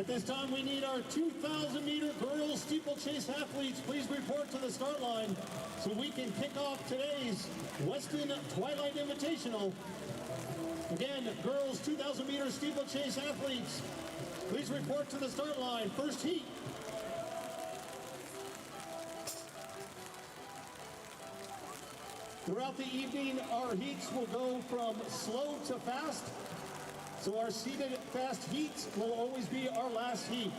At this time, we need our 2,000-meter girls steeplechase athletes. Please report to the start line so we can kick off today's Weston Twilight Invitational. Again, girls 2,000-meter steeplechase athletes, please report to the start line. First heat. Throughout the evening, our heats will go from slow to fast. So our seated fast heats will always be our last heat.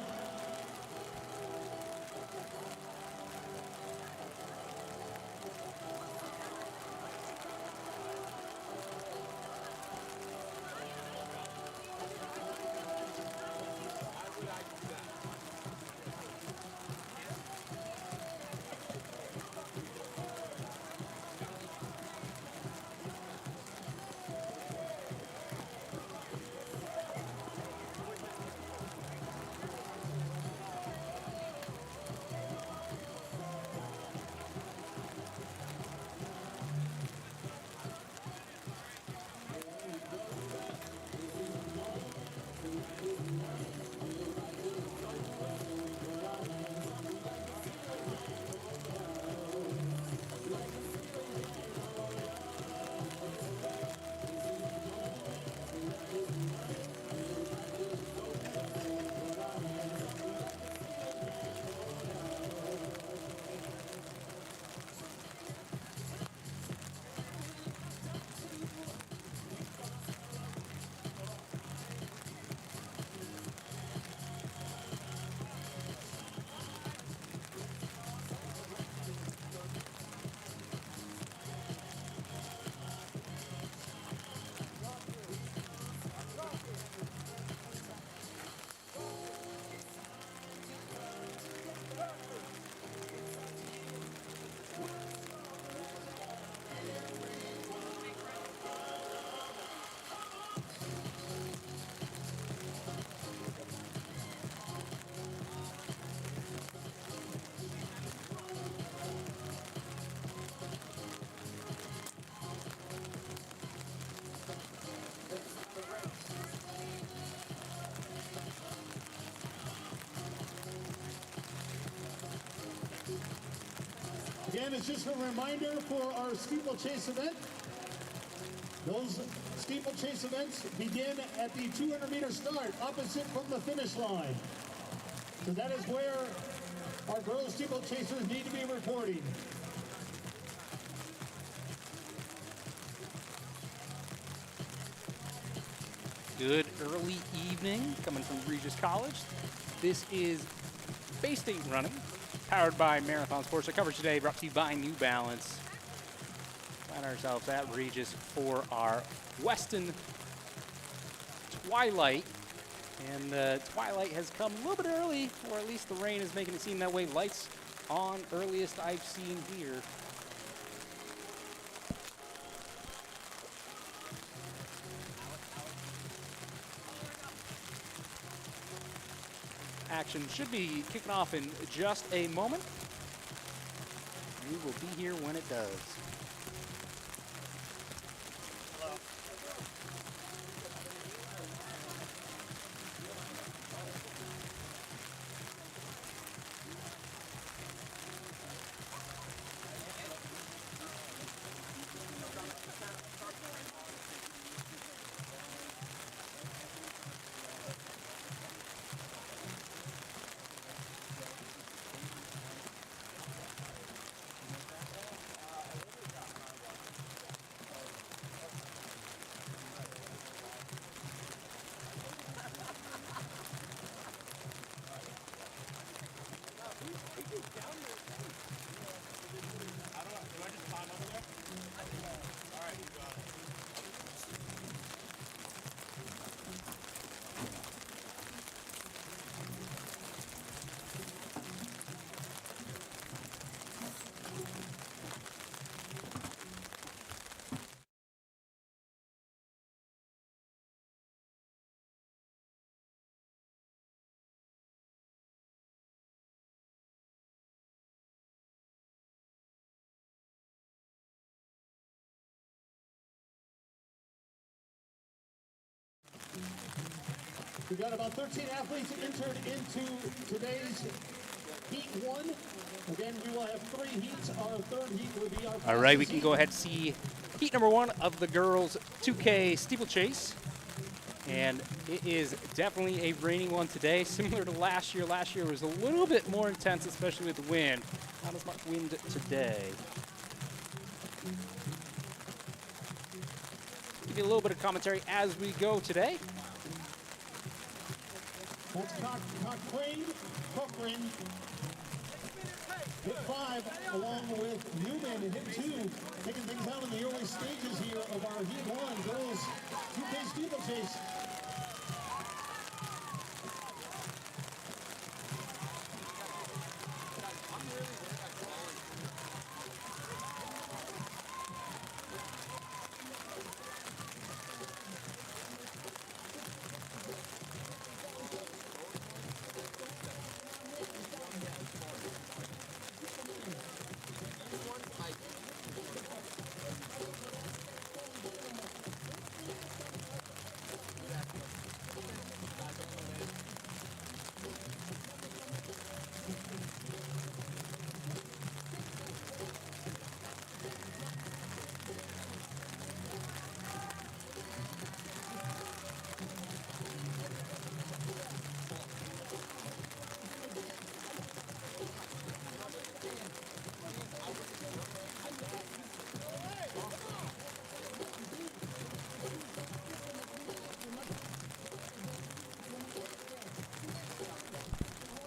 Again, it's just a reminder for our steeplechase event. Those steeplechase events begin at the 200-meter start, opposite from the finish line. So that is where our girls steeplechasers need to be reporting. Good early evening coming from Regis College. This is Bay State Running, powered by Marathon Sports. Our coverage today brought to you by New Balance. Find ourselves at Regis for our Weston Twilight. And Twilight has come a little bit early, or at least the rain is making it seem that way. Lights on, earliest I've seen here. Action should be kicking off in just a moment. We will be here when it does. We've got about 13 athletes entered into today's Heat 1. Again, we will have 3 heats. Our third heat will be our All right, we can heat. go ahead and see heat number 1 of the girls 2K steeplechase. And it is definitely a rainy one today, similar to last year. Last year was a little bit more intense, especially with the wind. Not as much wind today. Give you a little bit of commentary as we go today. That's Cochran. Hit 5 along with Newman and hit 2. Taking things out in the early stages here of our Heat 1 girls 2K steeplechase.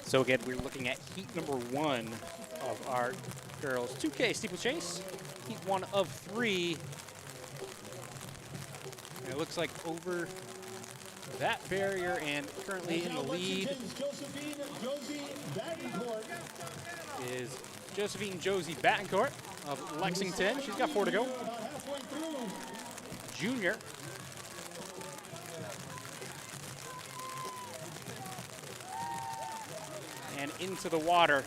So again, we're looking at heat number 1 of our girls 2K steeplechase. Heat 1 of 3. And it looks like over that barrier and currently in the lead is Josephine Josie Battencourt of Lexington. She's got 4 to go. Junior. And into the water.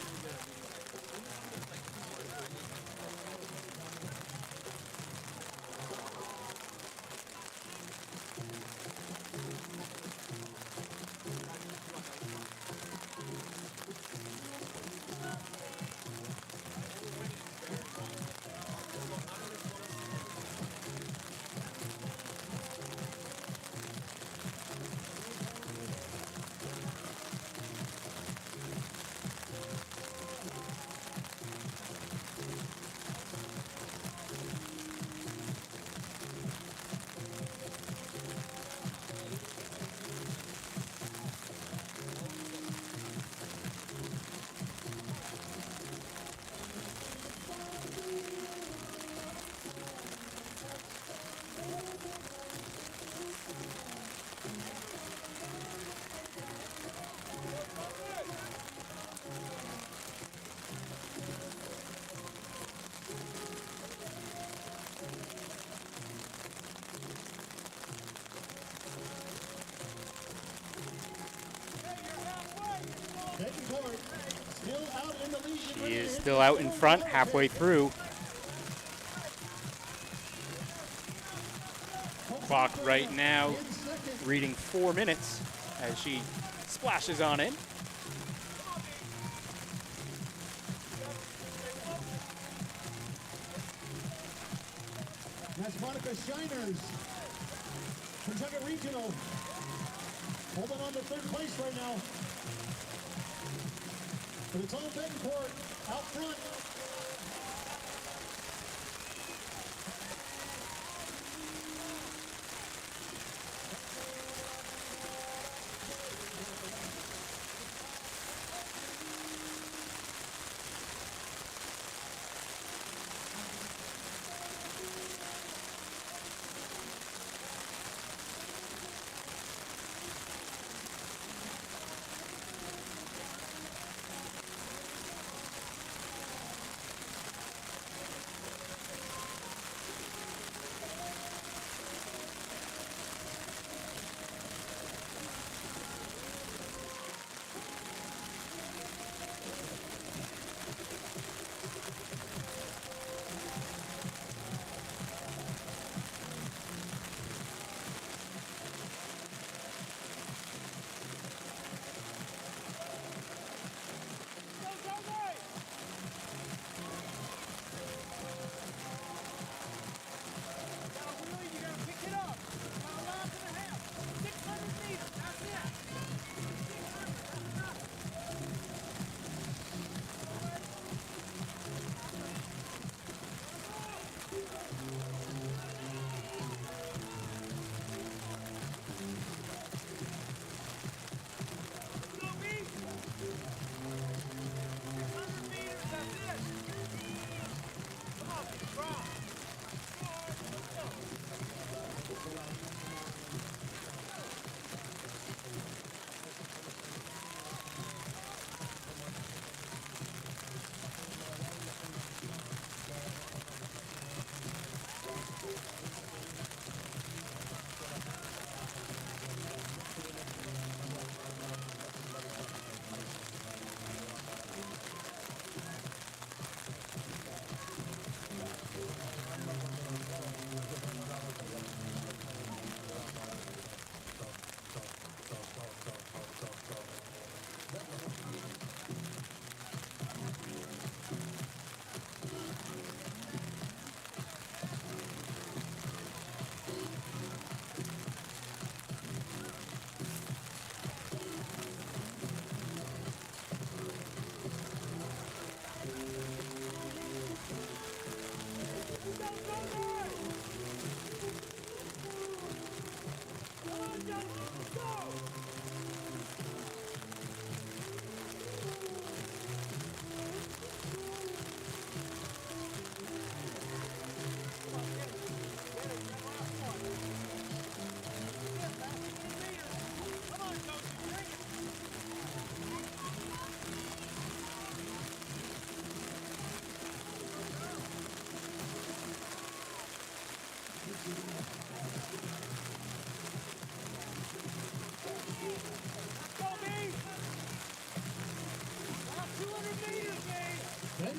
She is still out in front, halfway through. Clock right now reading 4 minutes as she splashes on in. That's Monica Shiners, Kentucky Regional, holding on to 3rd place right now. But it's all Bettencourt out front.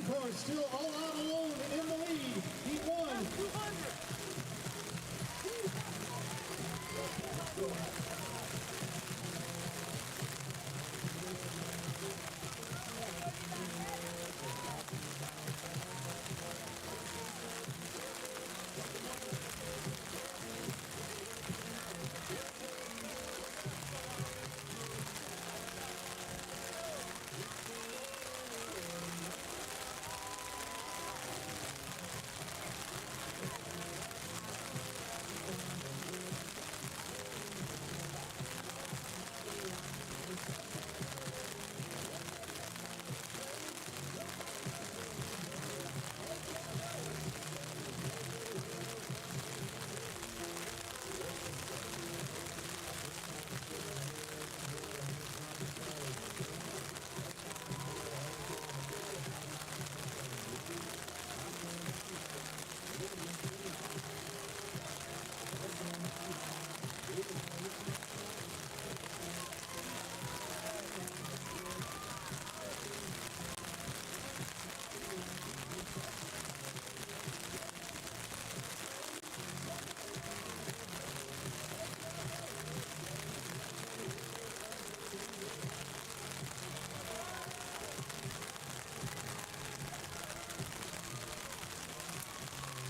course, still all out alone in the lead. Heat 1.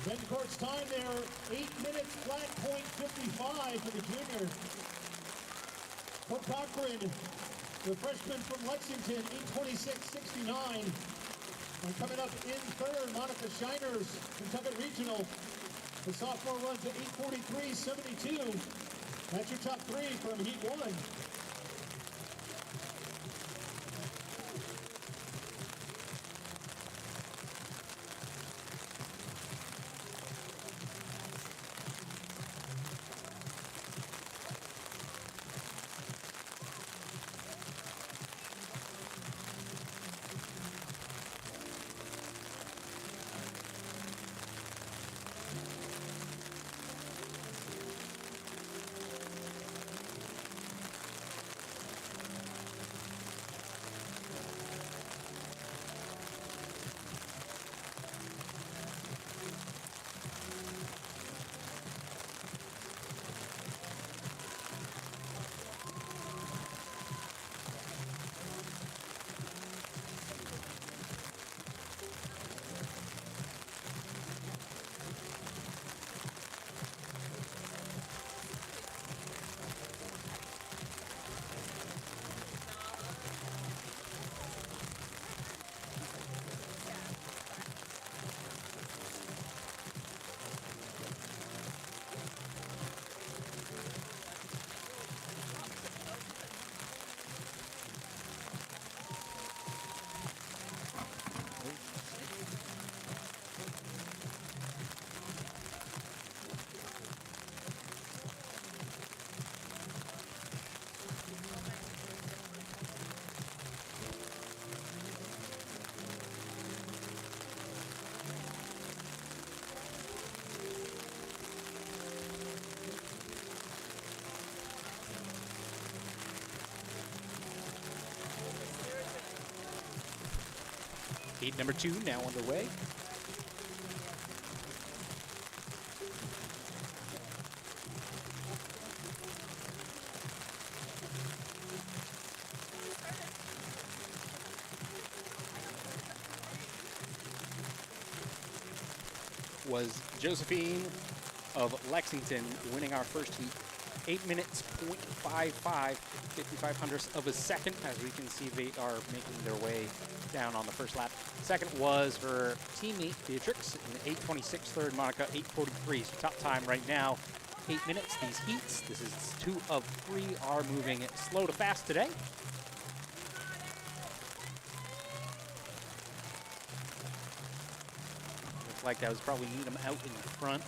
Then court's time there, 8 minutes flat, point 55 for the junior. For Cochran, the freshman from Lexington, 8:26.69. And coming up in third, Monica Shiners, Kentucky Regional. The sophomore runs at 8:43.72. That's your top three from Heat 1. Heat number 2 now underway. Was Josephine of Lexington winning our first heat. 8 minutes, 0.55, 55 hundredths of a second. As we can see, they are making their way down on the first lap. Second was her teammate, Beatrix, in 8:26. Third, Monica, 8:43. So top time right now, 8 minutes. These heats, this is 2 of 3, are moving slow to fast today. Looks like that was probably Needham out in front.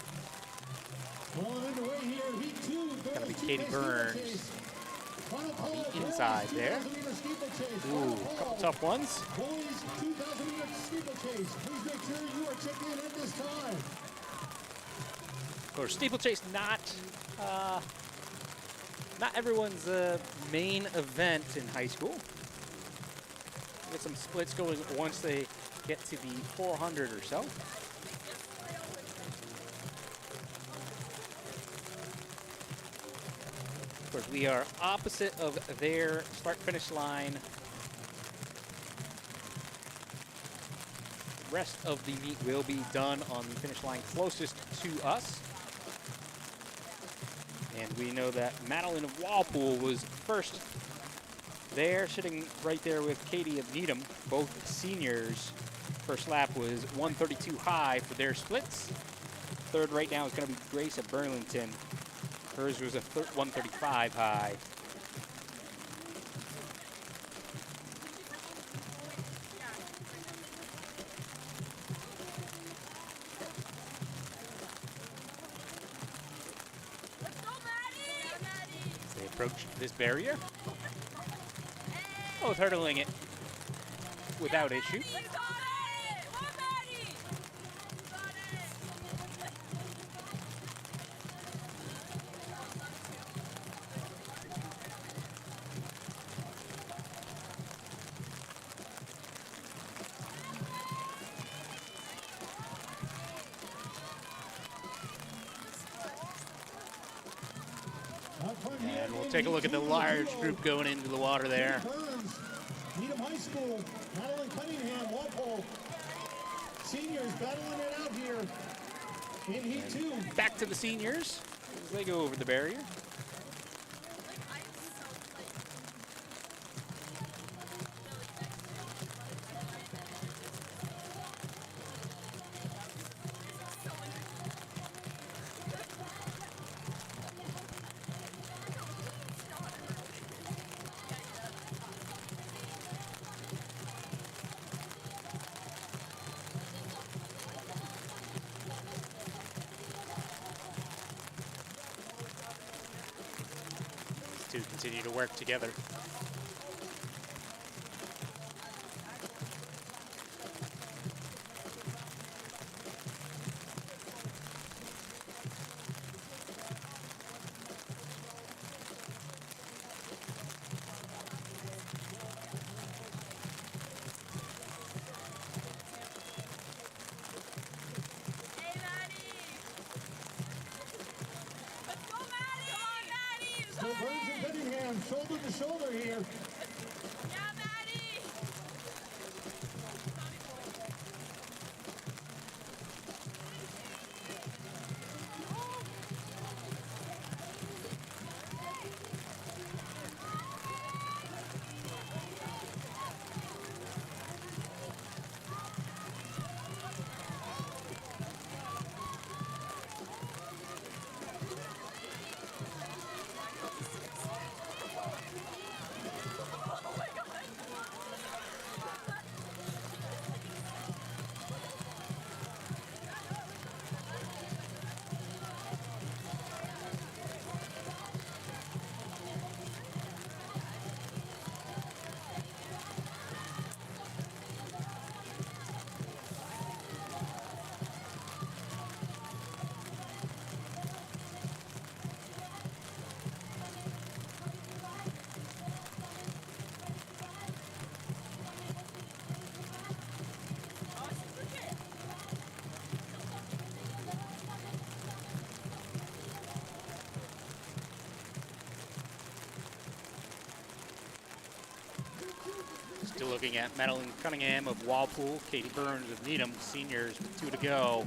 Gotta be Katie Burns on the inside there. Ooh, a couple tough ones. Boys, 2,000 meter steeplechase. Please make sure you are checking in at this time. Of course, steeplechase not everyone's main event in high school. Get some splits going once they get to the 400 or so. Of course, we are opposite of their start-finish line. The rest of the meet will be done on the finish line closest to us. And we know that Madeline of Walpole was first there, sitting right there with Katie of Needham, both seniors. First lap was 132 high for their splits. Third right now is going to be Grace of Burlington. Hers was a 135 high. They approach this barrier, both hurdling it without issue. And we'll take a look at the large group going into the water there. Needham High School, Madeline Cunningham, Walpole. Seniors battling it out here in Heat 2. Back to the seniors as they go over the barrier. To continue to work together. Burns and Cunningham, shoulder to shoulder here. Still looking at Madeline Cunningham of Walpole, Katie Burns of Needham, seniors with 2 to go.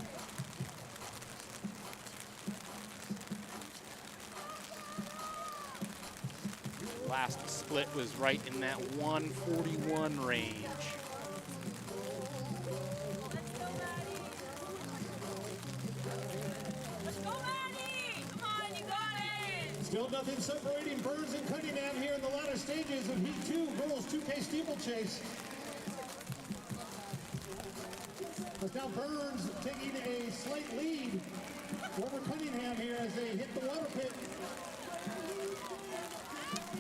Last split was right in that 141 range. Still nothing separating Burns and Cunningham here in the latter stages of Heat 2, girls 2K steeplechase. But now Burns taking a slight lead over Cunningham here as they hit the water pit.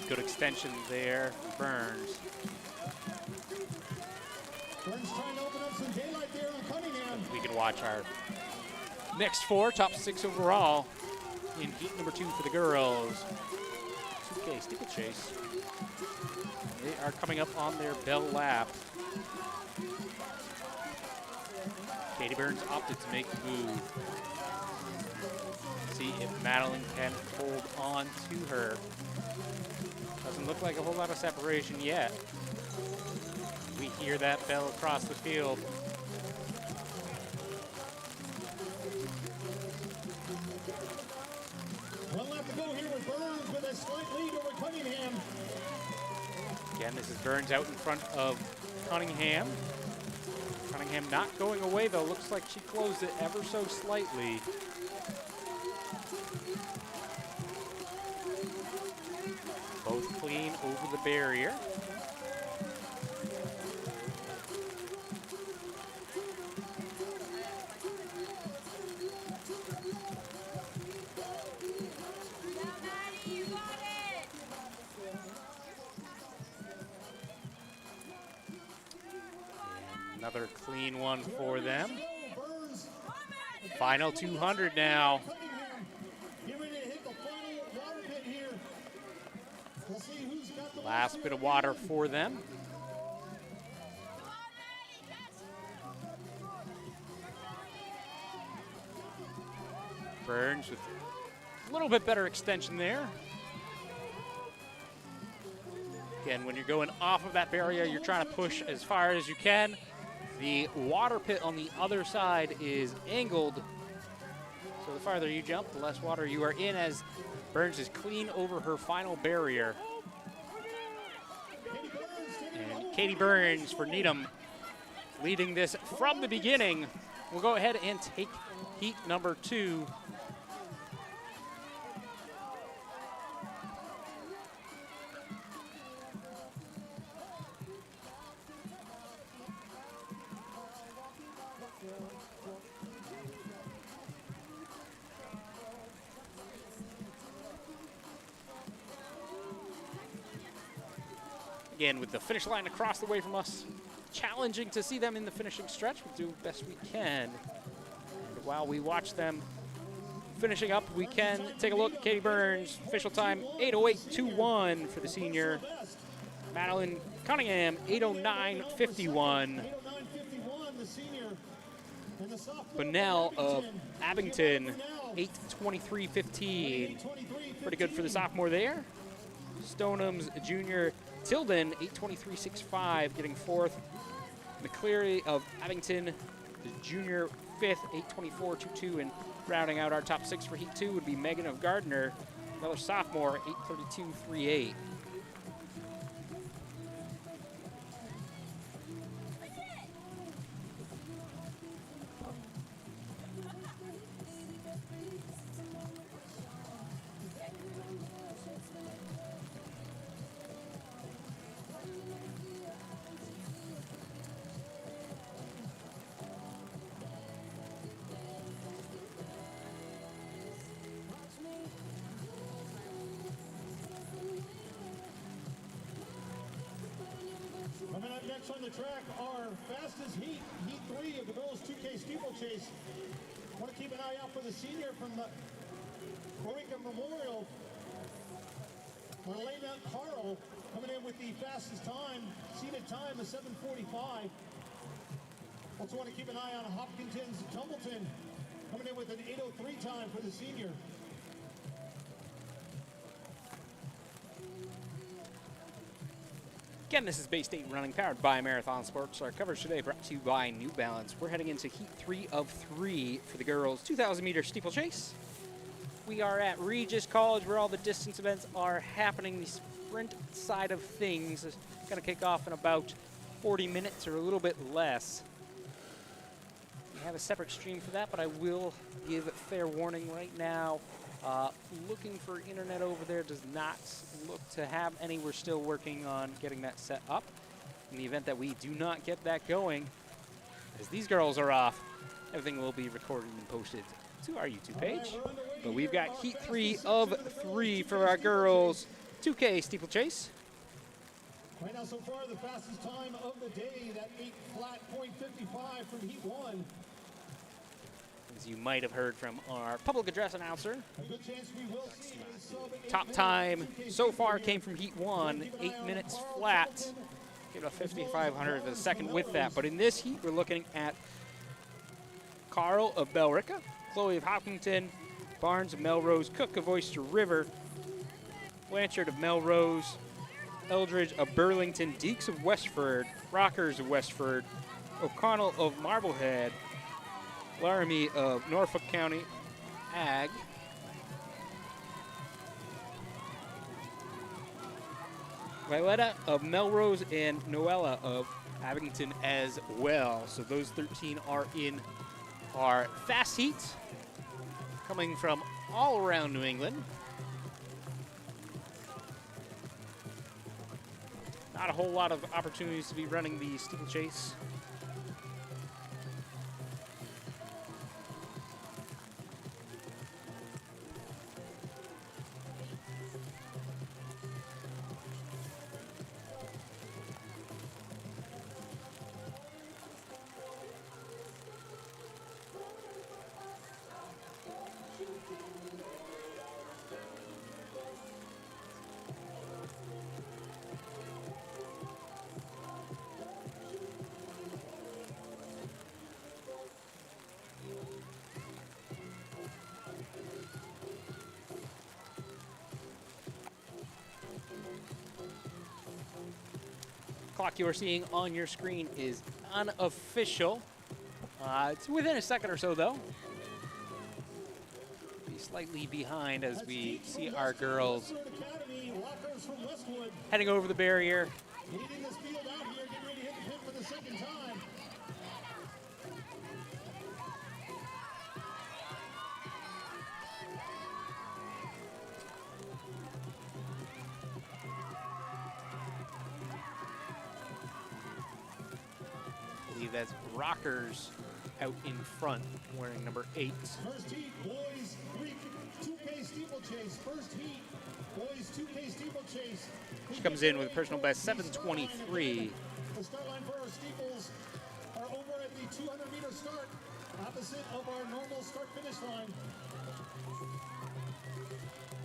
Good extension there, Burns. Burns trying to open up some daylight there on Cunningham. We can watch our next 4, top 6 overall in heat number 2 for the girls. 2K steeplechase. They are coming up on their bell lap. Katie Burns opted to make the move. See if Madeline can hold on to her. Doesn't look like a whole lot of separation yet. We hear that bell across the field. One lap to go here with Burns with a slight lead over Cunningham. Again, this is Burns out in front of Cunningham. Cunningham not going away, though. Looks like she closed it ever so slightly. Both clean over the barrier. Another clean one for them. Final 200 now. Last bit of water for them. Burns with a little bit better extension there. Again, when you're going off of that barrier, you're trying to push as far as you can. The water pit on the other side is angled, so the farther you jump, the less water you are in, as Burns is clean over her final barrier. And Katie Burns for Needham leading this from the beginning. We'll go ahead and take heat number 2. Again, with the finish line across the way from us, challenging to see them in the finishing stretch. We'll do the best we can. And while we watch them finishing up, we can take a look at Katie Burns. Official time, 8:08.21 for the senior. Madeline Cunningham, 8:09.51. Bunnell of Abington, 8:23.15. Pretty good for the sophomore there. Stoneham's junior Tilden, 8:23.65, getting 4th. McCleary of Abington, the junior 5th, 8:24.22, and rounding out our top 6 for Heat 2 would be Megan of Gardner, another sophomore, 8:32.38. Coming up next on the track, our fastest heat, Heat 3 of the girls 2K steeplechase. Want to keep an eye out for the senior from the Eureka Memorial, Marlena Carl, coming in with the fastest time, seated time of 7:45. Also want to keep an eye on Hopkinton's Tumbleton, coming in with an 8:03 time for the senior. Again, this is Bay State Running, powered by Marathon Sports. Our coverage today brought to you by New Balance. We're heading into Heat 3 of 3 for the girls' 2,000-meter steeplechase. We are at Regis College, where all the distance events are happening. The sprint side of things is going to kick off in about 40 minutes or a little bit less. We have a separate stream for that, but I will give fair warning right now. Looking for internet over there, does not look to have any. We're still working on getting that set up. In the event that we do not get that going, as these girls are off, everything will be recorded and posted to our YouTube page. But we've got Heat 3 of 3 for our girls 2K steeplechase. Right now, so far, the fastest time of the day, that 8 flat .55 from Heat 1. As you might have heard from our public address announcer, A good chance we will see a sub 8 top minute time 2K so far steeple came from Heat 1, 8 minutes flat. Get a 5,500 for the second with that. But in this heat, we're looking at Carl of Bellrica, Chloe of Hopkinton, Barnes of Melrose, Cook of Oyster River, Blanchard of Melrose, Eldridge of Burlington, Deeks of Westford, Rockers of Westford, O'Connell of Marblehead, Laramie of Norfolk County, Ag, Violetta of Melrose, and Noella of Abington as well. So those 13 are in our fast heat, coming from all around New England. Not a whole lot of opportunities to be running the steeplechase. Clock you're seeing on your screen is unofficial. It's within a second or so, though. Be slightly behind as we see our girls Academy, Rockers from Westwood, heading over the barrier. leading this field out here, getting ready to hit the pit for the second time. I believe that's Rockers out in front, wearing number 8. First heat, boys 2K steeplechase. First heat, boys 2K steeplechase. She comes in with a personal best 7:23. The start line for our steeples are over at the 200-meter start, opposite of our normal start-finish line.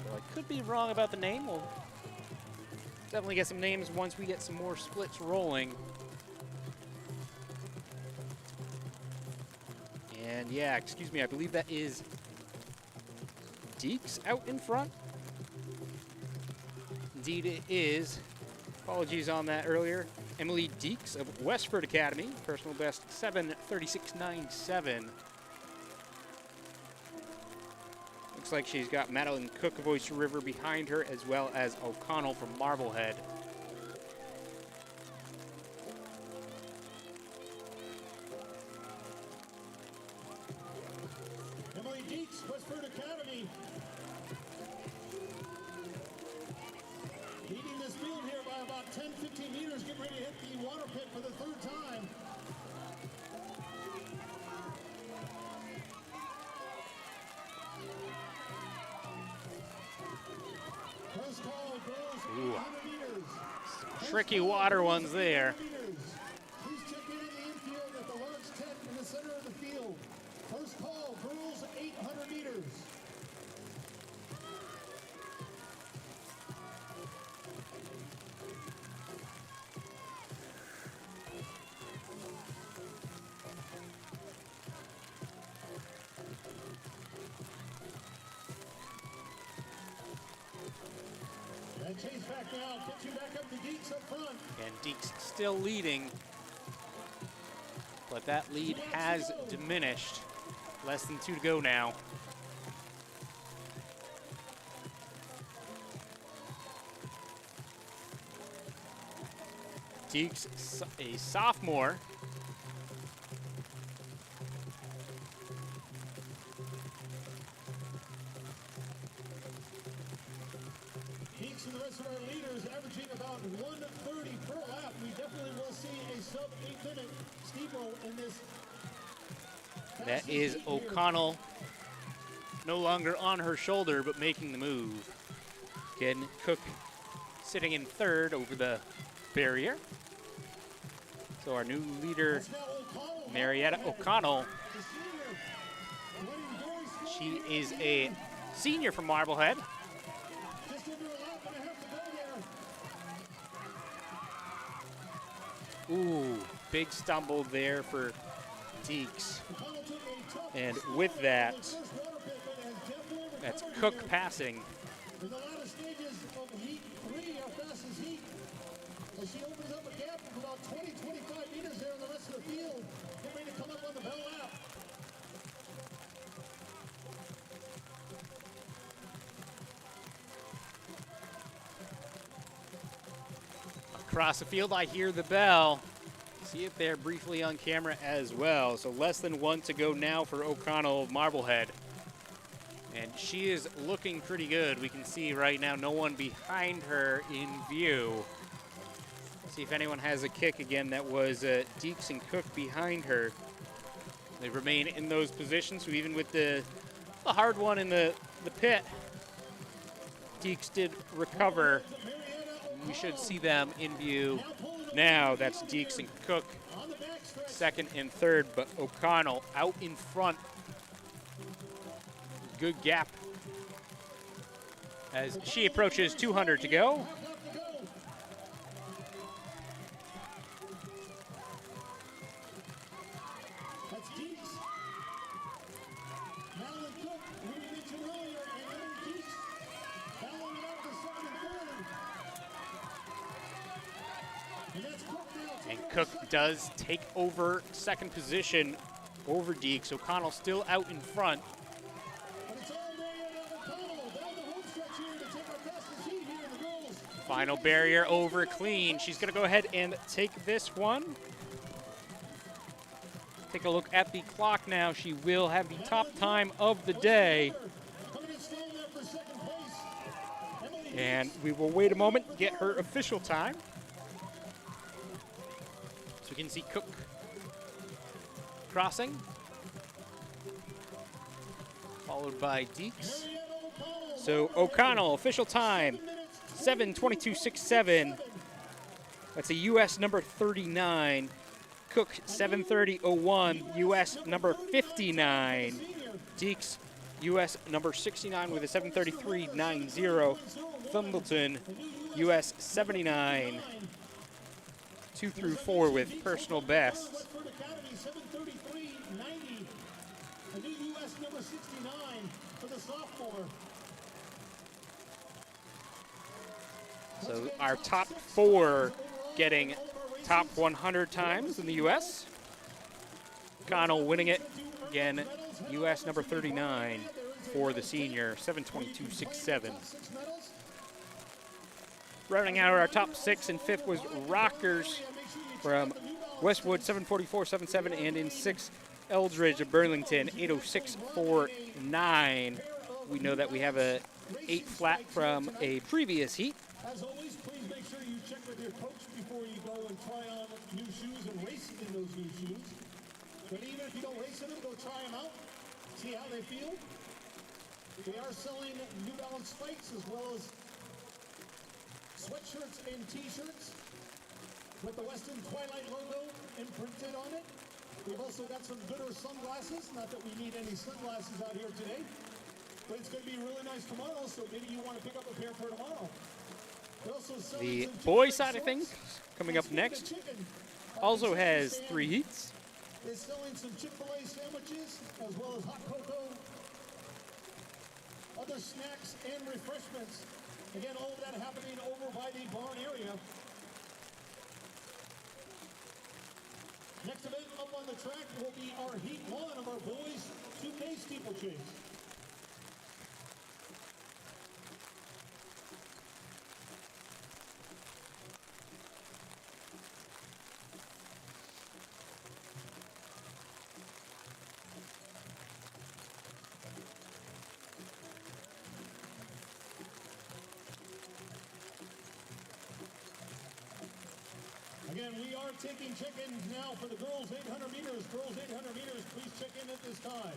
Well, I could be wrong about the name. We'll definitely get some names once we get some more splits rolling. And yeah, excuse me, I believe that is Deeks out in front. Indeed it is. Apologies on that earlier. Emily Deeks of Westford Academy, personal best 7:36.97. Looks like she's got Madeline Cook of Oyster River behind her, as well as O'Connell from Marblehead. Emily Deeks, Westford Academy. Leading this field here by about 10-15 meters, getting ready to hit the water pit for the third time. First call, girls, 800 meters. Tricky water ones there. Please check in the infield at the large tent in the center of the field. First call, girls, 800 meters. And chase back now, get you back up to Deeks up front. And Deeks still leading, but that lead has diminished. Less than 2 to go now. Deeks, a sophomore. Deeks and the rest of our leaders averaging about 130 per lap. We definitely will see a sub 8-minute steeple in this. That is O'Connell, no longer on her shoulder, but making the move. Again, Cook sitting in third over the barrier. So our new leader, Marietta O'Connell, She is a senior from Marblehead. Just under a lap and a half to go there. Ooh, big stumble there for Deeks. And with that, that's Cook passing. In the latter stages of heat 3, our fastest heat, as she opens up a gap of about 20, 25 meters there in the rest of the field, get ready to come up on the bell lap. Across the field, I hear the bell. See it there briefly on camera as well. So less than 1 to go now for O'Connell of Marblehead. And she is looking pretty good. We can see right now no one behind her in view. See if anyone has a kick again. That was Deeks and Cook behind her. They remain in those positions. So even with the hard one in the pit, Deeks did recover. We should see them in view now. That's Deeks and Cook, second and third, but O'Connell out in front. Good gap as she approaches 200 to go. That's Deeks. Madeline Cook, who we mentioned earlier, and Erin Deeks battling it out for second and third. And that's Cook now. And Cook does take over second position over Deeks. O'Connell still out in front. But it's all Marietta O'Connell down the home stretch here to take our fastest heat here in the girls. Final barrier over clean. She's going to go ahead and take this one. Take a look at the clock now. She will have the top time of the day. Coming in strong there for second place. Emily And we will wait a moment, get her official time. So we can see Cook crossing, followed by Deeks. So O'Connell, official time, 7:22.67. That's a U.S. number 39. Cook, 7:30.01, U.S. number 59. Deeks, U.S. number 69 with a 7:33.90. Thumbleton, U.S. 79. 2 through 4 with personal bests. Westford Academy, 7:33.90. A new U.S. number 69 for the sophomore. So our top 4 getting top 100 times in the U.S. O'Connell winning it again, U.S. number 39 for the senior, 7:22.67. 6 medals. Rounding out our top 6, and 5th was Rockers from Westwood, 7:44.77, and in 6th, Eldridge of Burlington, 8:06.49. We know that we have a 8 flat from a previous heat. As always, please make sure you check with your coach before you go and try on new shoes and race in those new shoes. But even if you don't race in them, go try them out, see how they feel. They are selling New Balance spikes as well as sweatshirts and t-shirts with the Weston Twilight logo imprinted on it. We've also got some gooder sunglasses. Not that we need any sunglasses out here today, but it's going to be really nice tomorrow, so maybe you want to pick up a pair for tomorrow. They're also selling The some boys chicken side of things shorts. coming up Speaking of next chicken, also the has stand 3 heats. is selling some Chick-fil-A sandwiches as well as hot cocoa, other snacks and refreshments. Again, all of that happening over by the barn area. Next event up on the track will be our Heat 1 of our boys 2K steeplechase. Again, we are taking check-ins now for the girls 800 meters. Girls 800 meters, please check in at this time.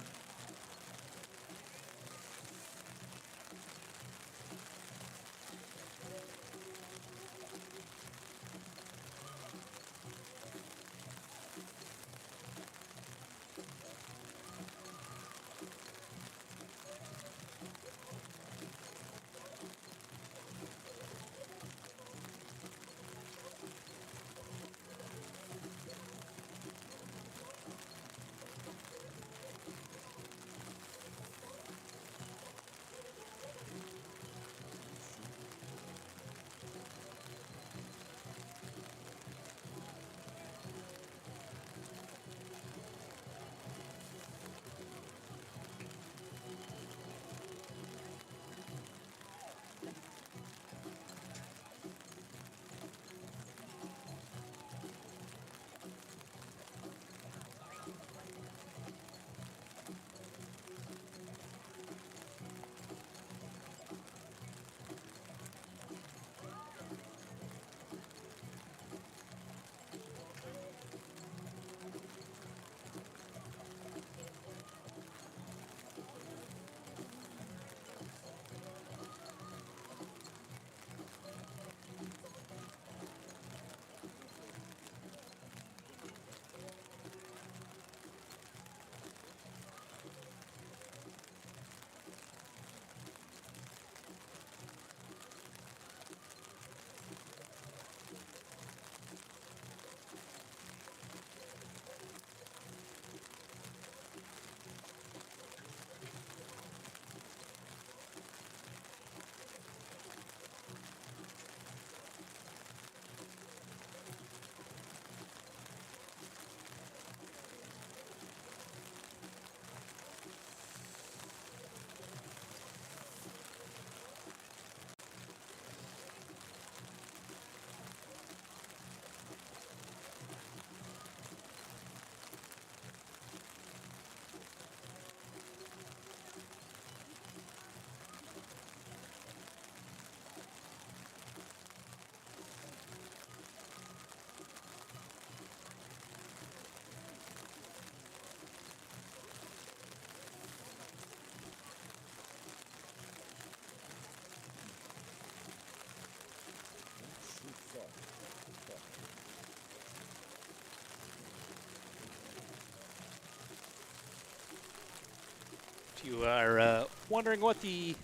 If you are wondering what the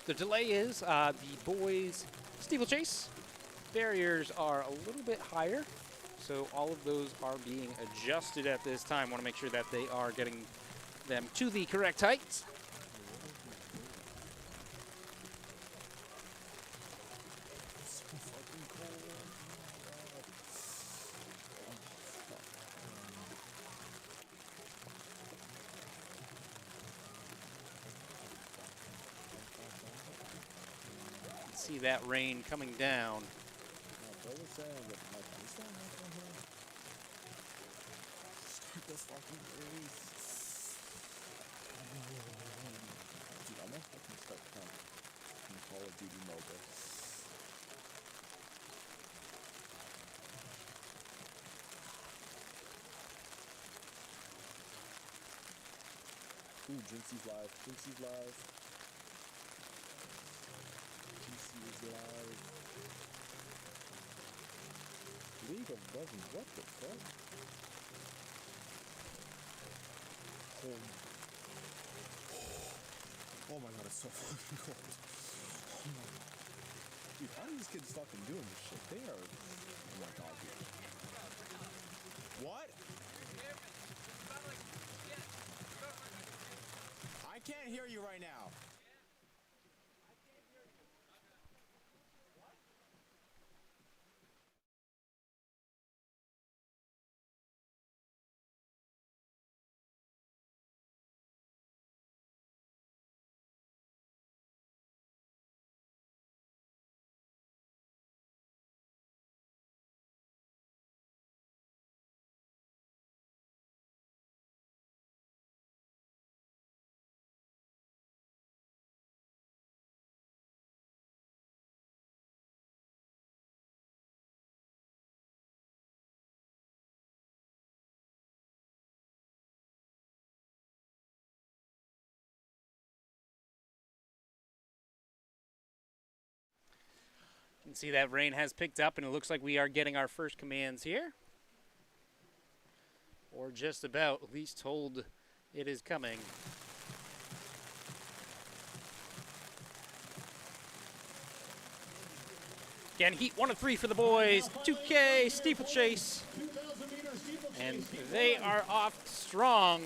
delay is, the boys' steeplechase barriers are a little bit higher, so all of those are being adjusted at this time. Want to make sure that they are getting them to the correct heights. See that rain coming down. Ooh, Jinxie's live. Jinxie's live. Jinxie is live. League of Legends, what the fuck? Oh my god, it's so fucking cold. Oh my god. Dude, how are these kids fucking doing this shit? They are... Oh my god, dude. What? I can't hear you right now. You can see that rain has picked up, and it looks like we are getting our first commands here. Or just about, at least told it is coming. Again, heat 1 of 3 for the boys. 2K steeplechase. And they are off strong.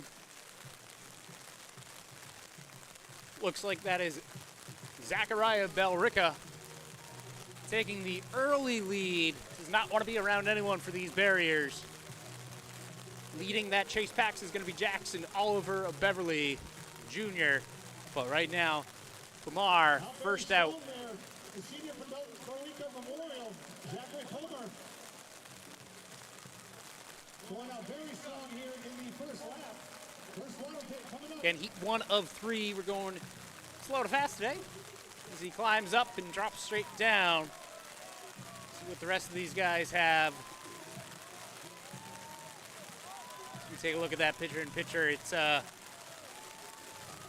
Looks like that is Zachariah Belrica taking the early lead. Does not want to be around anyone for these barriers. Leading that chase packs is going to be Jackson Oliver of Beverly Jr. But right now, Kumar first out. Again, heat 1 of 3. We're going slow to fast today as he climbs up and drops straight down. See what the rest of these guys have. You take a look at that picture-in-picture. It's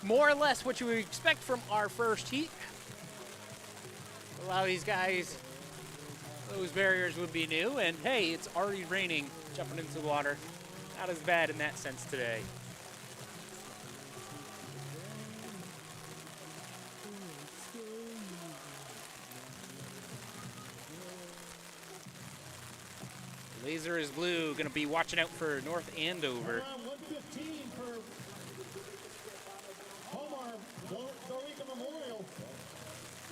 more or less what you would expect from our first heat. A lot of these guys, those barriers would be new, and hey, it's already raining jumping into the water. Not as bad in that sense today. Laser is blue, gonna be watching out for North Andover. 115 for Omar, Dorica Memorial.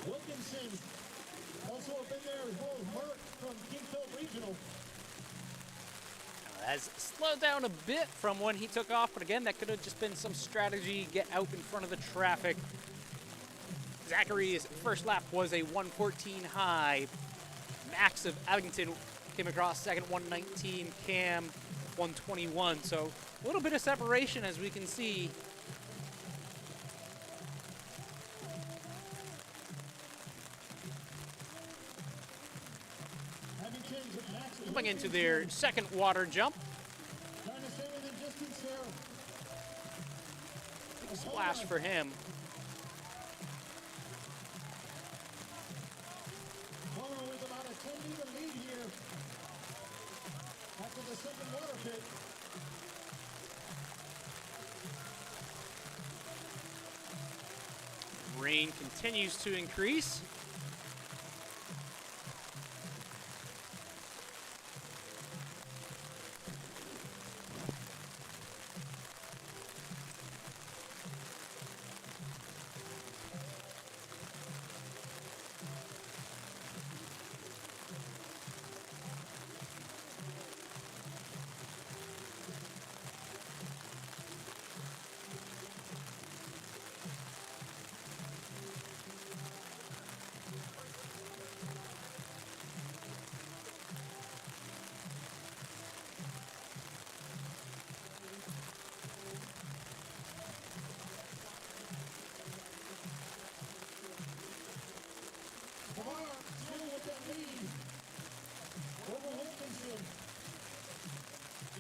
Wilkinson also up in there as well as Merck from Kingfield Regional. Has slowed down a bit from when he took off, but again, that could have just been some strategy, get out in front of the traffic. Zachary's first lap was a 114 high. Max of Abington came across second, 119, Cam 121. So a little bit of separation as we can see. Coming into their second water jump. Big splash for him. The second water pit. rain continues to increase. Lamar still with that lead over Wilkinson.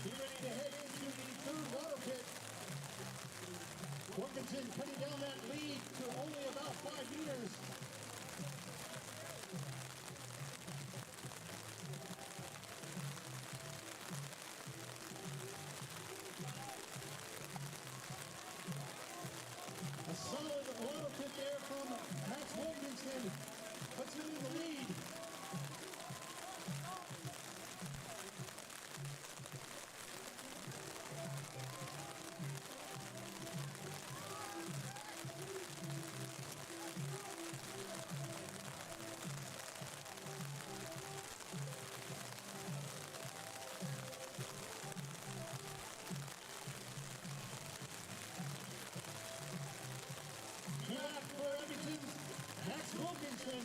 Get ready to head into the third water pit. Wilkinson cutting down that lead to only about 5 meters. A solid water pit there from Max Wilkinson. Puts him in the lead. Back for Edmonton's Max Wilkinson.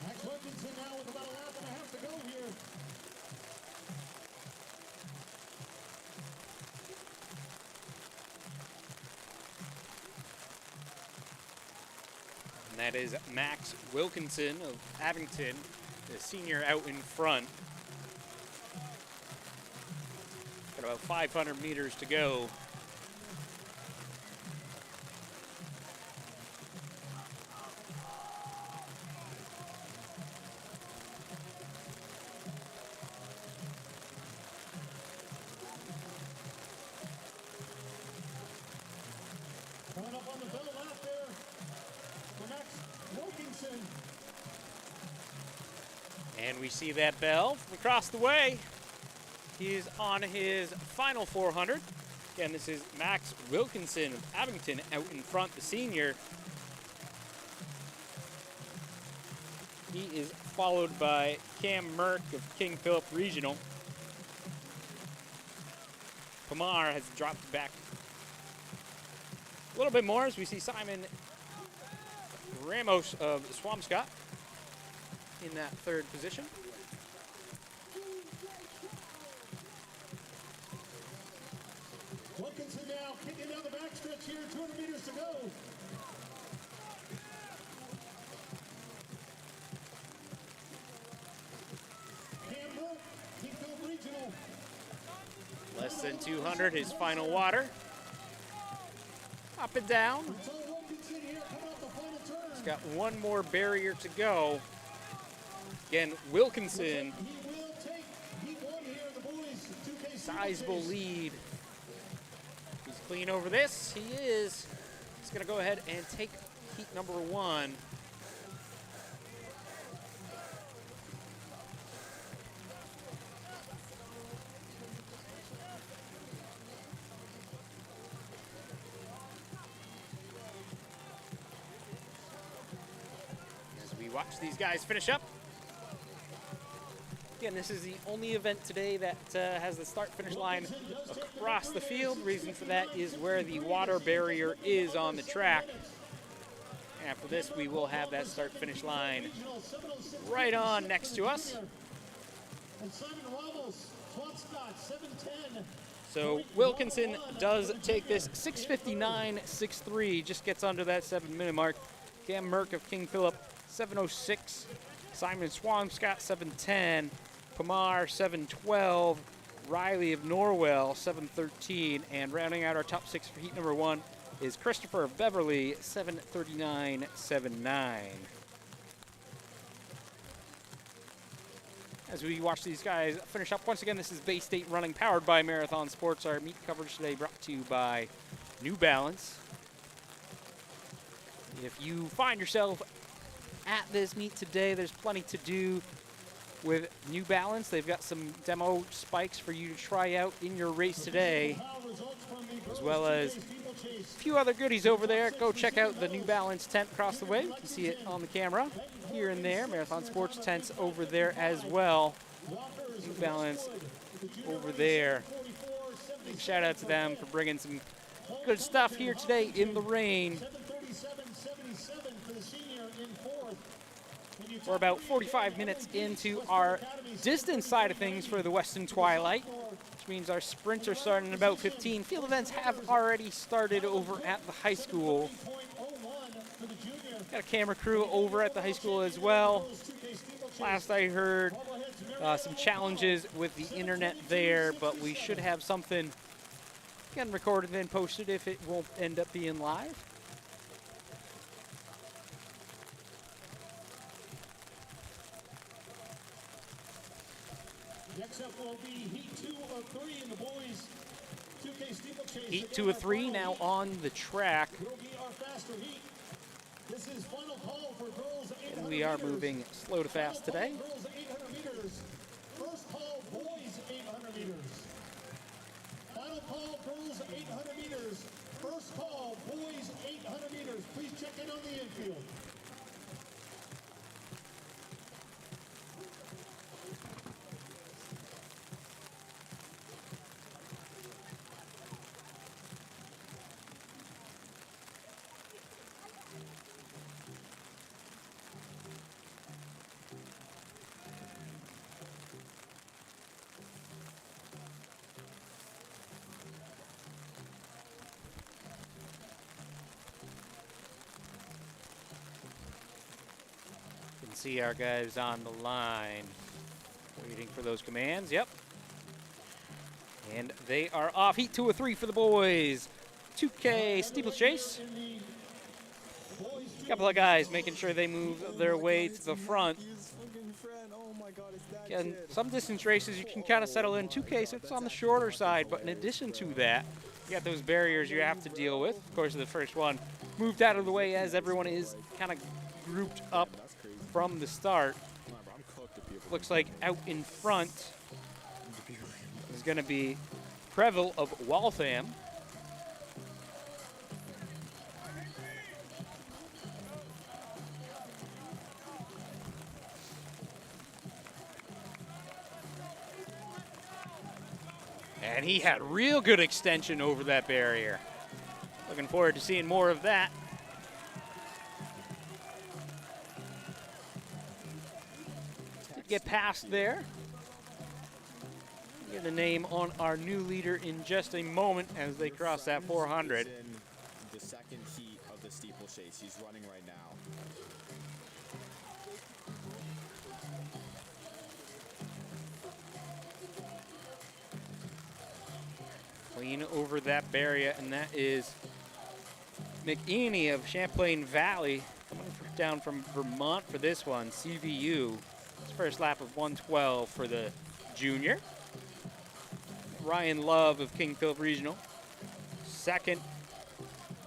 Max Wilkinson now with about a lap and a half to go here. And that is Max Wilkinson of Abington, the senior out in front. Got about 500 meters to go. Coming up on the double lap there for Max Wilkinson. And we see that bell from across the way. He's on his final 400. Again, this is Max Wilkinson of Abington out in front, the senior. He is followed by Cam Merck of King Philip Regional. Pamar has dropped back a little bit more as we see Simon Ramos of Swampscott in that third position. Wilkinson now kicking down the backstretch here, 200 meters to go. Campbell, Kingfield Regional. Less than 200, his final water. Up and down. It's all Wilkinson here coming off the final turn. He's got one more barrier to go. Again, Wilkinson, He will take heat one here, the boys. 2K sizable lead. He's clean over this. He is. He's going to go ahead and take heat number one. As we watch these guys finish up. Again, this is the only event today that has the start-finish line across the field. Reason for that is where the water barrier is on the track. After this, we will have that start-finish line right on next to us. And Simon Ramos So Wilkinson does take this 6:59.63, just gets under that 7-minute mark. Cam Merck of King Philip, 7:06. Simon Swampscott, 7:10. Pamar, 7:12. Riley of Norwell, 7:13. And rounding out our top 6 for heat number 1 is Christopher of Beverly, 7:39.79. As we watch these guys finish up, once again, this is Bay State Running, powered by Marathon Sports. Our meet coverage today brought to you by New Balance. If you find yourself at this meet today, there's plenty to do with New Balance. They've got some demo spikes for you to try out in your race today, as well as a few other goodies over there. Go check out the New Balance tent across the way. You can see it on the camera here and there. Marathon Sports tents over there as well. New Balance over there. Big shout out to them for bringing some good stuff here today in the rain. We're about 45 minutes into our distance side of things for the Weston Twilight, which means our sprints are starting in about 15. Field events have already started over at the high school. Got a camera crew over at the high school as well. Last I heard, some challenges with the internet there, but we should have something getting recorded and posted if it won't end up being live. Next up will be Heat 2 of 3 in the boys 2K steeplechase. Heat 2 of 3 now on the track. Will be our faster heat. This is final call for girls 800 And we are meters. moving slow to fast today. Girls 800 meters. First call boys 800 meters. Final call girls 800 meters. First call boys 800 meters. Please check in on the infield. See our guys on the line waiting for those commands. Yep, and they are off. Heat 2 of 3 for the boys 2K steeplechase. Couple of guys making sure they move their way to the front. Again, some distance races you can kind of settle in. 2K, so it's on the shorter side, but in addition to that, you got those barriers you have to deal with. Of course, the first one moved out of the way as everyone is kind of grouped up from the start. Looks like out in front is going to be Previll of Waltham. And he had real good extension over that barrier. Looking forward to seeing more of that. Get past there. Get a name on our new leader in just a moment as they cross that 400. In the second heat of the steeplechase, he's running right now. Clean over that barrier, and that is McEney of Champlain Valley coming down from Vermont for this one, CVU. First lap of 1:12 for the junior. Ryan Love of King Philip Regional. Second,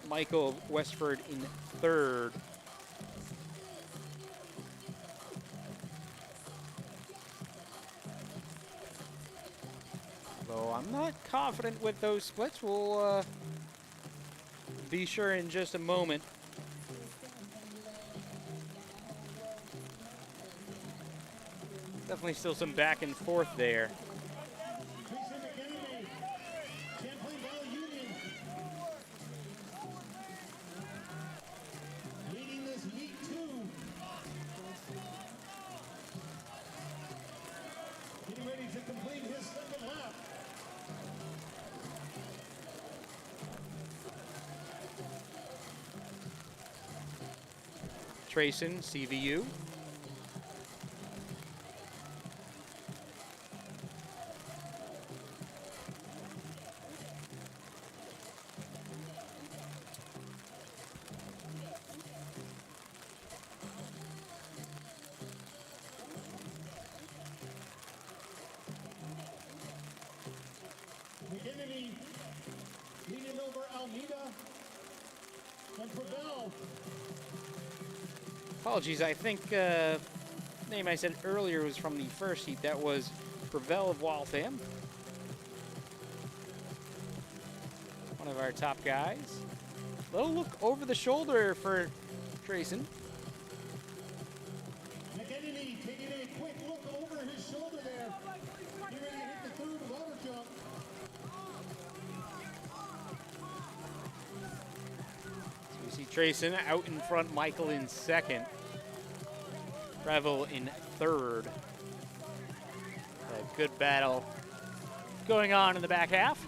Michael of Westford in third. Though I'm not confident with those splits. We'll be sure in just a moment. Definitely still some back and forth there. Leading this Heat 2. Getting ready to complete his second Trayson, CVU. McKinney leaning over Almeida and Prevel. Apologies, I think name I said earlier was from the first heat. That was Prevel of Waltham. One of our top guys. Little look over the shoulder for Trayson. McKinney taking a quick look over his shoulder there. Getting ready to hit the third water jump. So we see Trayson out in front, Michael in second. Revel in third. A good battle going on in the back half.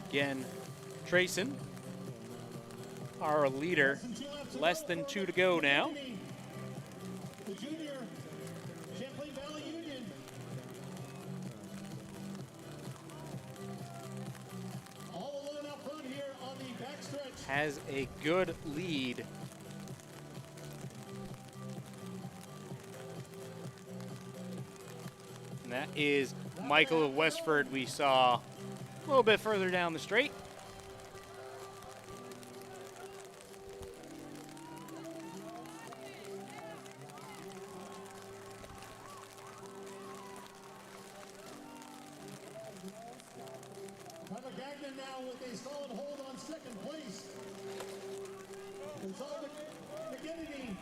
Again, Trayson, our leader. Less than 2 to go now. The junior, Champlain Valley Union. All alone up front here on the backstretch. Has a good lead. And that is Michael of Westford we saw a little bit further down the straight. Gagnon now with a solid hold on second place. Gonzalo McKinney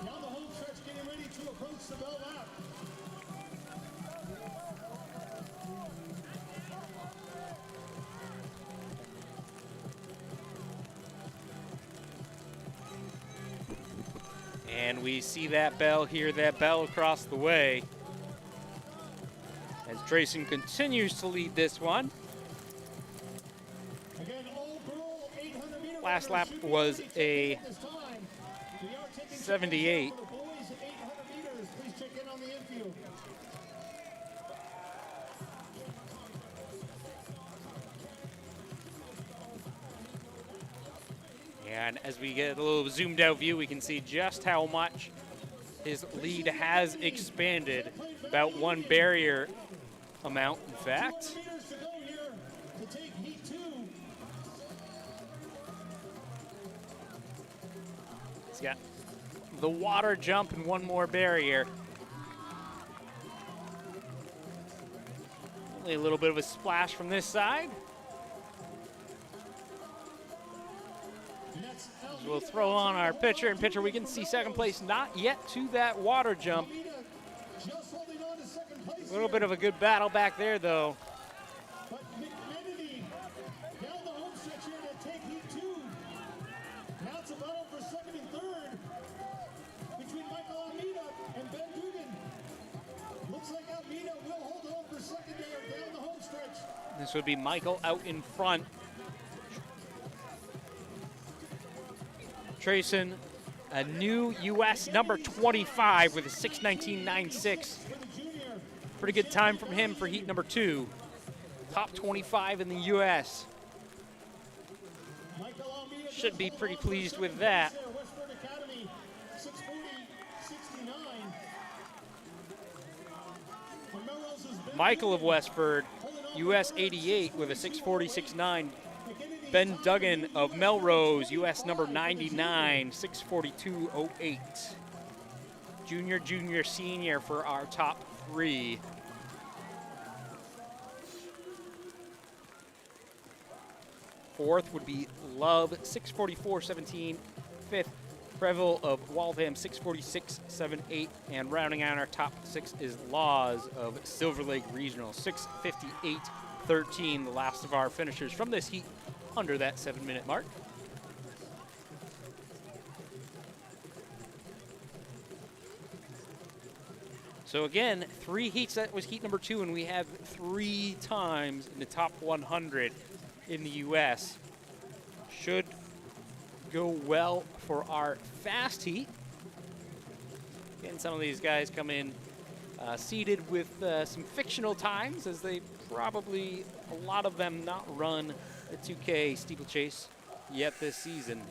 down the home stretch, getting ready to approach the bell lap. And we see that bell, hear that bell across the way. As Trayson continues to lead this one. Again, all-girl 800-meter Last lap was a 78. For the boys, 800 meters. Please check in on the infield. And as we get a little zoomed out view, we can see just how much his lead has expanded. About one barrier amount, in fact. 200 meters to go here to take heat 2. He's got the water jump and one more barrier. Only a little bit of a splash from this side. As we'll throw on our pitcher, and pitcher, we can see second place, not yet to that water jump. Just holding on to second place. A little bit of a good battle back there, though. But McKinney down the home stretch here to take heat 2. Now it's a battle for second and third between Michael Almeida and Ben Dugan. Looks like Almeida will hold on for second there down the home stretch. This would be Michael out in front. Trayson, a new U.S. number 25 with a 6:19.96. Pretty good time from him for heat number 2. Top 25 in the U.S. Should be pretty pleased with that. Michael of Westford, U.S. 88 with a 6:46.9. Ben Duggan of Melrose, U.S. number 99, 6:42.08. Junior, junior, senior for our top 3. Fourth would be Love, 6:44.17. Fifth, Preble of Waltham 646.78, and rounding out our top 6 is Laws of Silver Lake Regional 658.13, the last of our finishers from this heat under that 7-minute mark. So again, 3 heats. That was heat number 2, and we have 3 times in the top 100 in the U.S. Should go well for our fast heat. Again, some of these guys come in seeded with some fictional times, as they probably, a lot of them, not run a 2K steeplechase yet this season.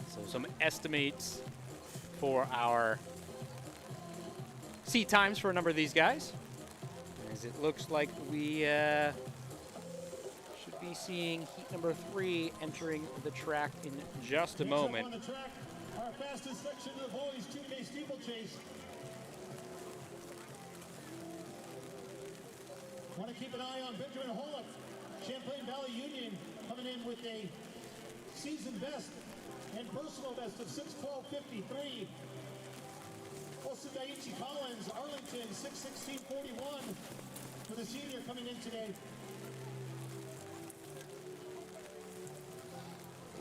So some estimates for our seat times for a number of these guys, as it looks like we should be seeing heat number 3 entering the track in just a moment. On the track, our fastest section of the boys 2K steeplechase. Want to keep an eye on Benjamin Hollick, Champlain Valley Union, coming in with a season best and personal best of 6:12.53. Also Daiichi Collins, Arlington, 6:16.41 for the senior coming in today.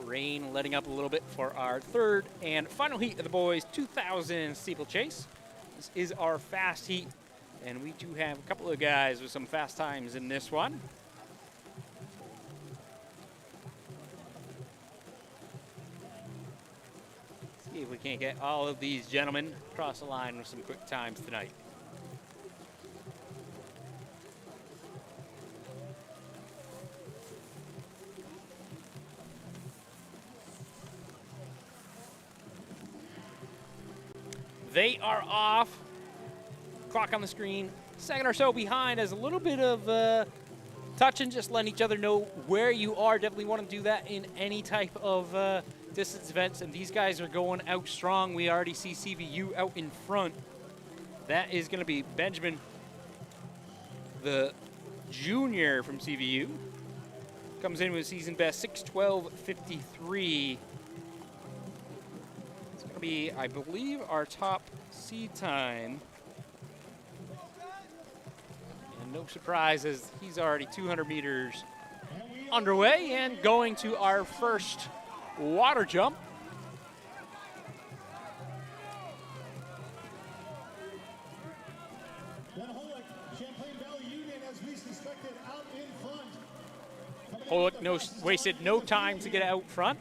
Rain letting up a little bit for our 3rd and final heat of the boys 2000 steeplechase. This is our fast heat, and we do have a couple of guys with some fast times in this one. See if we can't get all of these gentlemen across the line with some quick times tonight. They are off. Clock on the screen. Second or so behind, as a little bit of touching, just letting each other know where you are. Definitely want to do that in any type of distance events, and these guys are going out strong. We already see CVU out in front. That is going to be Benjamin, the junior from CVU. Comes in with season best 6:12.53. It's going to be, I believe, our top seed time. And no surprises, he's already 200 meters underway and going to our first water jump. Holick wasted no time to get out front.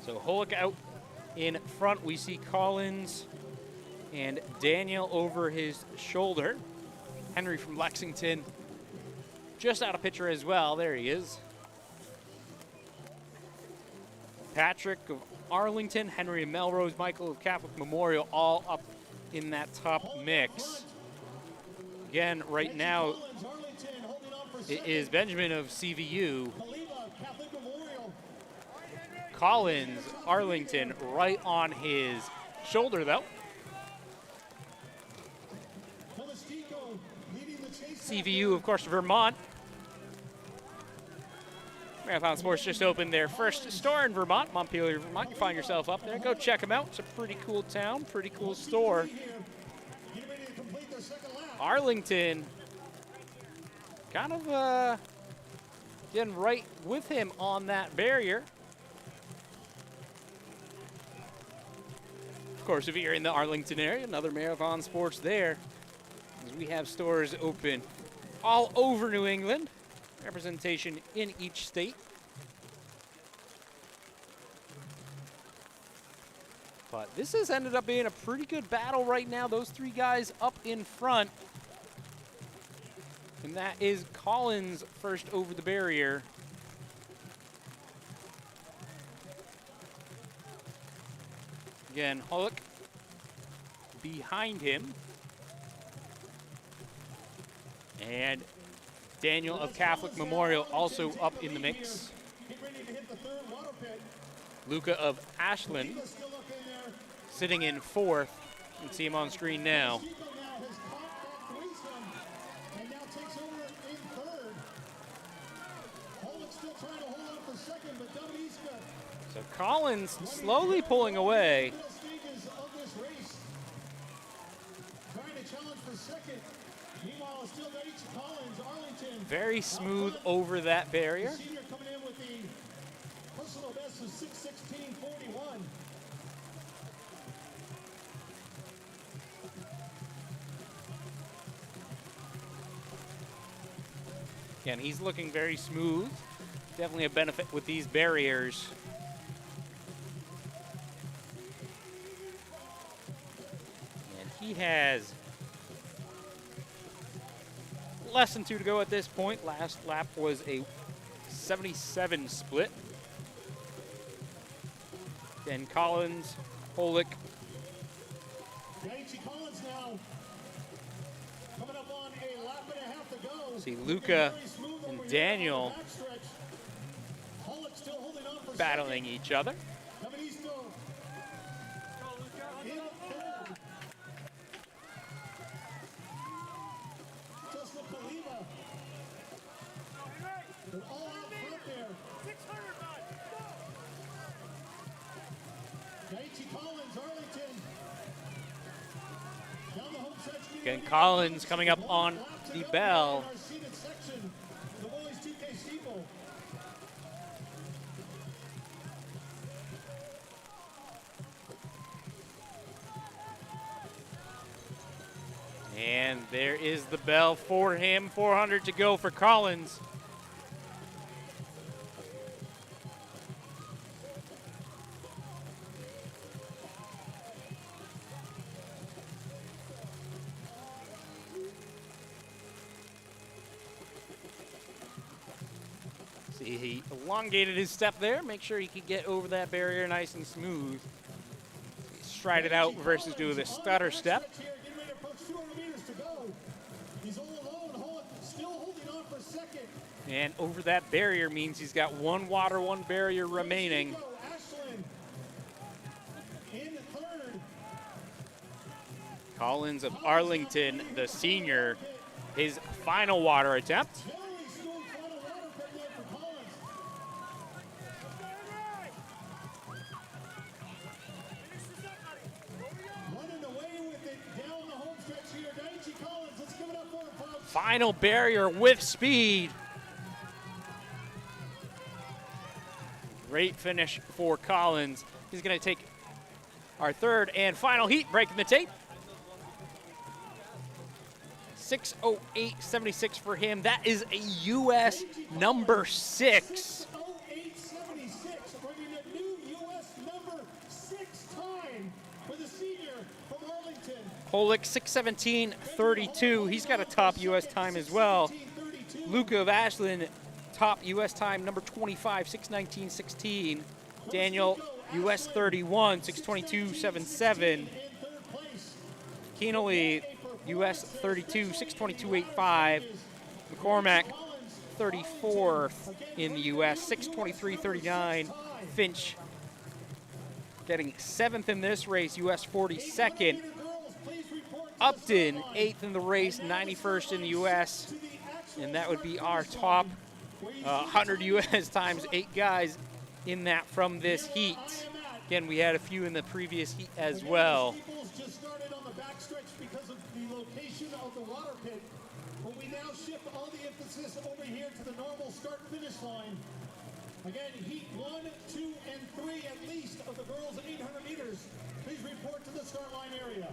So Holick out in front. We see Collins and Daniel over his shoulder. Henry from Lexington just out of picture as well. There he is. Patrick of Arlington, Henry of Melrose, Michael of Catholic Memorial, all up in that top mix. Again, right now, it is Benjamin of CVU. Collins, Arlington, right on his shoulder, though. CVU, of course, Vermont. Marathon Sports just opened their first store in Vermont, Montpelier, Vermont. You find yourself up there. Go check them out. It's a pretty cool town, pretty cool store. Arlington, kind of getting right with him on that barrier. Of course, if you're in the Arlington area, another Marathon Sports there, as we have stores open all over New England, representation in each state. But this has ended up being a pretty good battle right now. Those 3 guys up in front. And that is Collins first over the barrier. Again, Holick behind him. And Daniel of Catholic Memorial also up in the mix. Get ready to hit the third water pit. Luca of Ashland He's still up in there. sitting in fourth. You can see him on screen now. Chico now has caught that threesome and now takes over in third. Hollick's still trying to hold on for second, but Dominicka So Collins slowly pulling away. middle stages of this race. Trying to challenge for second. Meanwhile, it's still H. Collins, Arlington. Very smooth over that barrier. Senior coming in with the personal best of 6:16.41. Again, he's looking very smooth. Definitely a benefit with these barriers. And he has less than 2 to go at this point. Last lap was a 77 split. Then Collins, Holick, H. Collins now coming up on a lap and a half to go. see Luca Very smooth and over here Daniel on the backstretch. Hollick still holding on for battling second. each other. Dominicka in third. Just look at Lima. They're all out front there. 600 H. Collins, Arlington. Down the home stretch. Again, Collins coming up on the bell. Our seated section, the boys 2K steeple. And there is the bell for him. 400 to go for Collins. See, he elongated his step there. Make sure he could get over that barrier nice and smooth. Stride it out versus do the stutter step. Getting ready to approach 200 meters to go. He's all alone. Hollick still holding on for second. And over that barrier means he's got one water, one barrier remaining. Ashland in third. Collins of Arlington, the senior, his final water attempt. Very smooth final water pit there for Collins. Running away with it down the home stretch here. H. Collins, let's give it up for him, folks. Final barrier with speed. Great finish for Collins. He's going to take our third and final heat, breaking the tape. 6:08.76 for him. That is a U.S. number 6. 0876, bringing a new U.S. number 6 time for the senior from Arlington. Holick 6:17.32. He's got a top U.S. time as well. Luca of Ashland, top U.S. time, number 25, 6:19.16. Daniel, U.S. 31, 6:22.77. Keenely, U.S. 32, 6:22.85. McCormack, 34th in the U.S., 6:23.39. Finch getting 7th in this race, U.S. 42nd. Upton, 8th in the race, 91st in the U.S., and that would be our top 100 U.S. times 8 guys in that from this heat. Again, we had a few in the previous heat as well. Just started on the backstretch because of the location of the water pit, but we now shift all the emphasis over here to the normal start-finish line. Again, heat 1, 2, and 3 at least of the girls at 800 meters. Please report to the start line area.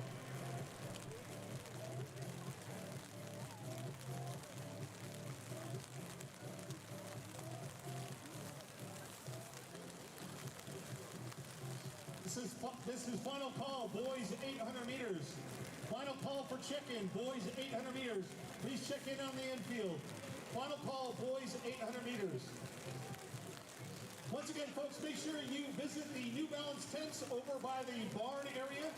This is final call, boys 800 meters. Final call for check-in, boys 800 meters. Please check in on the infield. Final call, boys 800 meters. Once again, folks, make sure you visit the New Balance tents over by the barn area.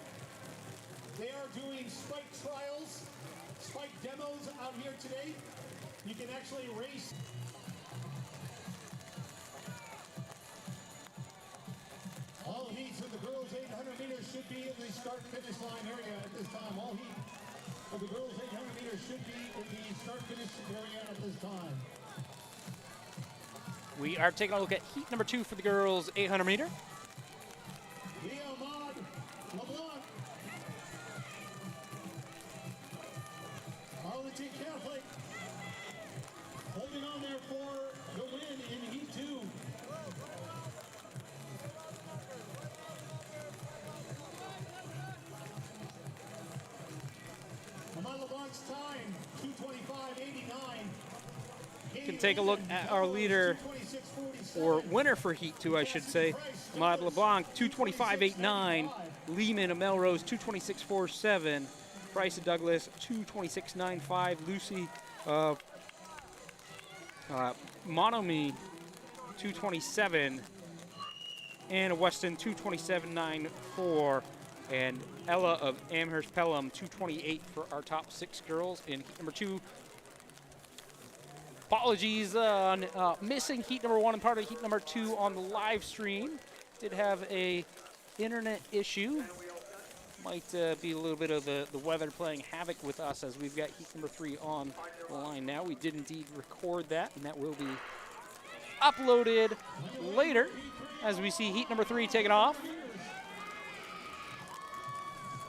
They are doing spike trials spike demos out here today. You can actually race. All heats of the girls 800 meters should be in the start-finish line area at this time. All heat of the girls 800 meters should be in the start-finish area at this time. We are taking a look at heat number 2 for the girls 800 meter. Arlington Catholic holding on there for the win in heat 2. Lamont LeBlanc's time, 2:25.89. Can take a look at our leader, or winner for heat 2, I should say. Lamont LeBlanc, 2:25.89. Lehman of Melrose, 2:26.47. Price of Douglas, 2:26.95. Lucy of Monomy, 2:27. Anna Weston, 2:27.94. And Ella of Amherst Pelham, 2:28 for our top 6 girls in heat number 2. Apologies on missing heat number 1 and part of heat number 2 on the live stream. Did have a internet issue. Might be a little bit of the weather playing havoc with us as we've got heat number 3 on the line now. We did indeed record that, and that will be uploaded later as we see heat number 3 taking off.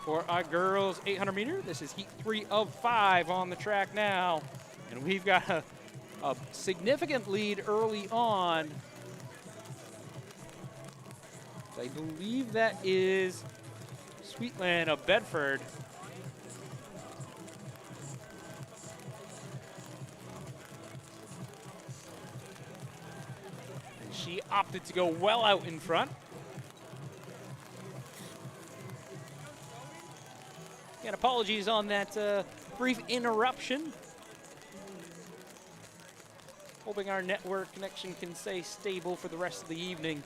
For our girls 800 meter, this is heat 3 of 5 on the track now. And we've got a significant lead early on. I believe that is Sweetland of Bedford. And she opted to go well out in front. Again, apologies on that brief interruption. Hoping our network connection can stay stable for the rest of the evening.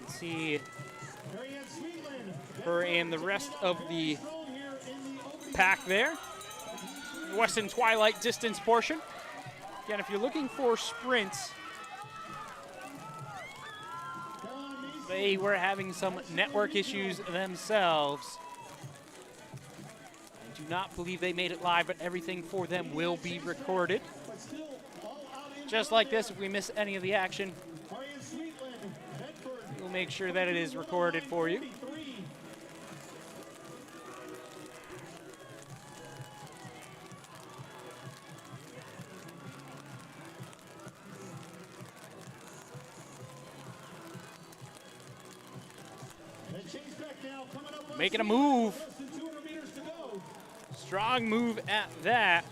See her and the rest of the pack there. Weston Twilight distance portion. Again, if you're looking for sprints, they were having some network issues themselves. I do not believe they made it live, but everything for them will be recorded. Just like this, if we miss any of the action, we'll make sure that it is recorded for you. Making a move. Strong move at that.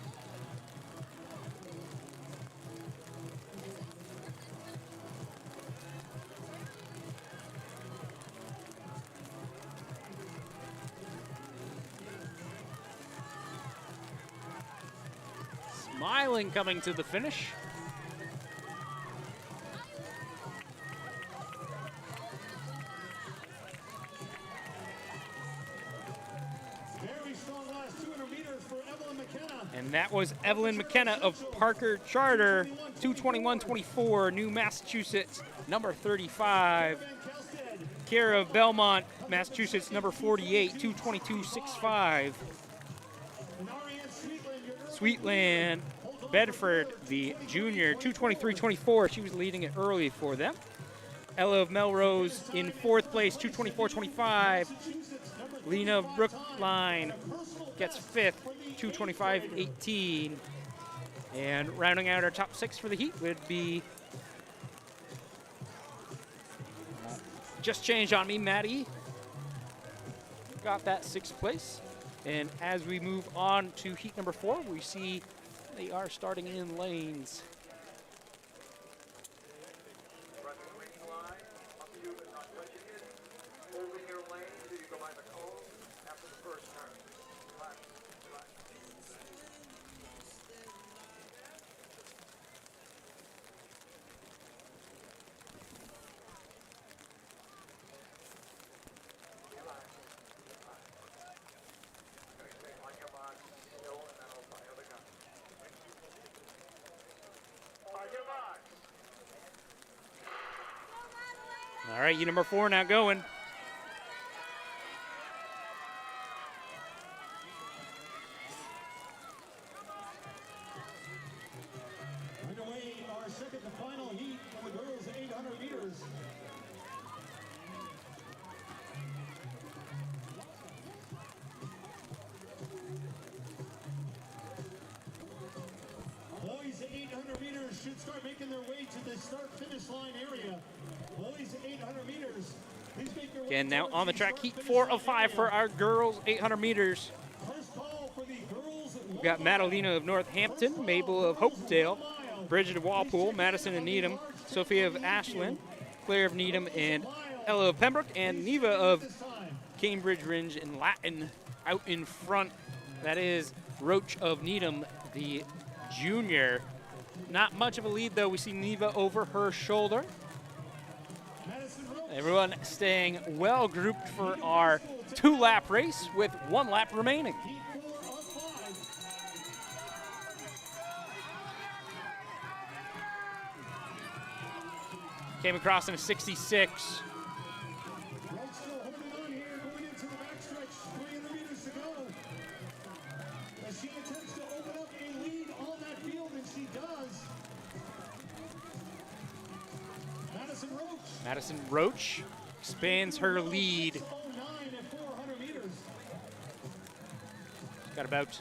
Smiling coming to the finish. And that was Evelyn McKenna of Parker Charter, 2:21.24, New Massachusetts, number 35. Kara of Belmont, Massachusetts, number 48, 2:22.65. Sweetland, Bedford, the junior, 2:23.24. She was leading it early for them. Ella of Melrose in 4th place, 2:24.25. Lena of Brookline gets 5th, 2:25.18. And rounding out our top 6 for the heat would be just changed on me, Maddie. Got that 6th place. And as we move on to heat number 4, we see they are starting in lanes. All right, you number 4 now going. Underway, our second and final heat for the girls 800 meters. Boys 800 meters should start making their way to the start-finish line area. Boys 800 meters. Please make your way. Again, now on the track, heat 4 of 5 for our girls 800 meters. First call for the girls. We've got Madalena of Northampton, Mabel of Hopedale, Bridget of Walpole, Madison of Needham, Sophia of Ashland, Claire of Needham, and Ella of Pembroke, and Neva of Cambridge Ringe in Latin out in front. That is Roach of Needham, the junior. Not much of a lead, though. We see Neva over her shoulder. Everyone staying well grouped for our 2-lap race with 1 lap remaining. Came across in a 66. She attempts to open up a lead on that field, and she does. Madison Roach expands her lead. Got about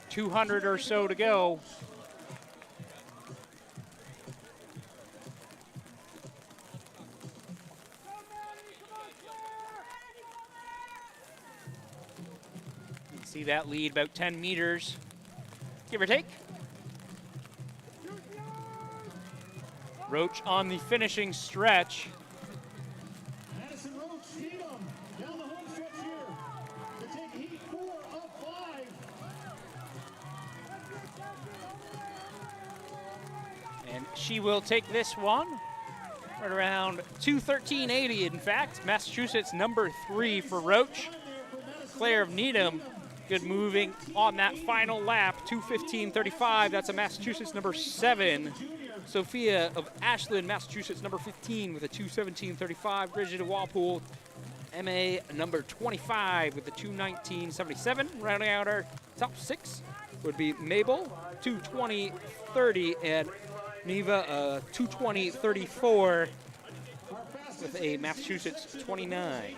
200 or so to go. You can see that lead about 10 meters, give or take. Roach on the finishing stretch. Madison Roach, Needham, down the home stretch here to take heat 4 of 5. And she will take this one right around 2:13.80. In fact, Massachusetts number 3 for Roach. Claire of Needham, good moving on that final lap, 2:15.35. That's a Massachusetts number 7. Sophia of Ashland, Massachusetts, number 15 with a 2:17.35. Bridget of Walpole, MA number 25 with a 2:19.77. Rounding out our top 6 would be Mabel, 2:20.30, and Neva, 2:20.34 with a Massachusetts 29.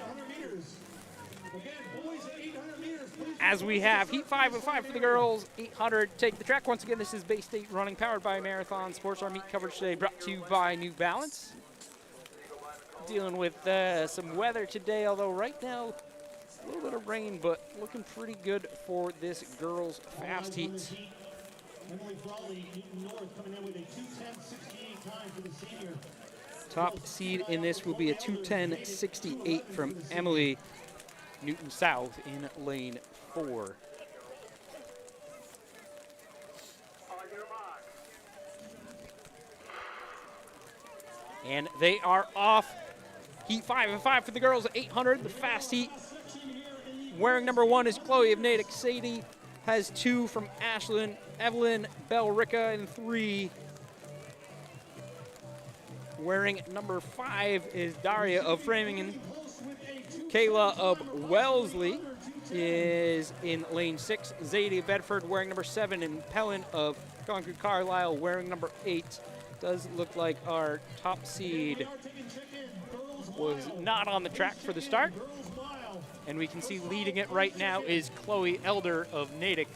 As we have heat 5 of 5 for the girls, 800 take the track. Once again, this is Bay State Running, powered by Marathon Sports. Our meet coverage today brought to you by New Balance. Dealing with some weather today, although right now a little bit of rain, but looking pretty good for this girls' fast heat. Top seed in this will be a 2:10.68 from Emily Newton South in lane 4. And they are off. Heat 5 and 5 for the girls at 800, the fast heat. Wearing number 1 is Chloe of Natick. Sadie has 2 from Ashland. Evelyn Bellrica in 3. Wearing number 5 is Daria of Framingham. Kayla of Wellesley is in lane 6. Zadie of Bedford wearing number 7, and Pellin of Concord Carlisle wearing number 8. Does look like our top seed was not on the track for the start. And we can see leading it right now is Chloe Elder of Natick,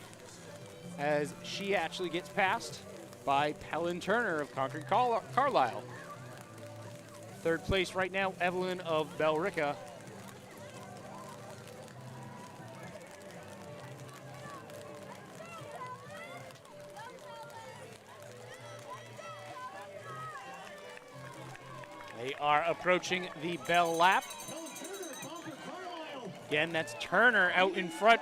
as she actually gets passed by Pellin Turner of Concord Carlisle. Third place right now, Evelyn of Bellrica. They are approaching the bell lap. Again, that's Turner out in front.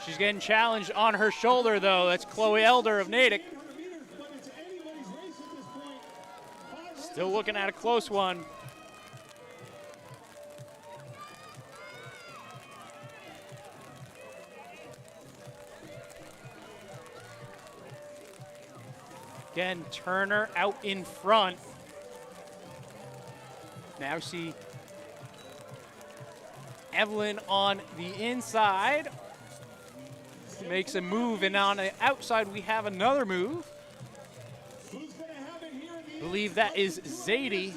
She's getting challenged on her shoulder, though. That's Chloe Elder of Natick. Still looking at a close one. Again, Turner out in front. Now see Evelyn on the inside. Makes a move, and on the outside we have another move. I believe that is Zadie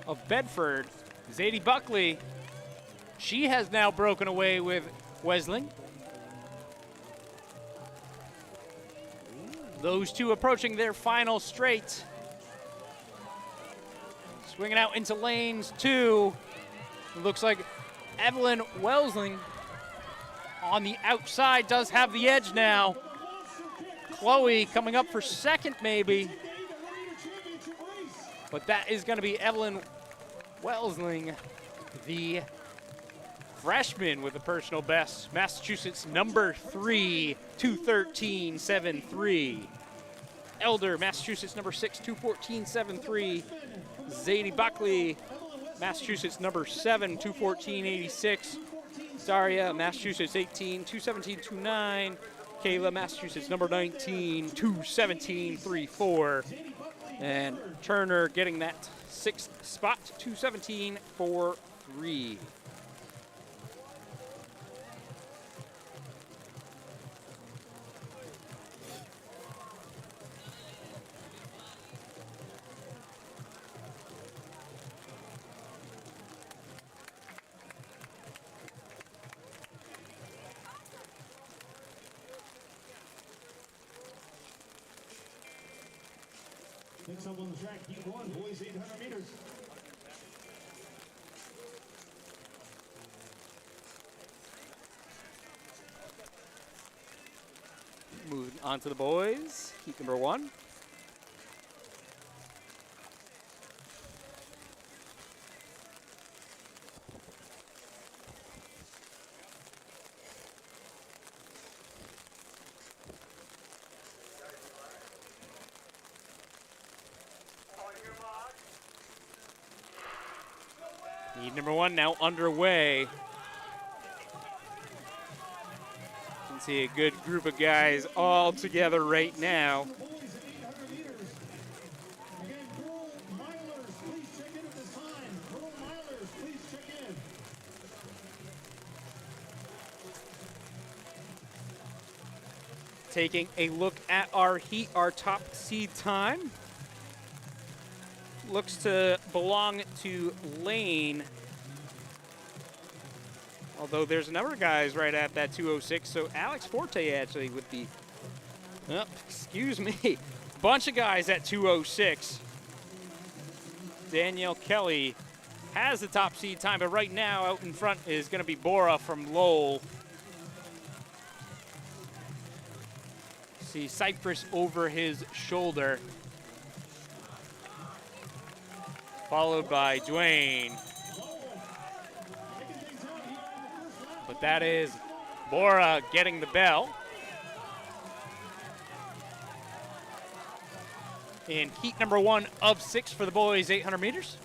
of Bedford. Zadie Buckley. She has now broken away with Wesling. Those two approaching their final straight. Swinging out into lanes 2. It looks like Evelyn Wesling on the outside does have the edge now. Chloe coming up for second maybe. But that is going to be Evelyn Wesling, the freshman with the personal best. Massachusetts number 3, 2:13.73. Elder, Massachusetts number 6, 2:14.73. Zadie Buckley, Massachusetts number 7, 2:14.86. Daria, Massachusetts 18, 2:17.29. Kayla, Massachusetts number 19, 2:17.34. And Turner getting that 6th spot, 2:17.43. Next up on the track, heat 1, boys 800 meters. Moving on to the boys, heat number 1. Heat number 1 now underway. You can see a good group of guys all together right now. Boys at 800 meters. Again, Pearl Milers, please check in at this time. Pearl Milers, please check in. Taking a look at our heat, our top seed time. Looks to belong to Lane. Although there's a number of guys right at that 2:06, so Alex Forte actually with the, oh, excuse me, bunch of guys at 2:06. Danielle Kelly has the top seed time, but right now out in front is going to be Bora from Lowell. See Cypress over his shoulder. Followed by Dwayne. But that is Bora getting the bell. In heat number 1 of 6 for the boys, 800 meters.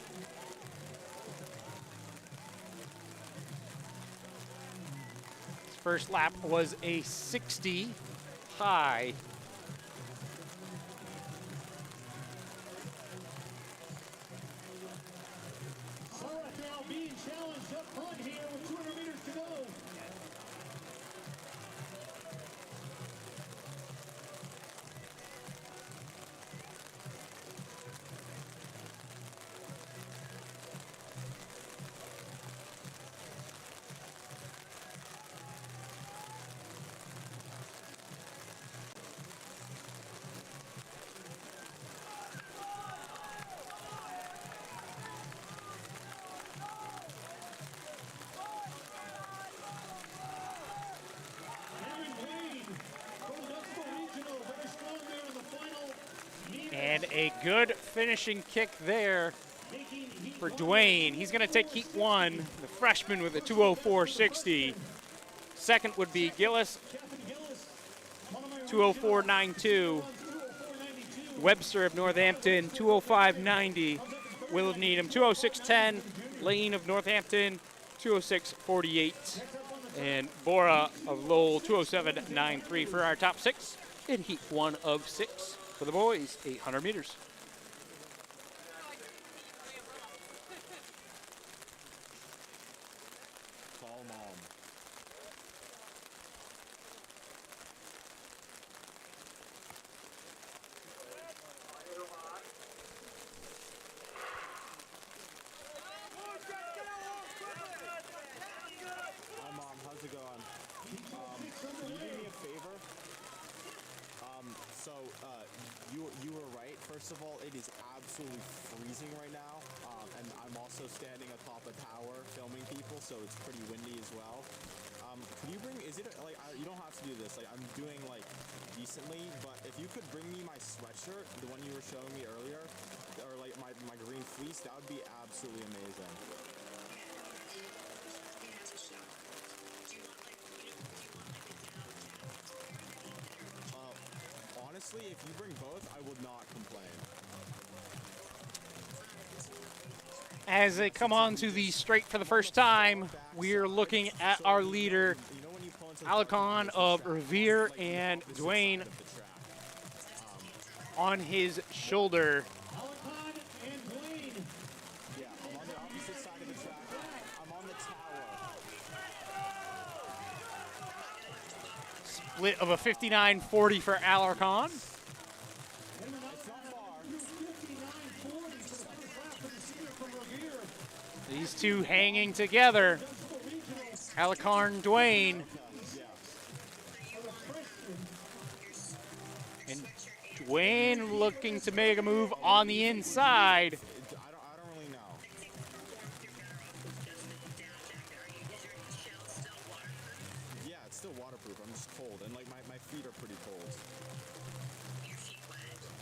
His first lap was a 60 high. Now being challenged up front here with 200 meters to go. And a good finishing kick there. Making heat for Dwayne. He's going to take heat 1, the freshman with a 2:04.60. Second would be Gillis, 2:04.92. Webster of Northampton, 2:05.90. Will of Needham, 2:06.10. Lane of Northampton, 2:06.48. And Bora of Lowell, 2:07.93 for our top 6 in heat 1 of 6 for the boys, 800 meters. Call mom. Hi, Mom. How's it going? Can you do me a favor? You were right. First of all, it is absolutely freezing right now, and I'm also standing atop a tower filming people, so it's pretty windy as well. Could you bring? Is it like you don't have to do this? Like I'm doing like decently, but if you could bring me my sweatshirt, the one you were showing me earlier, or like my green fleece, that would be absolutely amazing. Honestly, if you bring both, I would not complain. As they come on to the straight for the first time, we're looking at our leader, Alicon of Revere, and Dwayne on his shoulder. Alicon and Dwayne. Yeah, I'm on the opposite side of the track. I'm on the tower. Split of a 59.40 for Alarcon. It's not far. 59-40 for the first lap for the senior from Revere. These two hanging together. Alarcon, Dwayne. And Dwayne looking to make a move on the inside. I don't really know. Yeah, it's still waterproof. I'm just cold, and like my feet are pretty cold.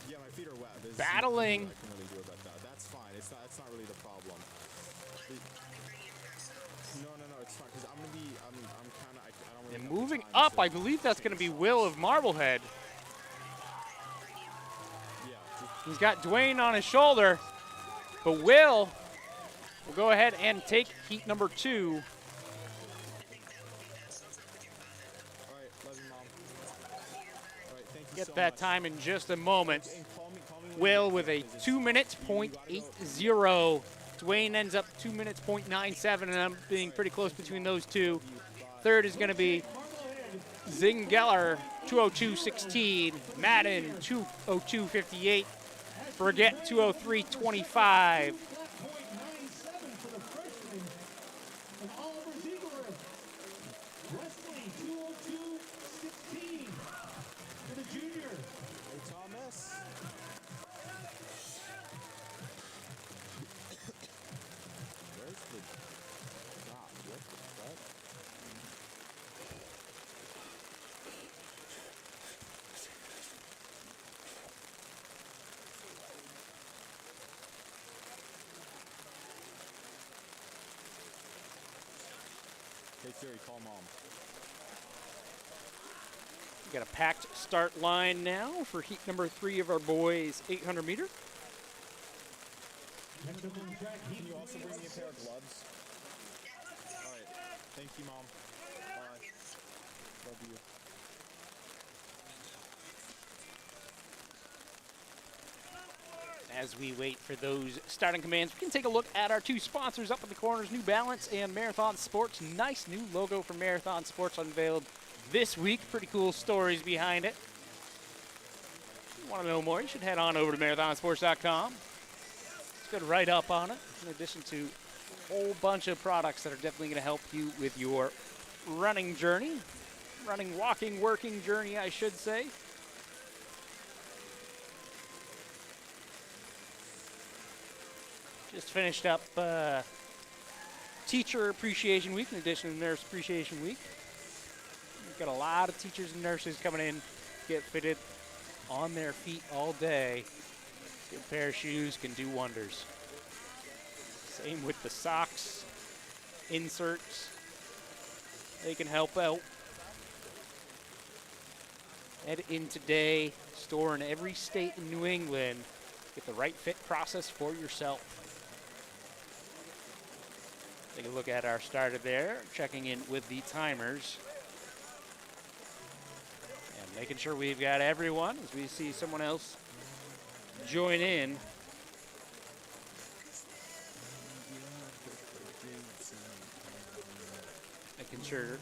Yeah, my feet are wet. There's Battling. nothing I can really do about that. That's fine. It's not really the problem. No, it's fine because I'm gonna be. I'm kind of. I don't really. And have the moving time up, to- I believe that's going to be Will of Marblehead. Yeah. He's got Dwayne on his shoulder, but Will go ahead and take heat number 2. All right, love you, Mom. All right, thank you Get so that much. time in just a moment. And call me when Will you with get a there, 'cause 2 minutes you point gotta 80. Dwayne ends up 2 minutes point 97, and I'm being pretty close between those two. Third is going to be Zingeller, 2:02.16. Madden, 2:02.58. Forget, 2:03.25. .97 for the freshman. And Oliver Ziegler. Weston, 2:02.16 for the junior. Hey, Thomas. Where's the drop? What the fuck? Hey Siri, call mom. We got a packed start line now for heat number 3 of our boys 800 meter. Next up on the track, Can you also bring me a pair of gloves? Alright. Thank you, Mom. Bye. Love you. As we wait for those starting commands, we can take a look at our 2 sponsors up in the corners, New Balance and Marathon Sports. Nice new logo for Marathon Sports unveiled this week. Pretty cool stories behind it. If you want to know more, you should head on over to marathonsports.com. It's good write-up on it, in addition to a whole bunch of products that are definitely going to help you with your running journey. Running, walking, working journey, I should say. Just finished up Teacher Appreciation Week in addition to Nurse Appreciation Week. We've got a lot of teachers and nurses coming in, get fitted on their feet all day. Good pair of shoes can do wonders. Same with the socks, inserts. They can help out. Head in today, store in every state in New England. Get the right fit process for yourself. Take a look at our starter there, checking in with the timers. And making sure we've got everyone as we see someone else join in. Making sure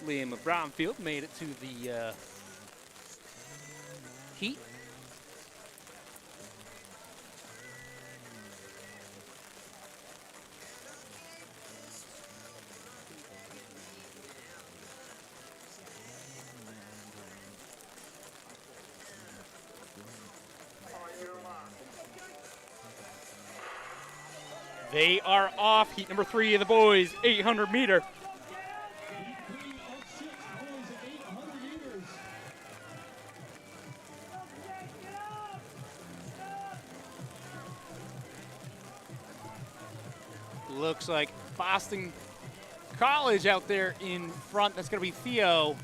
Liam of Brownfield made it to the heat. They are off. Heat number 3 of the boys, 800 meter. Looks like Boston College out there in front. That's going to be Theo.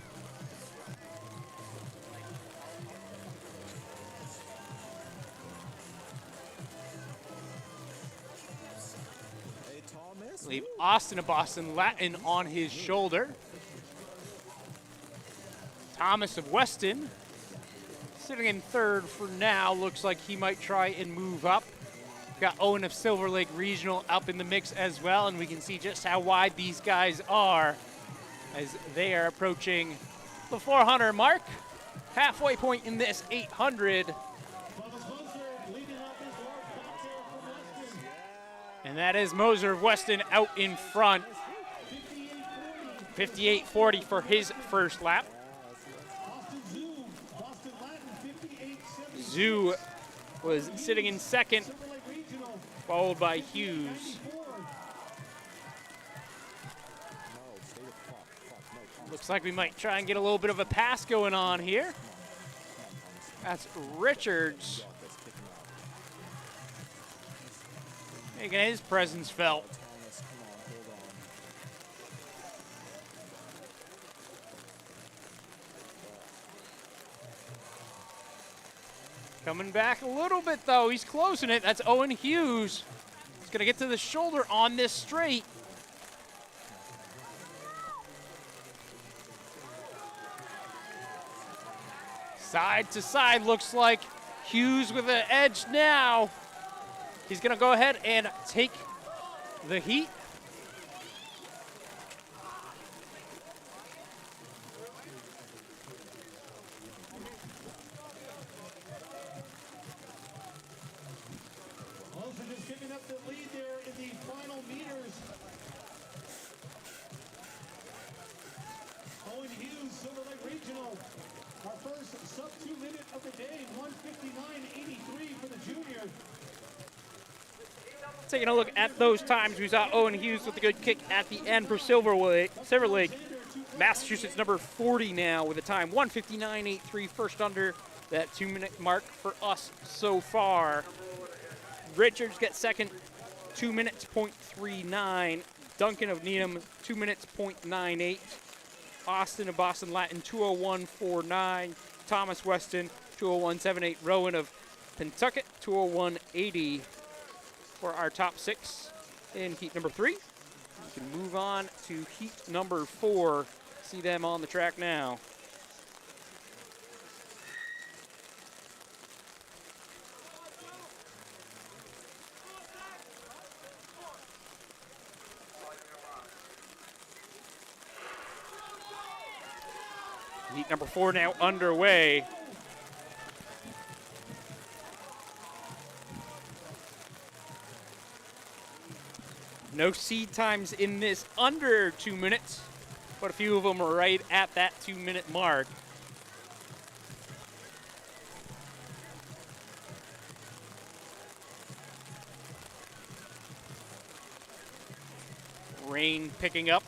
Leave Austin of Boston Latin on his shoulder. Thomas of Weston sitting in third for now. Looks like he might try and move up. Got Owen of Silver Lake Regional up in the mix as well, and we can see just how wide these guys are as they are approaching the 400 mark. Halfway point in this 800. And that is Moser of Weston out in front. 58.40 for his first lap. Zoo was sitting in second, followed by Hughes. Looks like we might try and get a little bit of a pass going on here. That's Richards. Making his presence felt. Coming back a little bit, though. He's closing it. That's Owen Hughes. He's going to get to the shoulder on this straight. Side to side, looks like Hughes with an edge now. He's going to go ahead and take the heat. Also just giving up the lead there in the final meters. Owen Hughes, Silver Lake Regional. Our first sub-2 minute of the day, 1:59.83 for the junior. Taking a look at those times, we saw Owen Hughes with a good kick at the end for Silver Lake. Massachusetts number 40 now with a time 1:59.83, first under that 2-minute mark for us so far. Richards gets second, 2 minutes, .39. Duncan of Needham, 2 minutes, .98. Austin of Boston Latin, 2:01.49. Thomas Weston, 2:01.78. Rowan of Pentucket, 2:01.80. For our top 6 in heat number 3. We can move on to heat number 4. See them on the track now. Heat number 4 now underway. No seed times in this under 2 minutes, but a few of them are right at that 2-minute mark. Rain picking up.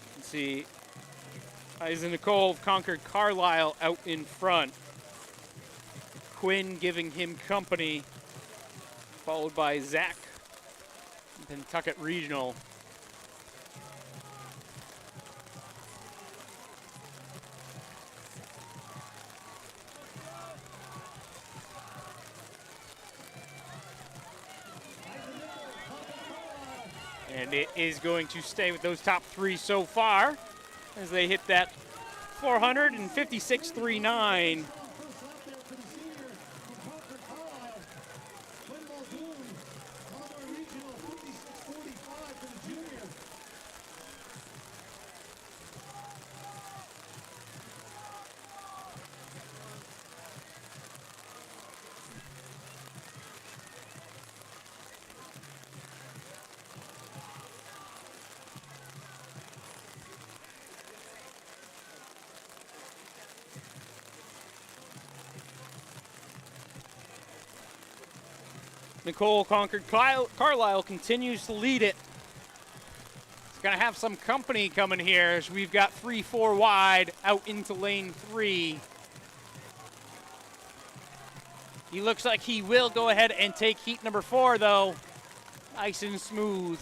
You can see Isa Nicole of Concord Carlisle out in front. Quinn giving him company. followed by Zach, Pentucket Regional. And it is going to stay with those top three so far as they hit that 456.39. Nicole Concord Carlisle continues to lead it. It's going to have some company coming here as we've got 3-4 wide out into lane 3. He looks like he will go ahead and take heat number 4, though. Nice and smooth.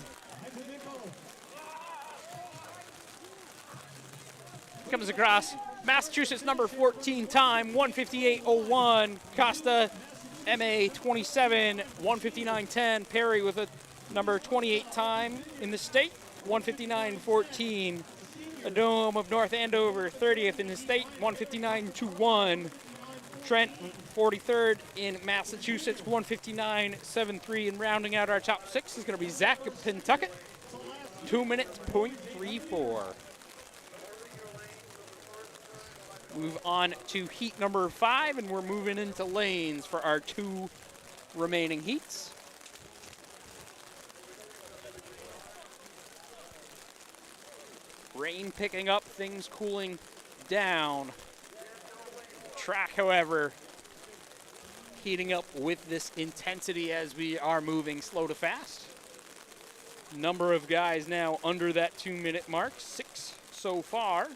Comes across Massachusetts number 14 time, 158.01. Costa MA 27, 159.10. Perry with a number 28 time in the state, 159.14. Adome of North Andover, 30th in the state, 159.21. Trent, 43rd in Massachusetts, 159.73. And rounding out our top 6 is going to be Zach of Pentucket, 2 minutes, .34. Move on to heat number 5, and we're moving into lanes for our 2 remaining heats. Rain picking up, things cooling down. Track, however, heating up with this intensity as we are moving slow to fast. Number of guys now under that 2-minute mark, 6 so far.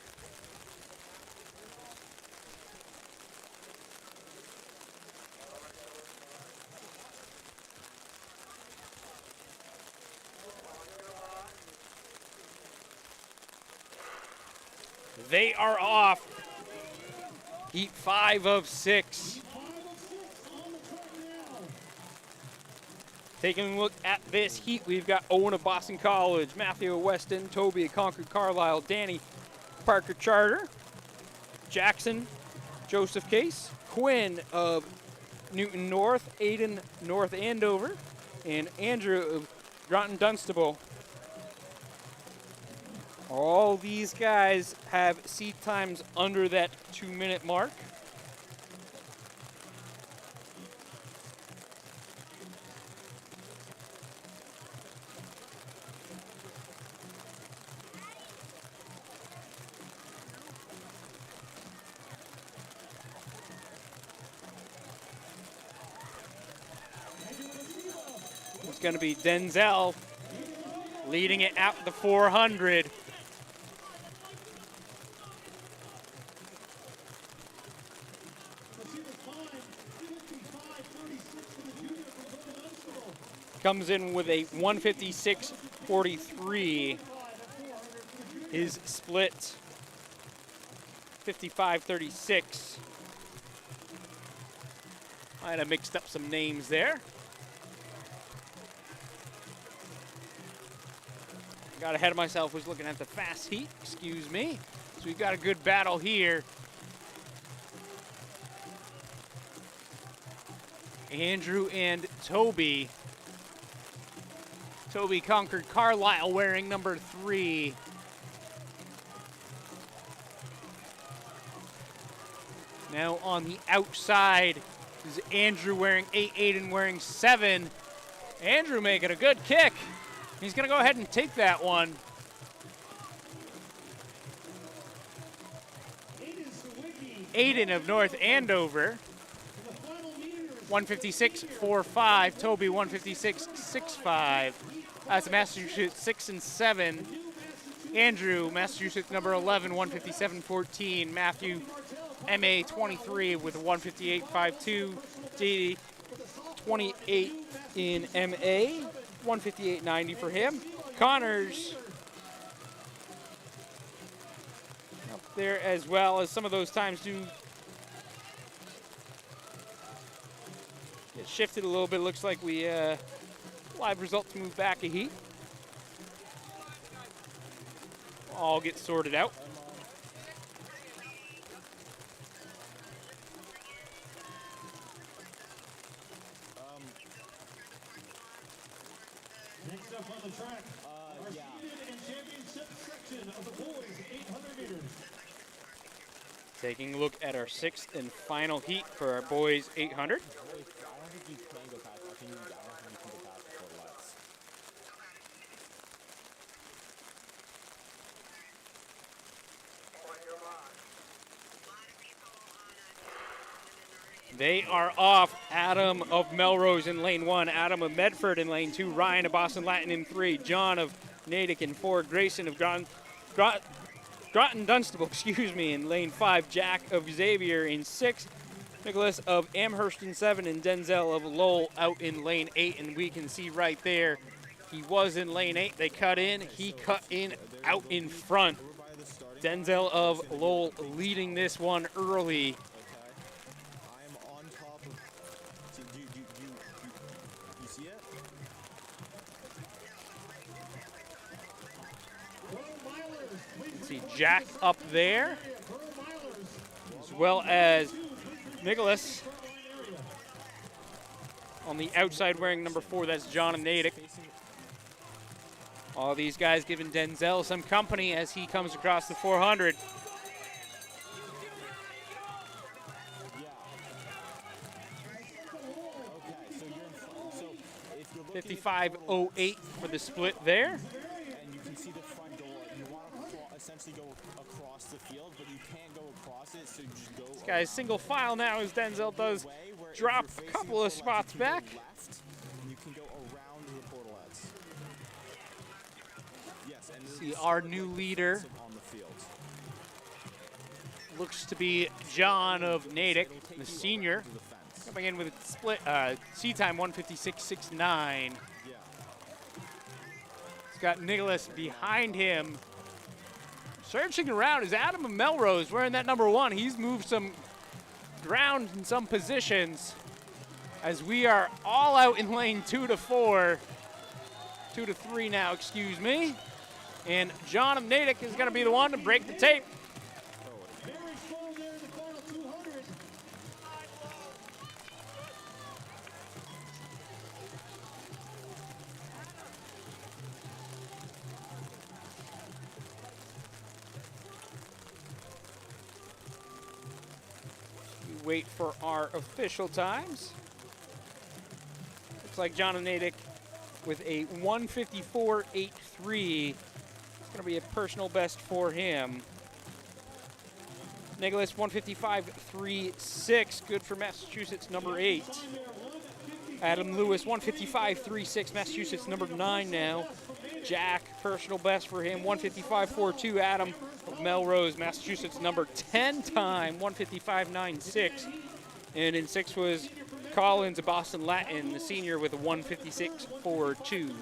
They are off. Heat 5 of 6. Taking a look at this heat, we've got Owen of Boston College, Matthew of Weston, Toby of Concord Carlisle, Danny Parker Charter, Jackson, Joseph Case, Quinn of Newton North, Aiden North Andover, and Andrew of Groton Dunstable. All these guys have seat times under that 2-minute mark. It's going to be Denzel leading it out the 400. Comes in with a 156.43. His split 55.36. Might have mixed up some names there. Got ahead of myself, was looking at the fast heat, excuse me. So we've got a good battle here. Andrew and Toby. Toby Concord Carlisle wearing number 3. Now on the outside is Andrew wearing 8, Aiden wearing 7. Andrew making a good kick. He's going to go ahead and take that one. Aiden of North Andover, 156.45. Toby, 156.65. That's Massachusetts 6 and 7. Andrew, Massachusetts number 11, 157.14. Matthew, MA 23 with a 158.52. D. 28 in MA, 158.90 for him. Connors up there as well, as some of those times do get shifted a little bit. Looks like we live results move back a heat. All get sorted out. Next up on the track, our seeded and championship section of the boys 800 meters. Taking a look at our 6th and final heat for our boys 800. I don't think you can go past. I think you can go past the quarter-lights. They are off. Adam of Melrose in lane 1, Adam of Medford in lane 2, Ryan of Boston Latin in 3, John of Natick in 4, Grayson of Groton Dunstable, excuse me, in lane 5, Jack of Xavier in 6, Nicholas of Amherst in 7, and Denzel of Lowell out in lane 8. And we can see right there, he was in lane 8. They cut in, he cut in out in front. Denzel of Lowell leading this one early. I'm on top of. Do you see it? See Jack up there, as well as Nicholas on the outside wearing number 4. That's John of Natick. All these guys giving Denzel some company as he comes across the 400. Yeah. Okay, so you're in front. So if you're looking at 55.08 for the split there. and you can see the front door, you want to essentially go across the field, but you can't go across it, so you just go. This guy's single file now as Denzel does drop a couple of spots back. Left, you can go around the portalettes. Yes, and See our new leader on the field. looks to be John of Natick, the senior, To the fence. coming in with a split seat time 156.69. Yeah. He's got Nicholas behind him. Searching around is Adam of Melrose wearing that number 1. He's moved some ground in some positions as we are all out in lane 2 to 4. 2 to 3 now, excuse me. And John of Natick is going to be the one to break the tape. Very strong there in the final 200. We wait for our official times. Looks like John of Natick with a 154.83. It's going to be a personal best for him. Nicholas 155.36, good for Massachusetts, number 8. Adam Lewis 155.36, Massachusetts, number 9 now. Jack, personal best for him, 155.42. Adam of Melrose, Massachusetts, number 10 time, 155.96. And in 6 was Collins of Boston Latin, the senior, with a 156.42.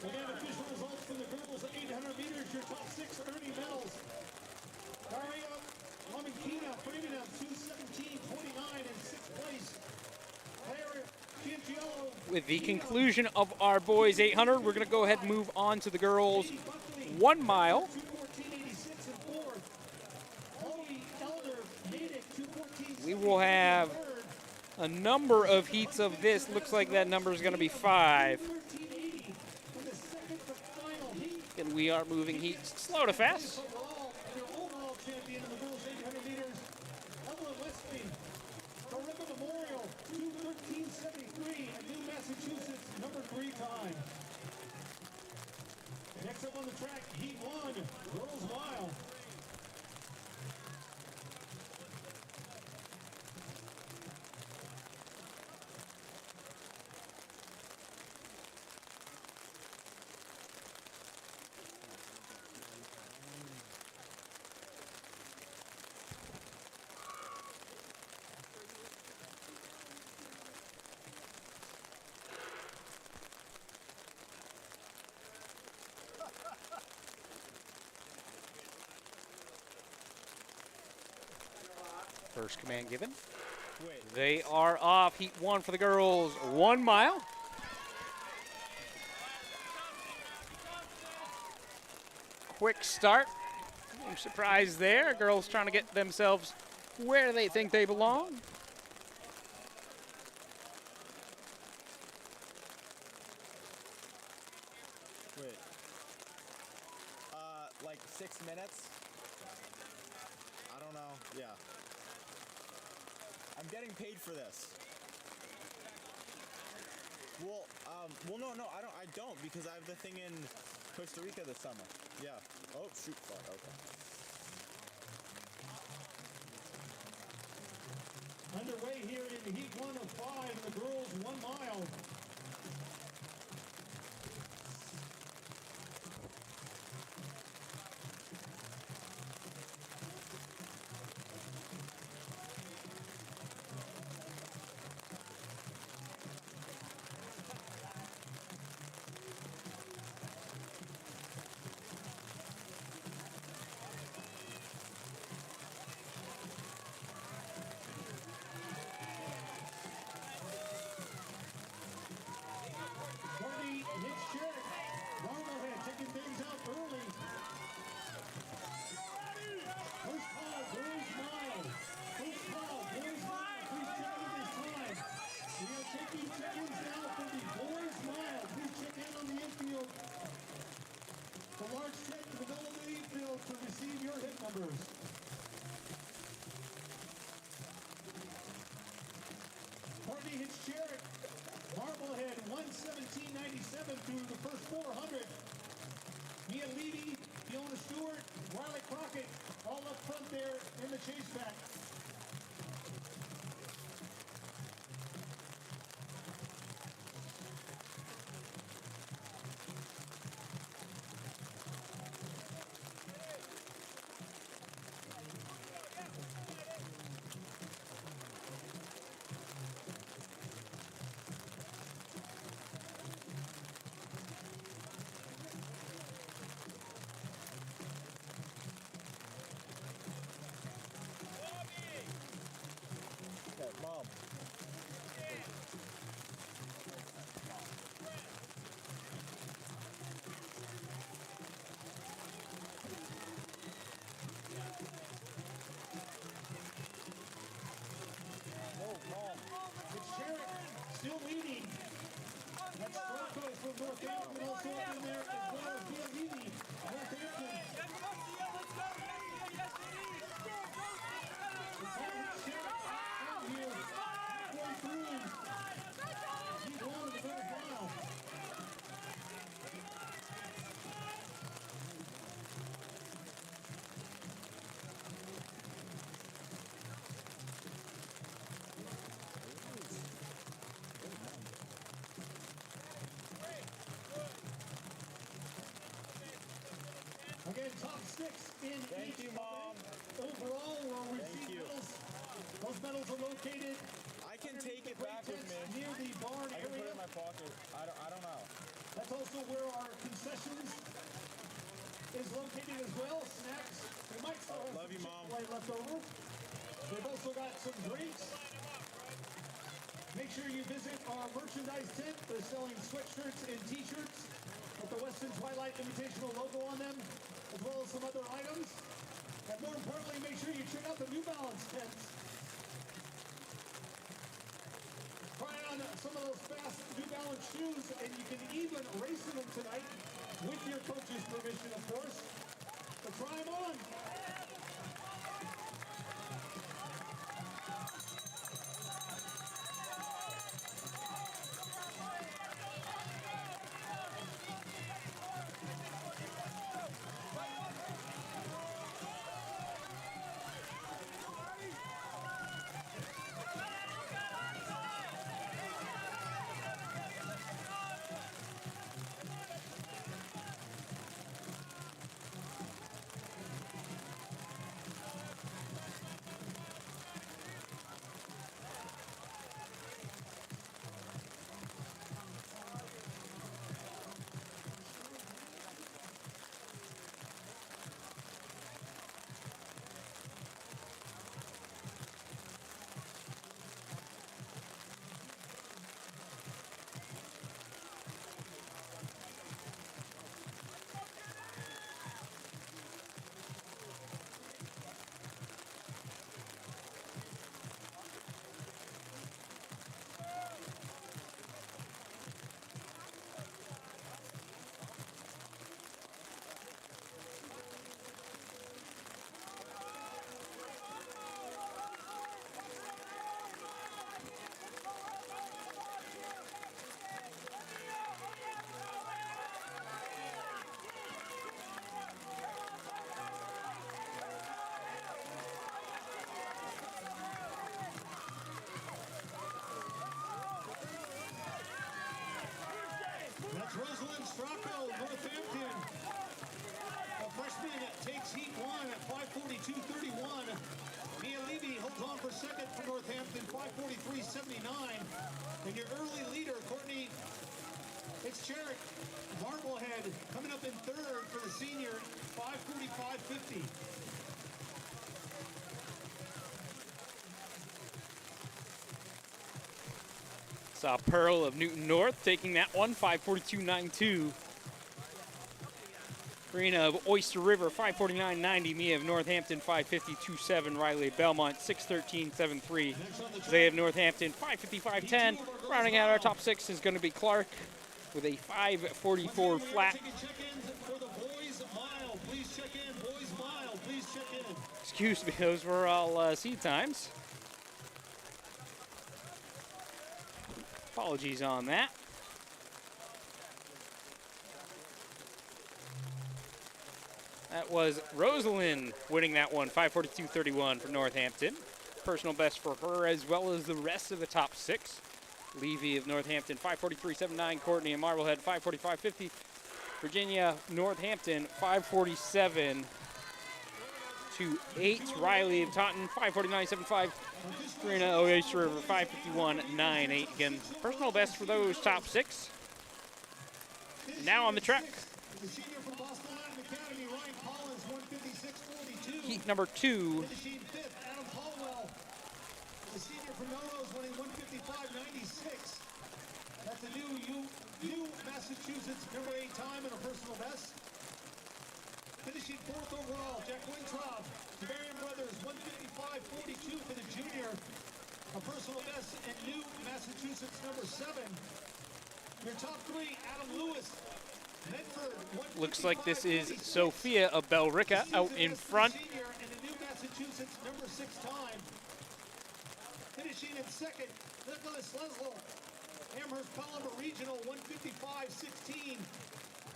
Again, official results from the girls 800 meters. Your top 6 earning medals. Daria Lamakina, Framingham, 2:17.29 in 6th place. Claire Giangiello, With the conclusion of our boys 800, we're going to go ahead and move on to the girls 1 mile. 2:14.86 in 4th. Chloe Elder, Natick, 2:14.60 We will have a number of heats of this. Looks like that number is going to be 5. 13:80 for the second to final heat. And we are moving heats slow to fast. Overall, and your overall champion in the girls 800 meters, Evelyn Weston, Corinna Memorial, 2:13.73, and New Massachusetts, number 3 time. Next up on the track, Heat 1, girls mile. First command given. Wait. They are off. Heat 1 for the girls. 1 mile. Quick start. No surprise there. Girls trying to get themselves where they think they belong. Wait. Like 6 minutes? I don't know. Yeah. I'm getting paid for this. Well, no, I don't because I have the thing in Costa Rica this summer. Yeah. Oh, shoot. Fuck. Okay. Underway here in heat 1 of 5, the girls 1 mile. Marblehead 1:17.97 through the first 400. Mia Levy, Fiona Stewart, Riley Crockett, all up front there in the chase back. Mom. Still leading. That's Rocco from Northampton also up in there as well as Mia Levy, Northampton. Again, top 6 in Thank each you, Mom. overall will receive medals. Those medals are located. I can take it back with me. Near the barn I can put area. it in my pocket. I don't know. That's also where our concessions is located as well. Snacks. We might still have Love you, some Mom. Chick-fil-A left over. They've also got some drinks. Make sure you visit our merchandise tent. They're selling sweatshirts and t-shirts with the Weston Twilight Invitational logo on them, as well as some other items. And more importantly, make sure you check out the New Balance tents. Try on some of those fast New Balance shoes, and you can even race in them tonight with your coach's permission, of course. So try them on. second for Northampton, 5:43.79. And your early leader, Courtney Fitzgerald, Marblehead, coming up in third for the senior, 5:45.50. Saw Pearl of Newton North taking that one, 5:42.92. Karina of Oyster River, 5:49.90. Mia of Northampton, 5:52.7. Riley of Belmont, 6:13.73. Zay of Northampton, 5:55.10. Rounding out our top six is going to be Clark with a 5:44 flat. Check-ins for the boys mile. Please check in. Boys mile. Please check in. Excuse me, those were all seat times. Apologies on that. That was Rosalind winning that one, 5:42.31 for Northampton. Personal best for her as well as the rest of the top six. Levy of Northampton, 5:43.79. Courtney of Marblehead, 5:45.50. Virginia, Northampton, 5:47.28. Riley of Taunton, 5:49.75. Karina Oyster River, 5:51.98. Again, personal best for those top six. Now on the track. The senior from Boston Latin Academy, Ryan Collins, 156.42. Heat number 2. Finishing fifth, Adam Paulwell. The senior from Melrose, winning 155.96. That's a new Massachusetts number 8 time and a personal best. Finishing fourth overall, Jack Wintrob, Marion Brothers, 155.42 for the junior. A personal best and new Massachusetts number 7. Your top three, Adam Lewis, Medford, Looks like this is Sophia of Bellrica out in front. Senior and a new Massachusetts number 6 time. Finishing in second, Nicholas Leslow, Amherst Pelham Regional, 155.16.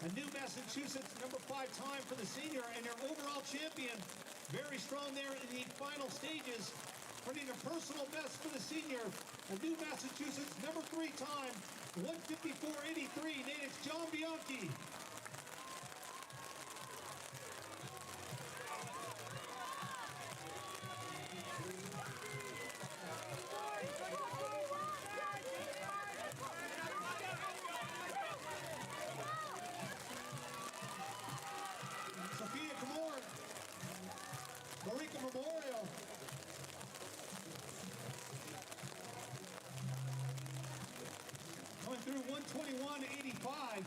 A new Massachusetts number 5 time for the senior, and your overall champion, very strong there in the final stages, putting a personal best for the senior, a new Massachusetts number 3 time, 154.83. Nate, it's John Bianchi. Sophia Camor, Marika Memorial. Going through 121.85.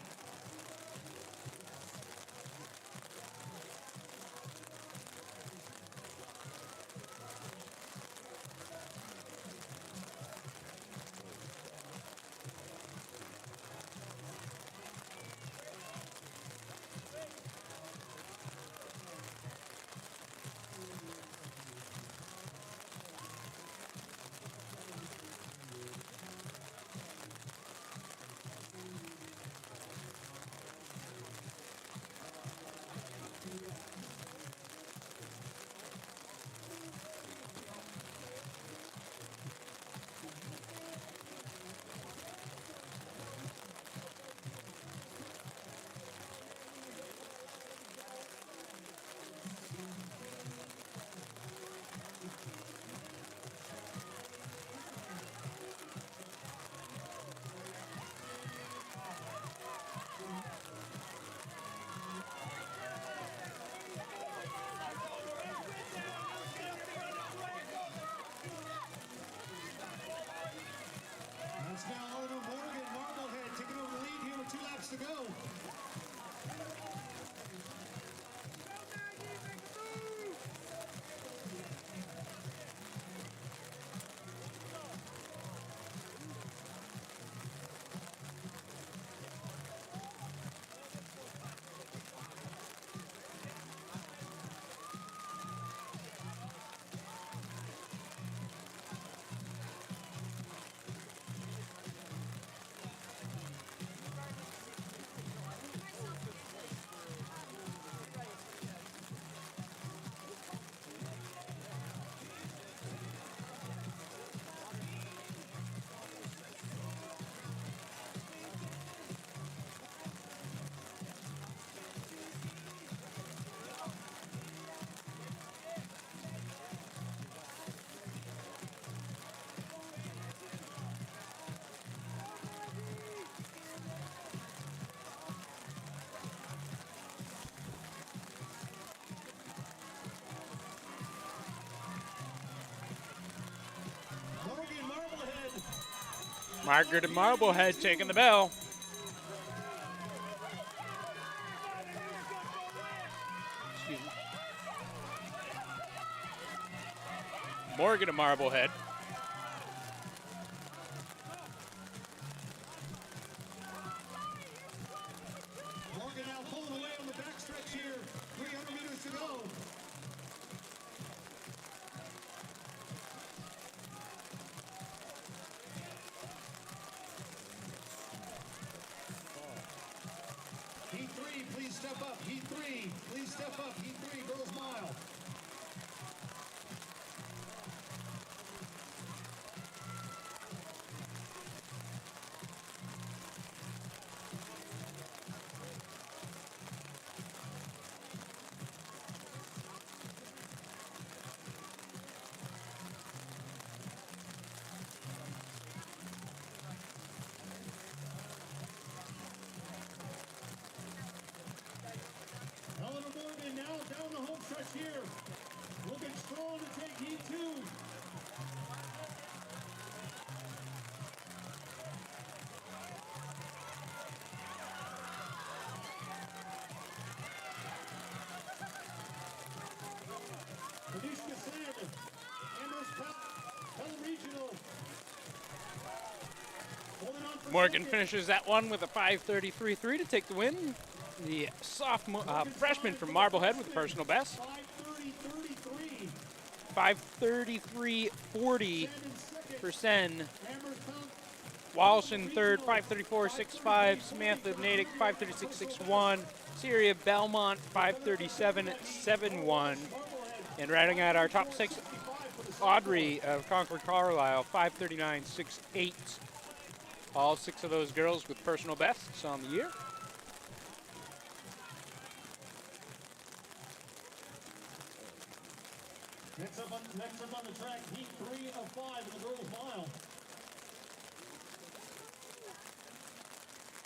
Margaret and Marblehead taking the bell. Excuse me. Morgan and Marblehead. Morgan now pulling away on the backstretch here. 300 meters to go. Heat 3, please step up. Heat 3, please step up. Heat 3, girls mile. Eleanor Morgan now down the home stretch here. Looking strong to take heat 2. Kadishka Sand, Amherst Pell Regional. Holding on for Morgan second. finishes that one with a 5:33.3 to take the win. The freshman from Marblehead with a personal best. 5:30.33. 5:33.40 Sand in second. for Sen. Amherst Pell Walsh in third, 5:34.65. Samantha Natick, 5:36.61. Syria Belmont, 5:37.71. And rounding out our top 6, Audrey of Concord, Carlisle, 5:39.68. All 6 of those girls with personal bests on the year. Next up on the track, heat 3 of 5 in the girls mile.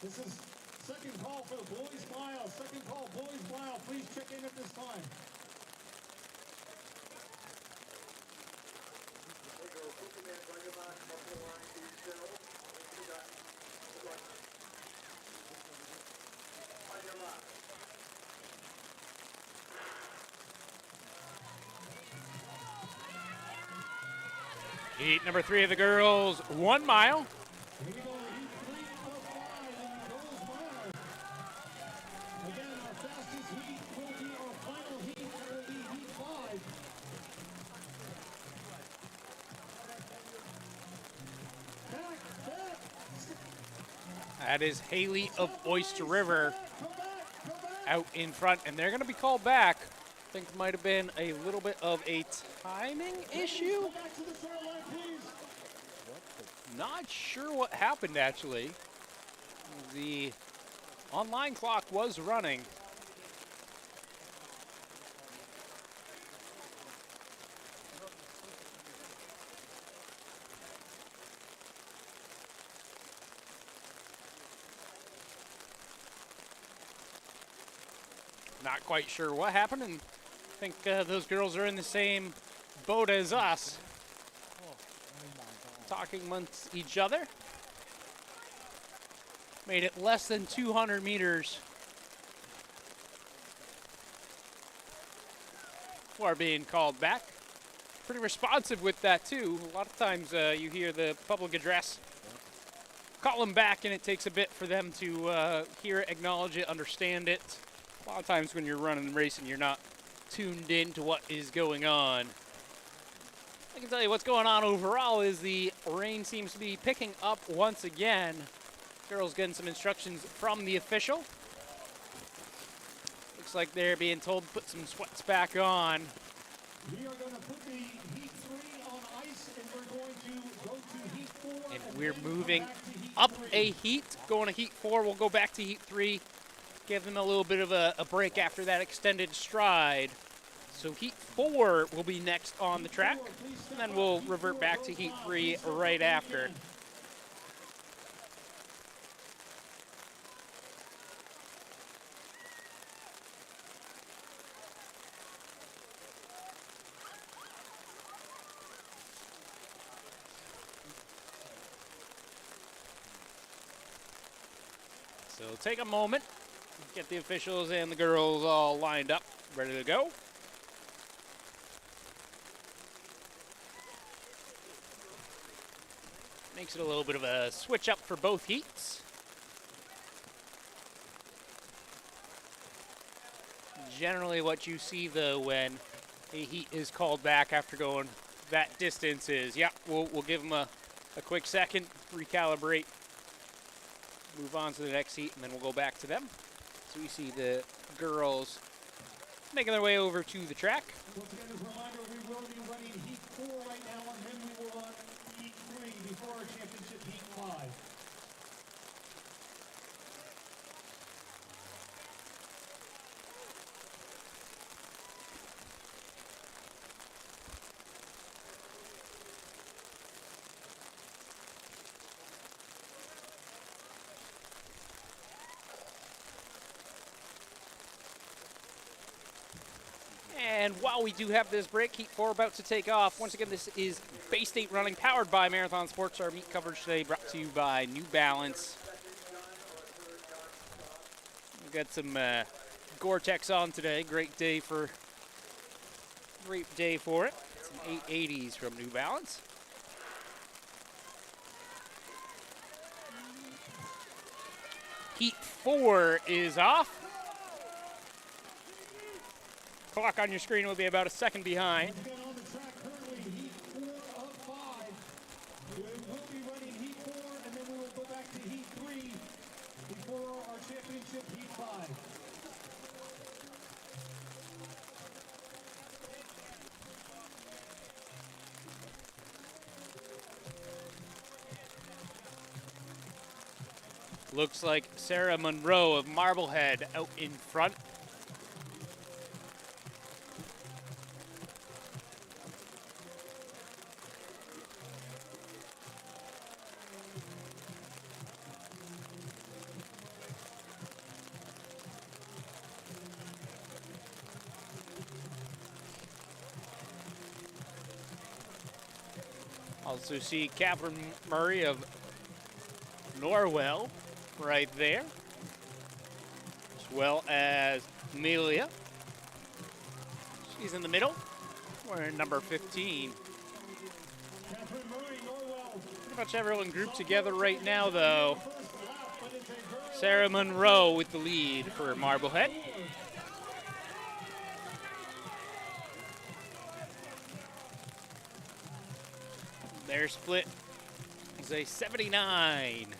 This is second call for the boys mile. Second call, boys mile. Please check in at this time. Heat number 3 of the girls, 1 mile. Here we go, heat 3 of 5 in the girls mile. Again, our fastest heat will be our final heat. That will be heat 5. Back. That is Haley of Oyster River Come back. out in front, and they're going to be called back. I think it might have been a little bit of a timing issue. Go back to the start line, please. Not sure what happened, actually. The online clock was running. Not quite sure what happened, and I think those girls are in the same boat as us, talking amongst each other. Made it less than 200 meters before being called back. Pretty responsive with that, too. A lot of times you hear the public address call them back, and it takes a bit for them to hear it, acknowledge it, understand it. A lot of times when you're running and racing, you're not tuned in to what is going on. I can tell you what's going on overall is the rain seems to be picking up once again. Girls getting some instructions from the official. Looks like they're being told to put some sweats back on. We are going to put the heat 3 on ice, and we're going to go to heat 4. And then we're come moving back to heat up 3. a heat, going to heat 4. We'll go back to heat 3. Give them a little bit of a break after that extended stride. So heat 4 will be next on the track, and then we'll revert back to heat 3 right after. So take a moment, get the officials and the girls all lined up, ready to go. Makes it a little bit of a switch up for both heats. Generally what you see though when a heat is called back after going that distance is, yeah, we'll give them a quick second, recalibrate, move on to the next heat, and then we'll go back to them. So we see the girls making their way over to the track. Once again, as a reminder, we will be running heat 4 right now, and then we will run heat 3 before our championship heat 5. And while we do have this break, Heat 4 about to take off. Once again, this is Bay State Running, powered by Marathon Sports. Our meet coverage today brought to you by New Balance. We've got some Gore-Tex on today. Great day for it. Some 880s from New Balance. Heat 4 is off. Clock on your screen will be about a second behind. On the track currently, heat 4 of 5. We will be running heat 4, and then we will go back to heat 3 before our championship heat 5. Looks like Sarah Monroe of Marblehead out in front. Also see Catherine Murray of Norwell right there, as well as Amelia. She's in the middle. We're number 15. Catherine Murray, Norwell. Pretty much everyone grouped together right now, though. Sarah Monroe with the lead for Marblehead. Their split is a 79.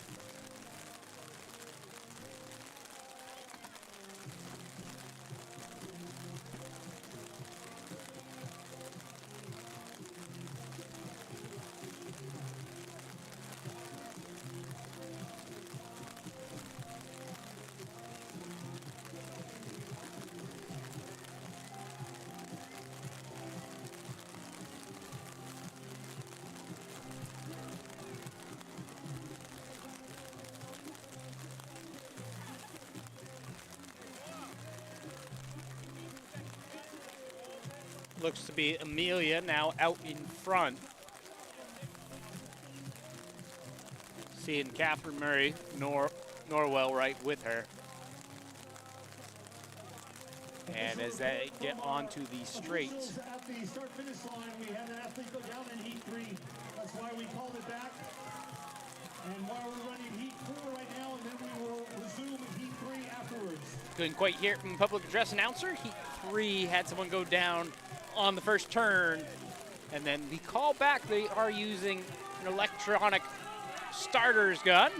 Looks to be Amelia now out in front. Seeing Catherine Murray, Norwell right with her. And as they get onto the straights. At the start-finish line, we had an athlete go down in heat 3. That's why we called it back. And while we're running heat 4 right now, and then we will resume heat 3 afterwards. Couldn't quite hear it from the public address announcer. Heat 3 had someone go down on the first turn, and then the call back, they are using an electronic starter's gun.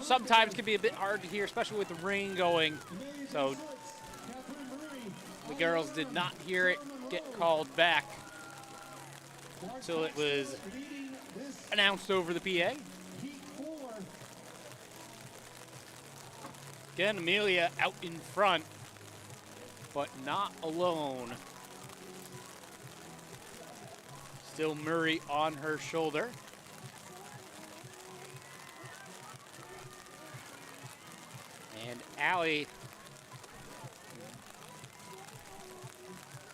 Sometimes can be a bit hard to hear, especially with the rain going. So the girls did not hear it get called back until it was announced over the PA. Again, Amelia out in front, but not alone. Still Murray on her shoulder. And Allie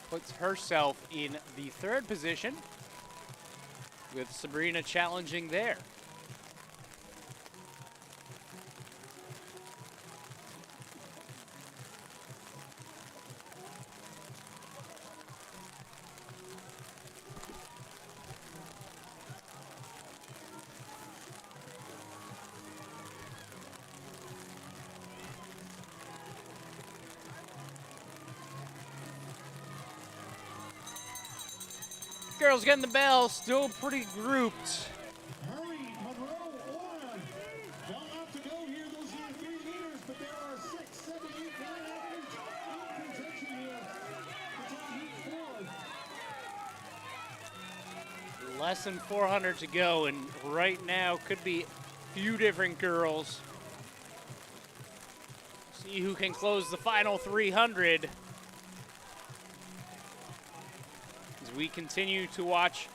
puts herself in the third position, with Sabrina challenging there. girls getting the bell, still pretty grouped. Hurry, Monroe, Oren. They'll have to go here. Those are 3 meters, but there are 6, 7, 8, 9 athletes in contention here. It's on heat 4. Less than 400 to go, and right now could be a few different girls. See who can close the final 300. As we continue to watch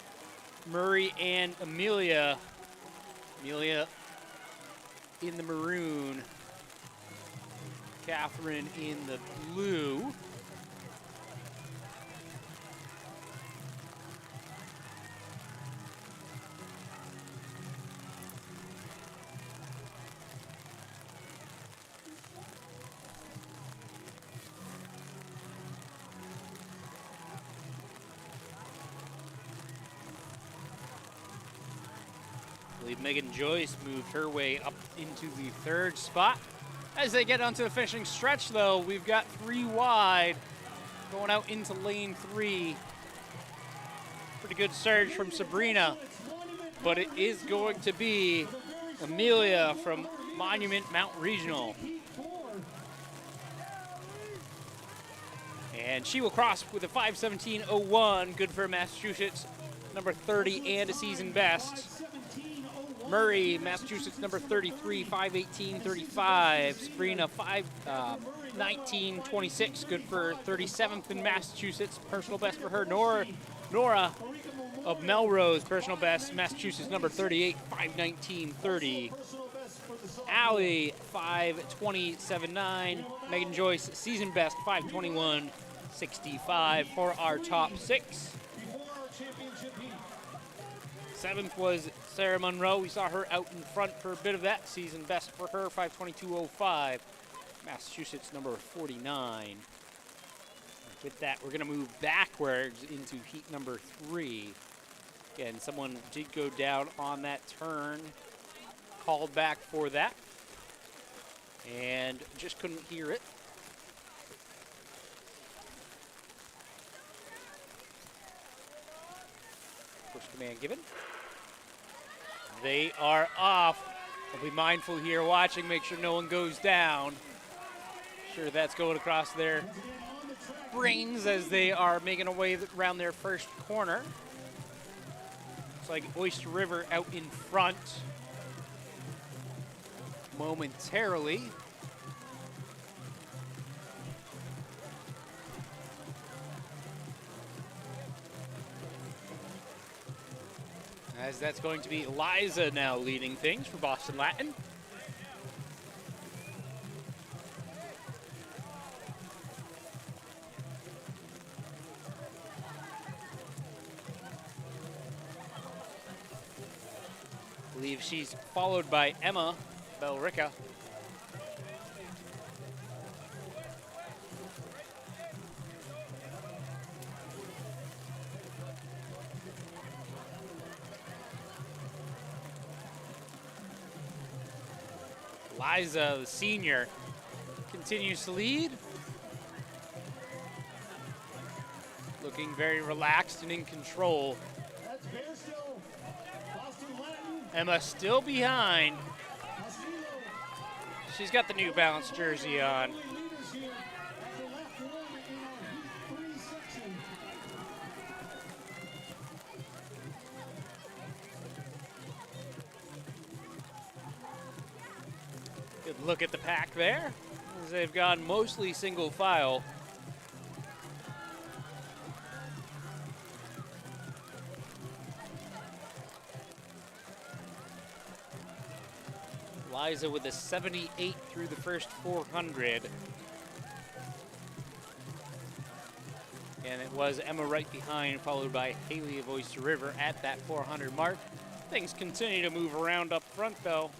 Murray and Amelia. Amelia in the maroon. Catherine in the blue. I believe Megan Joyce moved her way up into the 3rd spot. As they get onto the finishing stretch, though, we've got 3 wide going out into lane 3. Pretty good surge from Sabrina, but it is going to be Amelia from Monument Mount Regional. And she will cross with a 5:17.01, good for Massachusetts, number 30 and a season best. Murray, Massachusetts, number 33, 5:18.35. Sabrina, 5:19.26, good for 37th in Massachusetts. Personal best for her. Nora of Melrose, personal best, Massachusetts, number 38, 5:19.30. Allie, 5:20.79. Megan Joyce, season best, 5:21.65 for our top 6. 7th was Sarah Monroe. We saw her out in front for a bit of that. Season best for her, 5:22.05. Massachusetts, number 49. With that, we're going to move backwards into heat number 3. Again, someone did go down on that turn. Called back for that. And just couldn't hear it. First command given. They are off. I'll be mindful here watching, make sure no one goes down. Sure that's going across their brains as they are making a way around their first corner. Looks like Oyster River out in front momentarily. As that's going to be Liza now leading things for Boston Latin. I believe she's followed by Emma Belrica. Liza, the senior, continues to lead. Looking very relaxed and in control. Emma still behind. She's got the New Balance jersey on. Good look at the pack there, as they've gone mostly single file. Liza with a 78 through the first 400. And it was Emma right behind, followed by Haley of Oyster River at that 400 mark. Things continue to move around up front, though.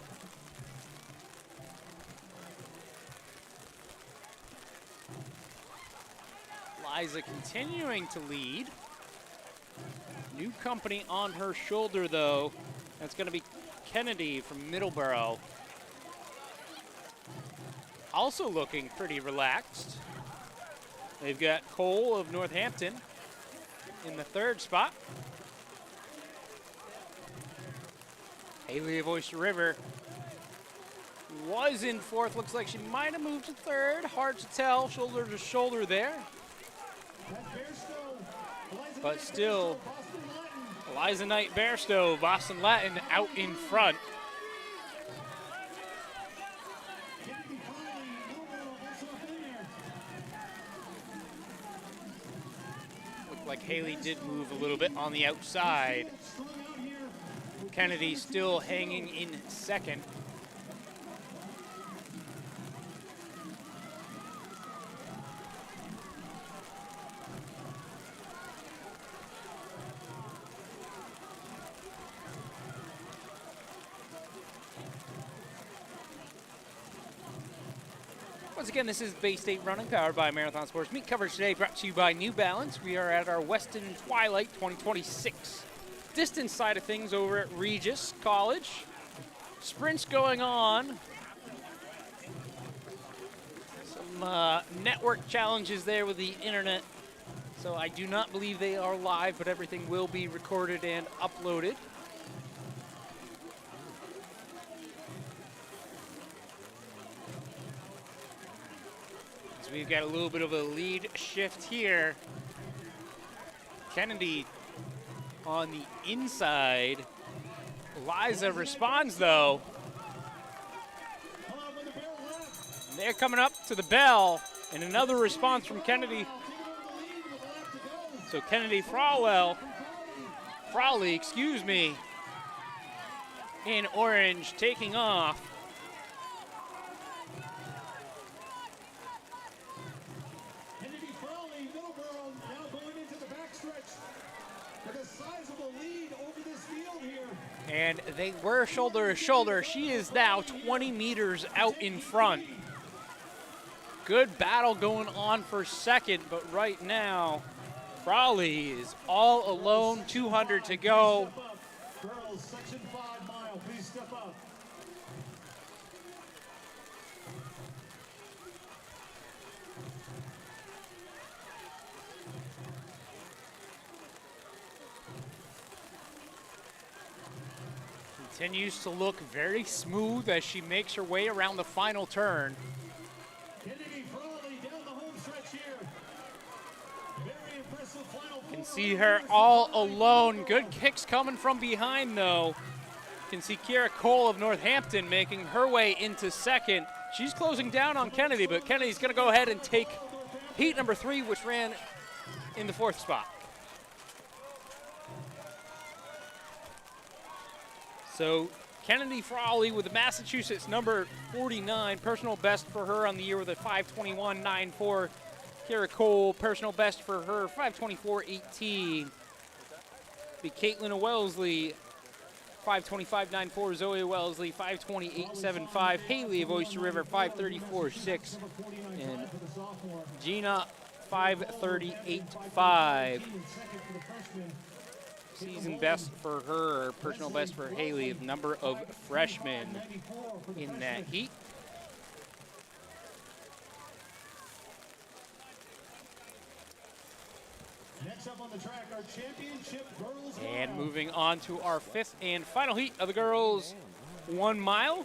Liza continuing to lead. New company on her shoulder, though. That's going to be Kennedy from Middleborough. Also looking pretty relaxed. They've got Cole of Northampton in the 3rd spot. Haley of Oyster River was in fourth. Looks like she might have moved to third. Hard to tell, shoulder to shoulder there. But still, Eliza Knight Bairstow, Boston Latin out in front. Looked like Haley did move a little bit on the outside. Kennedy still hanging in second. Once again, this is Bay State Running, powered by Marathon Sports. Meet coverage today brought to you by New Balance. We are at our Weston Twilight 2026 distance side of things over at Regis College. Sprints going on. Some network challenges there with the internet. So I do not believe they are live, but everything will be recorded and uploaded. So we've got a little bit of a lead shift here. Kennedy on the inside. Eliza responds though. And they're coming up to the bell, and another response from Kennedy. So Kennedy Frawley, in orange, taking off. And they were shoulder to shoulder. She is now 20 meters out in front. Good battle going on for second, but right now, Frawley is all alone, 200 to go. Girls, section 5 mile, please step up. Continues to look very smooth as she makes her way around the final turn. Kennedy Frawley down the home stretch here. Very impressive final. Can see her all alone. Good kicks coming from behind though. Can see Kira Cole of Northampton making her way into second. She's closing down on Kennedy, but Kennedy's gonna go ahead and take heat number 3, which ran in the 4th spot. So Kennedy Frawley with the Massachusetts number 49, personal best for her on the year with a 5:21.94. Kara Cole, personal best for her, 5:24.18. Be Caitlin Wellesley, 5:25.94. Zoe Wellesley, 5:28.75. Haley of Oyster River, 5:34.6. And Gina, 5:38.5. Season best for her, personal best for Haley, of number of freshmen in that heat. Next up on the track, our championship girls. And moving on to our 5th and final heat of the girls 1 mile.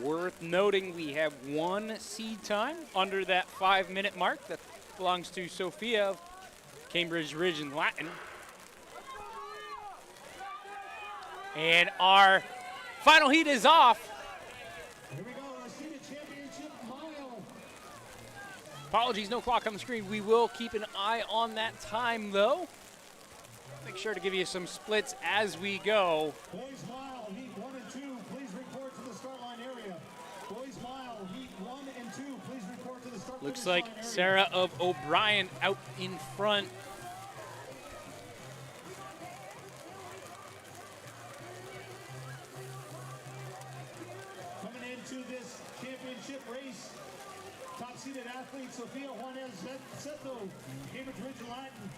Worth noting, we have 1 seed time under that 5-minute mark that belongs to Sophia of Cambridge Ridge and Latin. And our final heat is off. Here we go, our senior championship mile. Apologies, no clock on the screen. We will keep an eye on that time though. Make sure to give you some splits as we go. Boys mile, heat 1 and 2, please report to the start line area. Boys mile, heat 1 and 2, please report to the start line area. Looks like Sarah of O'Brien out in front. Coming into this championship race, top-seeded athlete Sophia Juanez Seto, Cambridge Ridge and Latin.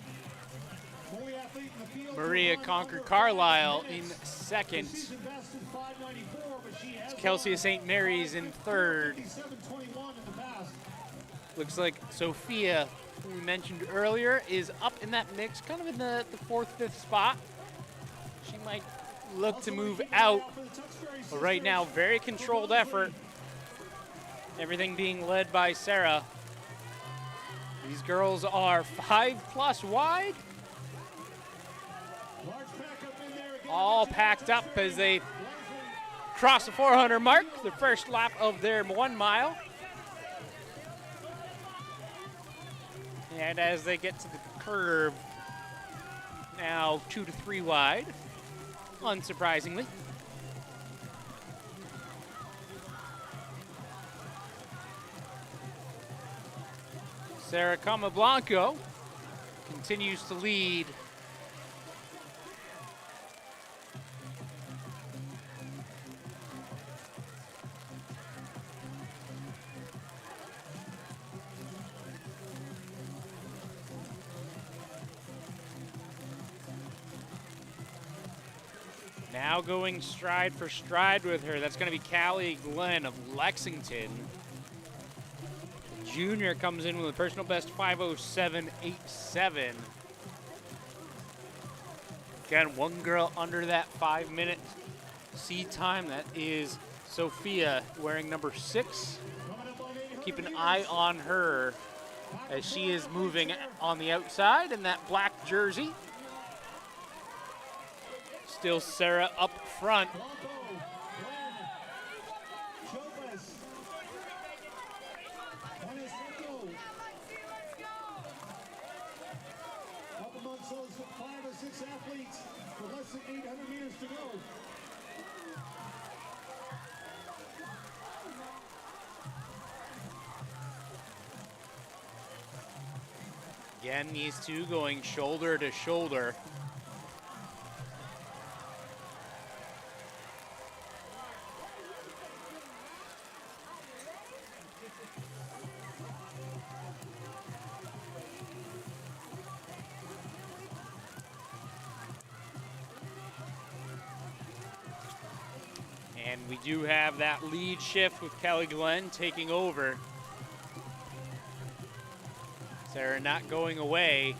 Only athlete in the field. Maria Conquer-Carlisle in second. Season best is 5:94, but she has Kelsey of St. Mary's in third. 57:21 in the past. Looks like Sophia, who we mentioned earlier, is up in that mix, kind of in the 4th, 5th spot. She might look to move out, but right now, very controlled effort. Everything being led by Sarah. These girls are 5+ wide. All packed up as they cross the 400 mark, the first lap of their 1 mile. And as they get to the curve, now 2 to 3 wide, unsurprisingly. Sarah Camablanco continues to lead. Now going stride for stride with her, that's going to be Callie Glenn of Lexington. Junior comes in with a personal best 5:07.87. Again, one girl under that 5-minute seed time. That is Sophia, wearing number 6. Keep an eye on her as she is moving on the outside in that black jersey. Still Sarah up front. Up amongst those 5 or 6 athletes with less than 800 meters to go. Again, these two going shoulder to shoulder. And we do have that lead shift with Kelly Glenn taking over. Sarah not going away.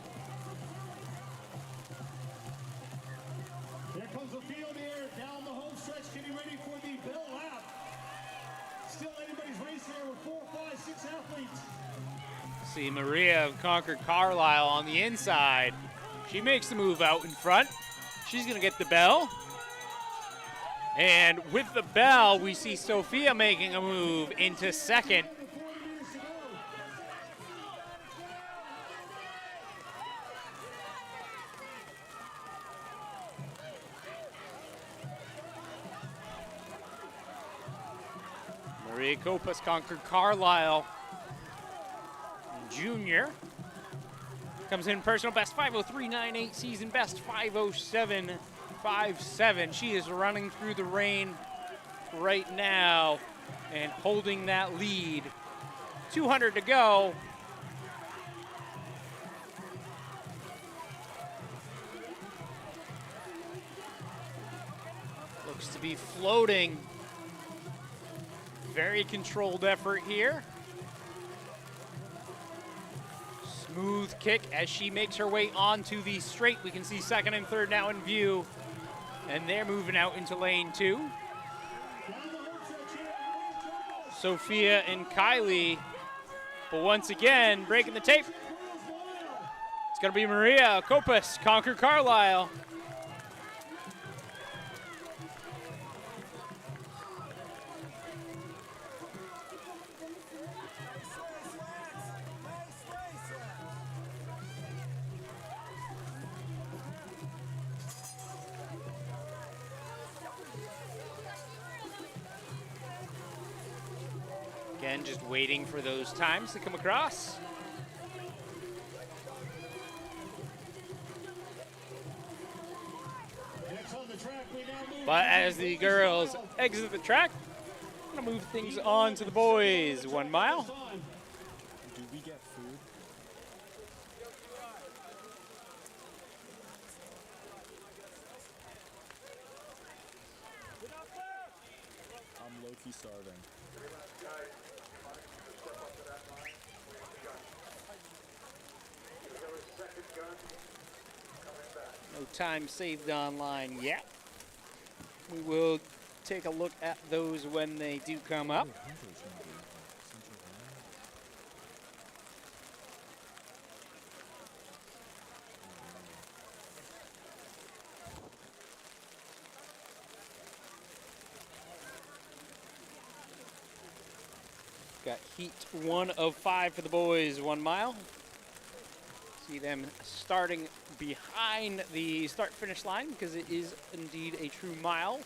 Here comes the field here, down the home stretch, getting ready for the bell lap. Still anybody's race here with 4, 5, 6 athletes. See Maria of Concord Carlisle on the inside. She makes the move out in front. She's gonna get the bell. And with the bell, we see Sophia making a move into second. Maria Copas, Concord Carlisle Junior. Comes in personal best 5:03.98, season best 5:07.57. She is running through the rain right now and holding that lead. 200 to go. Looks to be floating. Very controlled effort here. Smooth kick as she makes her way onto the straight. We can see second and third now in view. And they're moving out into lane 2. Sophia and Kylie. But once again, breaking the tape. It's going to be Maria Copas, Concord Carlisle. Again, just waiting for those times to come across. But as the girls exit the track, I'm gonna move things on to the boys. 1 mile. Do we get food? I'm low-key starving. No time saved online yet. We will take a look at those when they do come up. Got heat 1 of 5 for the boys, 1 mile. See them starting behind the start-finish line because it is indeed a true mile.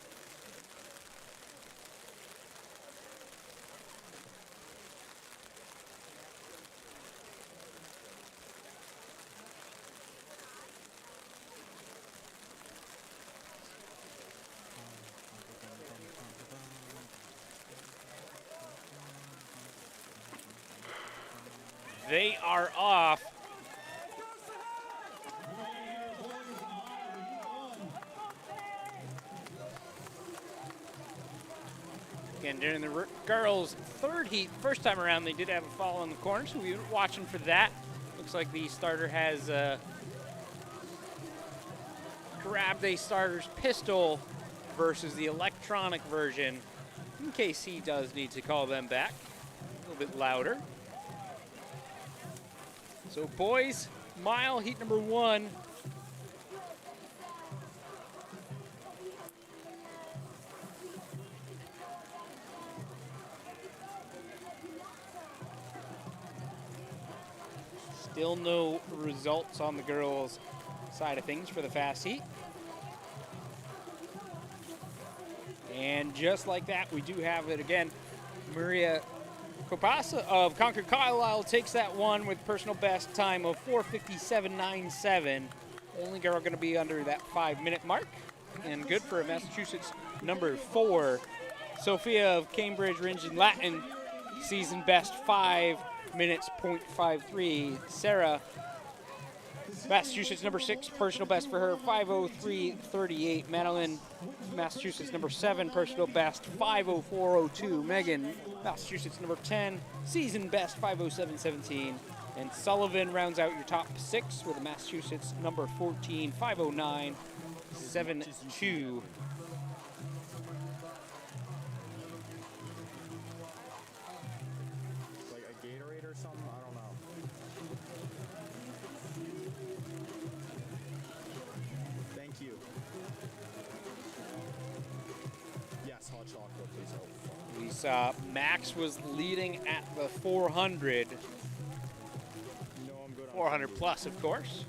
They are off. Again, during the girls' third heat, first time around, they did have a fall in the corner, so we were watching for that. Looks like the starter has grabbed a starter's pistol versus the electronic version, in case he does need to call them back a little bit louder. So boys, mile heat number 1. Still no results on the girls' side of things for the fast heat. And just like that, we do have it again. Maria Copasa of Concord Carlisle takes that one with personal best time of 4:57.97. Only girl going to be under that 5-minute mark. And good for Massachusetts number 4. Sophia of Cambridge Ringe in Latin, season best 5 minutes, .53. Sarah, Massachusetts number 6, personal best for her, 5:03.38. Madeline, Massachusetts number 7, personal best, 5:04.02. Megan, Massachusetts number 10, season best, 5:07.17. And Sullivan rounds out your top 6 with a Massachusetts number 14, 5:09.72. Like a Gatorade or something? I don't know. Thank you. Yes, hot chocolate, please. Oh, fuck. We saw Max was leading at the 400. No, I'm good on 400 food. plus, of course.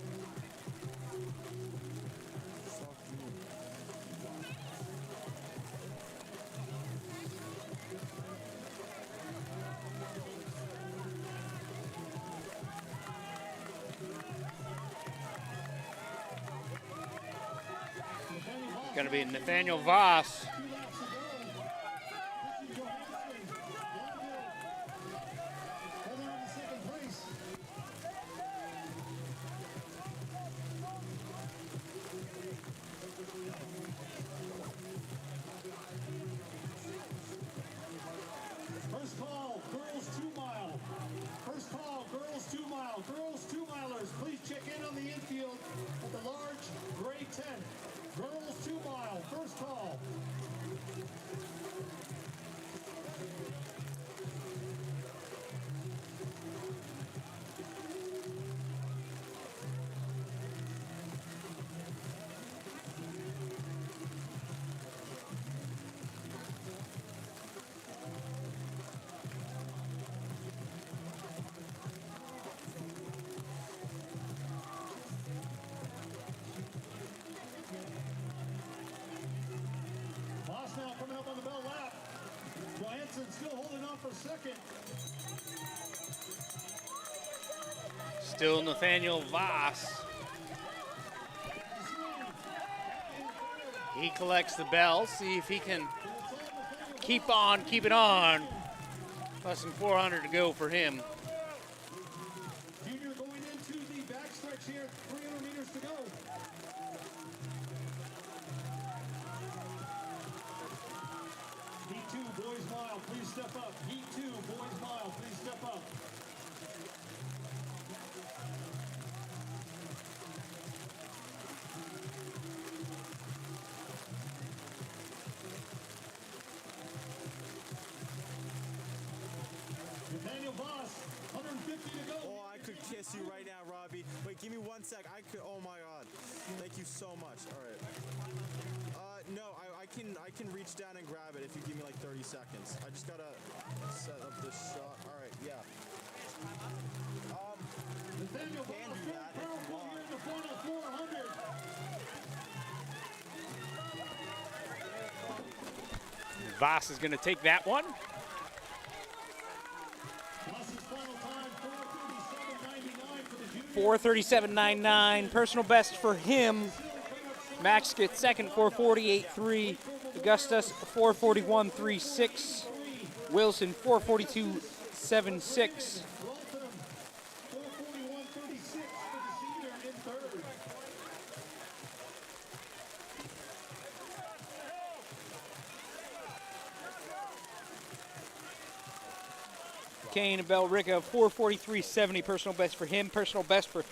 Fuck you. Going to be Nathaniel Voss. First call, girls 2 mile. First call, girls 2 mile. Girls 2 milers, please check in on the infield at the large gray tent. Girls 2 mile, first call. Moss now coming up on the bell lap. Johansson still holding on for second. Still Nathaniel Voss. He collects the bell. See if he can keep on keeping on. Less than 400 to go for him. Junior going into the backstretch here, 300 meters to go. Heat 2, boys mile, please step up. Heat 2, boys mile, please step up. Nathaniel Voss, 150 to go. Oh, I could kiss you right now, Robbie. Wait, give me 1 sec. I could. Oh my God. Thank you so much. All right. No, I can reach down and grab it if you give me like 30 seconds. I just gotta set up this shot. All right. Yeah. Nathaniel Can Voss, do that if you powerful want. here in the final 400. Voss is going to take that one. Voss's final time, 4:37.99 for the junior. 4:37.99, personal best for him. Max gets second, 4:48.3. Augustus, 4:41.36. Wilson, 4:42.76. Waltham, 4:41.36 for the senior in third. Kane and Bellrica, 4:43.70, personal best for him. Personal best for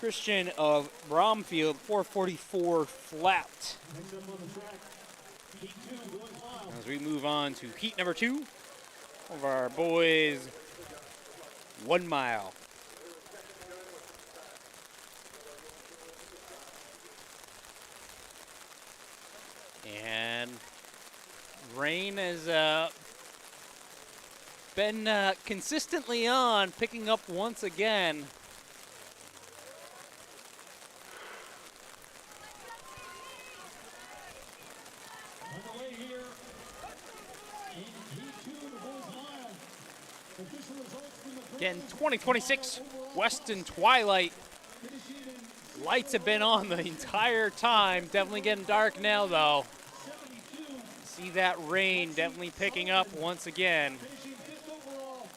Christian of Bromfield, 4:44 flat. Next up on the track, Heat 2, boys mile. As we move on to heat number 2 of our boys 1 mile. And rain has been consistently on, picking up once again. Underway here in Heat 2, the boys mile. Official results from the Again, 2026 Weston Twilight. finishing in Lights have been on the entire time. Definitely getting dark now, though. 72, See that rain definitely picking up once again. finishing 5th overall.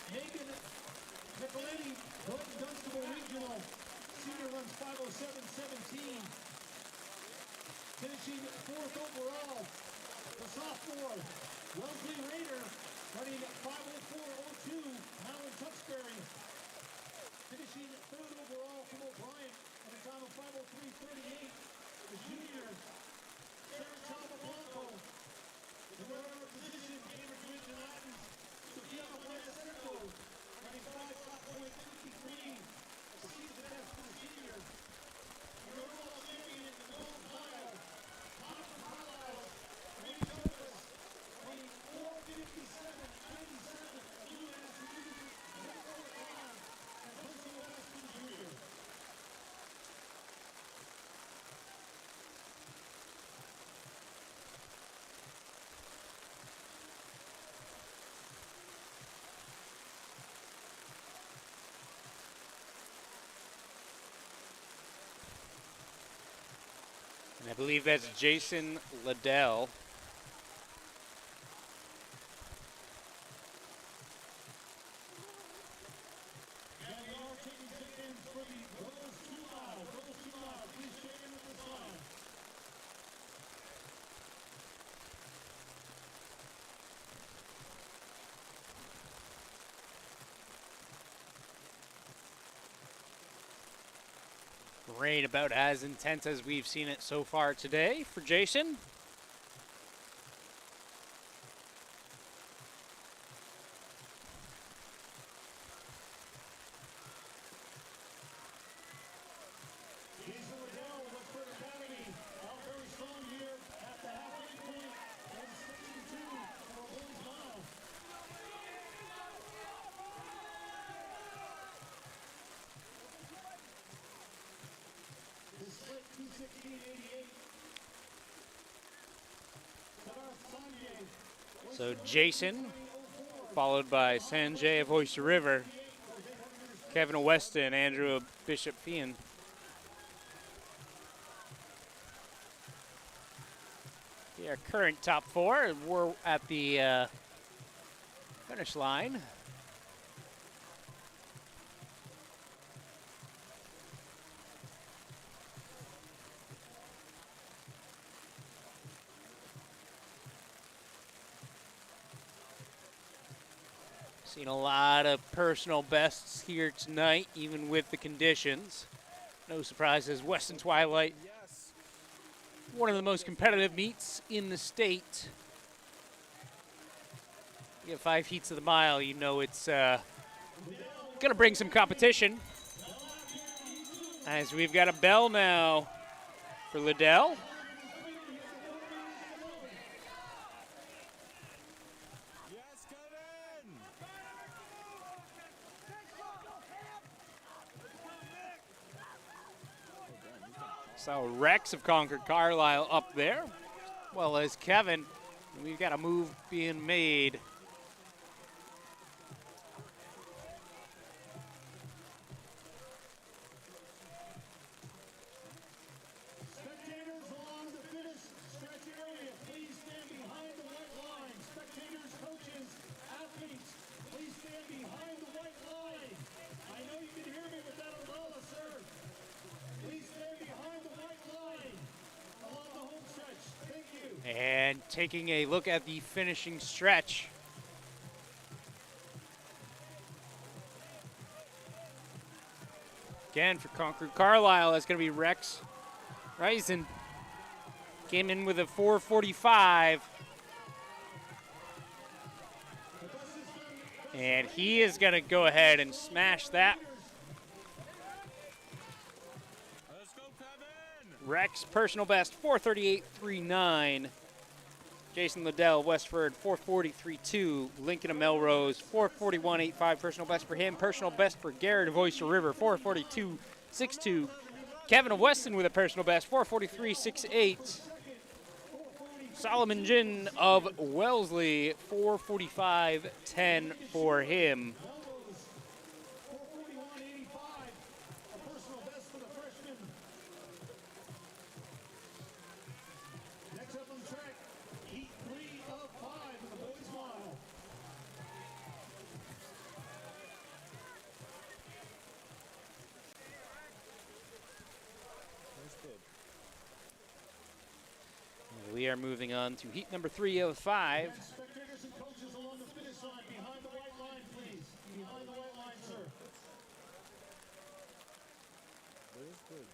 Megan Nicoletti, Norton Dunstable Regional. Senior runs 5:07.17. Finishing 4th overall. The sophomore, Wellesley Raider, running 5:04.02. Howland Tewksbury. Finishing 3rd overall from O'Brien at a time of 5:03.38. The junior, Sarah Chalma Blanco. The runner-up position, Cambridge Region Latin, Sophia Moya-Cerco, running 5:53. The season best for the senior. The overall champion in the gold mile, Connor from Carlisle, Randy Douglas, running 4:57.97. Blue Massachusetts, Minnesota Clan, and personal best for the junior. And I believe that's Jason Liddell. And we are taking chickens for the girls 2 mile. Girls 2 mile, please check in with this line. Rain about as intense as we've seen it so far today for Jason. Jason Liddell, Westford Academy, out very strong here at the halfway point in section 2 for a boys mile. The split 2:16.88. Tavares Sanjay, So Jason, followed by Sanjay of Oyster River, Kevin of Weston, Andrew of Bishop Fian. Our current top 4, we're at the finish line. Seen a lot of personal bests here tonight, even with the conditions. No surprises, Weston Twilight, Yes. one of the most competitive meets in the state. You get 5 heats of the mile, you know it's gonna bring some competition. As we've got a bell now for Liddell. Yes, Kevin. So Rex of Concord Carlisle up there, well as Kevin. We've got a move being made. Spectators along the finish stretch area, please stand behind the white line. Spectators, coaches, athletes, please stand behind the white line. I know you can hear me with that umbrella, sir. Please stand behind the white line along the home stretch. Thank you. And taking a look at the finishing stretch. Again, for Concord Carlisle, that's going to be Rex Reisen. Came in with a 4:45. And he is going to go ahead and smash that. Let's go, Kevin. Rex personal best 4:38.39. Jason Liddell, Westford 4:43.2. Lincoln of Melrose 4:41.85. Personal best for him. Personal best for Garrett of Oyster River 4:42.62. Kevin of Weston with a personal best 4:43.68. Solomon Jin of Wellesley 4:45.10 for him. 441.85, a personal best for the freshman. Next up on the track, heat 3 of 5 in the boys' mile. That's good. We are moving on to heat number 3 of 5. Spectators and coaches along the finish line, behind the white line, please. Behind the white line, sir. That is good.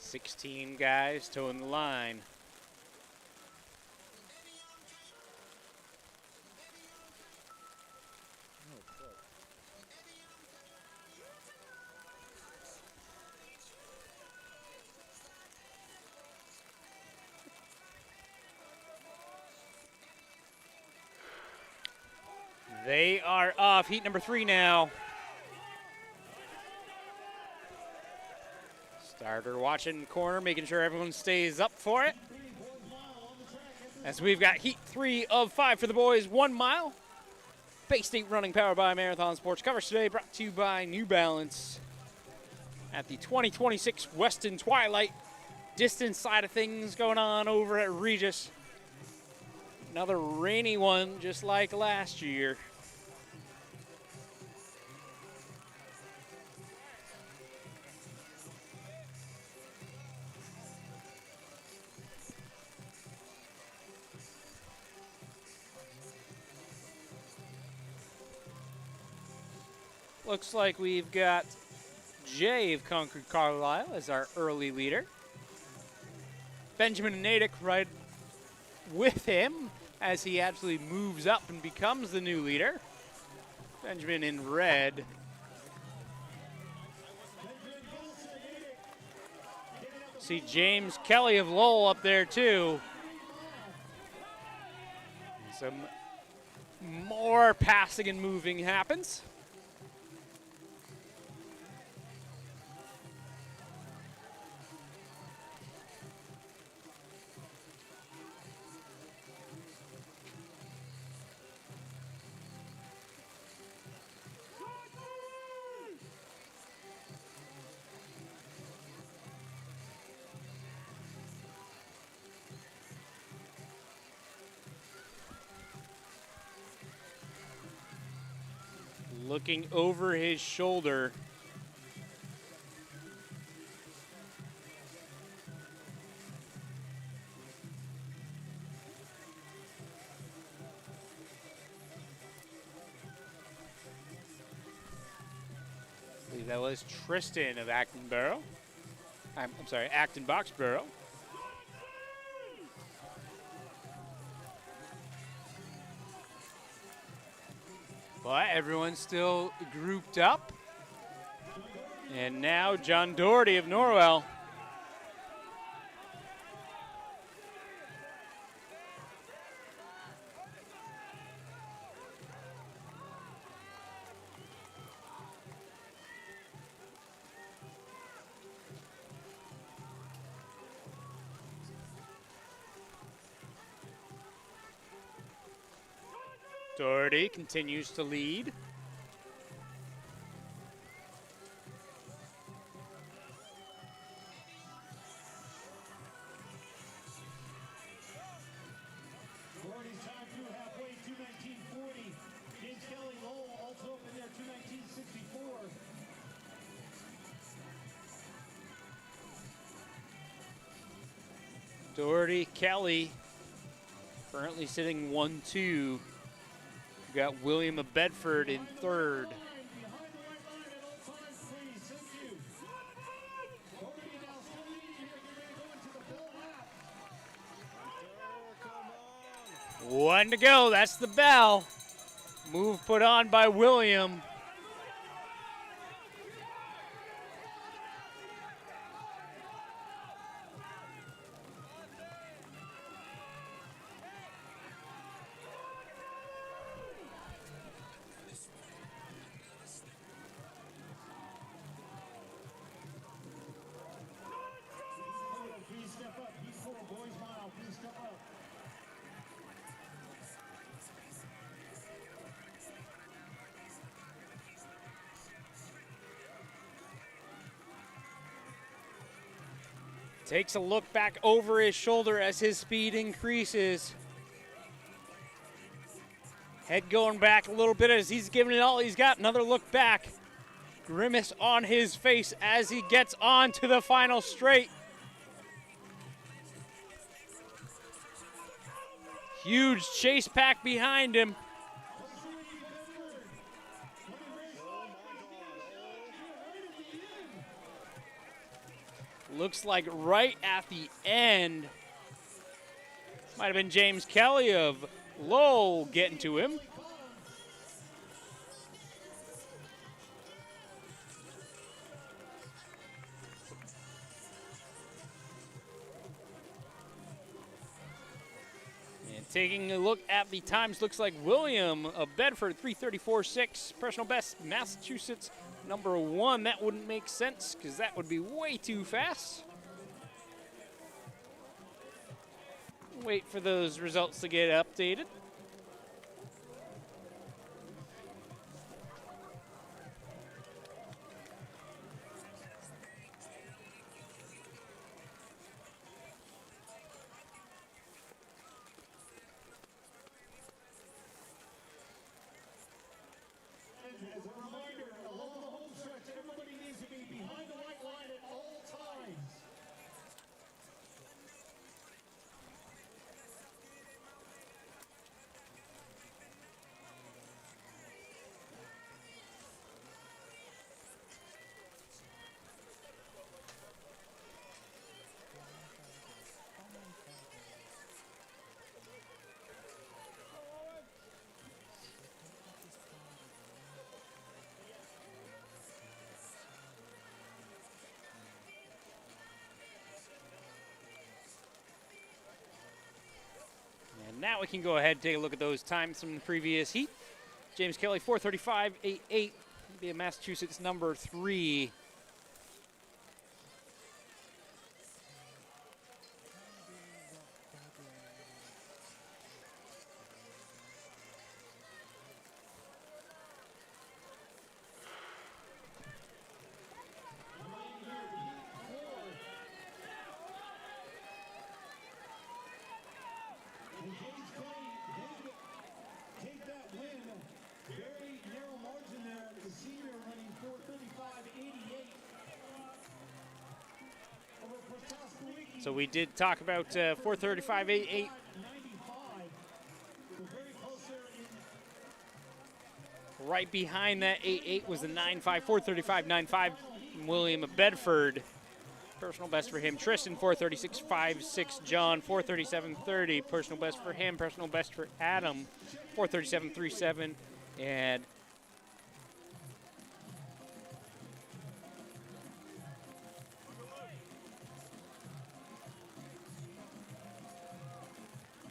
$16 guys toeing the line. They are off. Heat number 3 now. Starter watching corner, making sure everyone stays up for it. As we've got heat 3 of 5 for the boys, 1 mile. Bay State running powered by Marathon Sports. Coverage today brought to you by New Balance. At the 2026 Weston Twilight distance side of things going on over at Regis. Another rainy one just like last year. Looks like we've got Jay of Concord Carlisle as our early leader. Benjamin Natick right with him as he actually moves up and becomes the new leader. Benjamin in red. See James Kelly of Lowell up there too. Some more passing and moving happens. looking over his shoulder. I believe that was Tristan of Acton Barrow. I'm sorry, Acton Boxborough. But everyone's still grouped up. And now John Doherty of Norwell. Doherty continues to lead. Doherty's time through halfway, 2:19.40. James Kelly Lowell also up in there, 2:19.64. Doherty, Kelly, currently sitting 1-2. We got William of Bedford in third. Behind the white line at all times, please. Thank you. Doherty now still leading here. Get ready to go into the bell lap. One to go, that's the bell. Move put on by William. Please step up. He's full. Boys mile. Please step up. Takes a look back over his shoulder as his speed increases. Head going back a little bit as he's giving it all he's got. Another look back. Grimace on his face as he gets on to the final straight. Huge chase pack behind him. Looks like right at the end, might have been James Kelly of Lowell getting to him. And taking a look at the times, looks like William of Bedford, 3:34.6, personal best, Massachusetts, number 1. That wouldn't make sense because that would be way too fast. Wait for those results to get updated. As a reminder, along the home stretch, everybody needs to be behind the white line at all times. And now we can go ahead and take a look at those times from the previous heat. James Kelly, 4:35.88, be a Massachusetts number 3. And James Clay did take that win. Very narrow margin there. So we did talk about 4:35, 8:8. Right behind that 8:8 was the 9:5, 4:35, 9:5. William of Bedford, personal best for him. Tristan, 4:36.56. John, 4:37.30. Personal best for him. Personal best for Adam, 4:37.37. And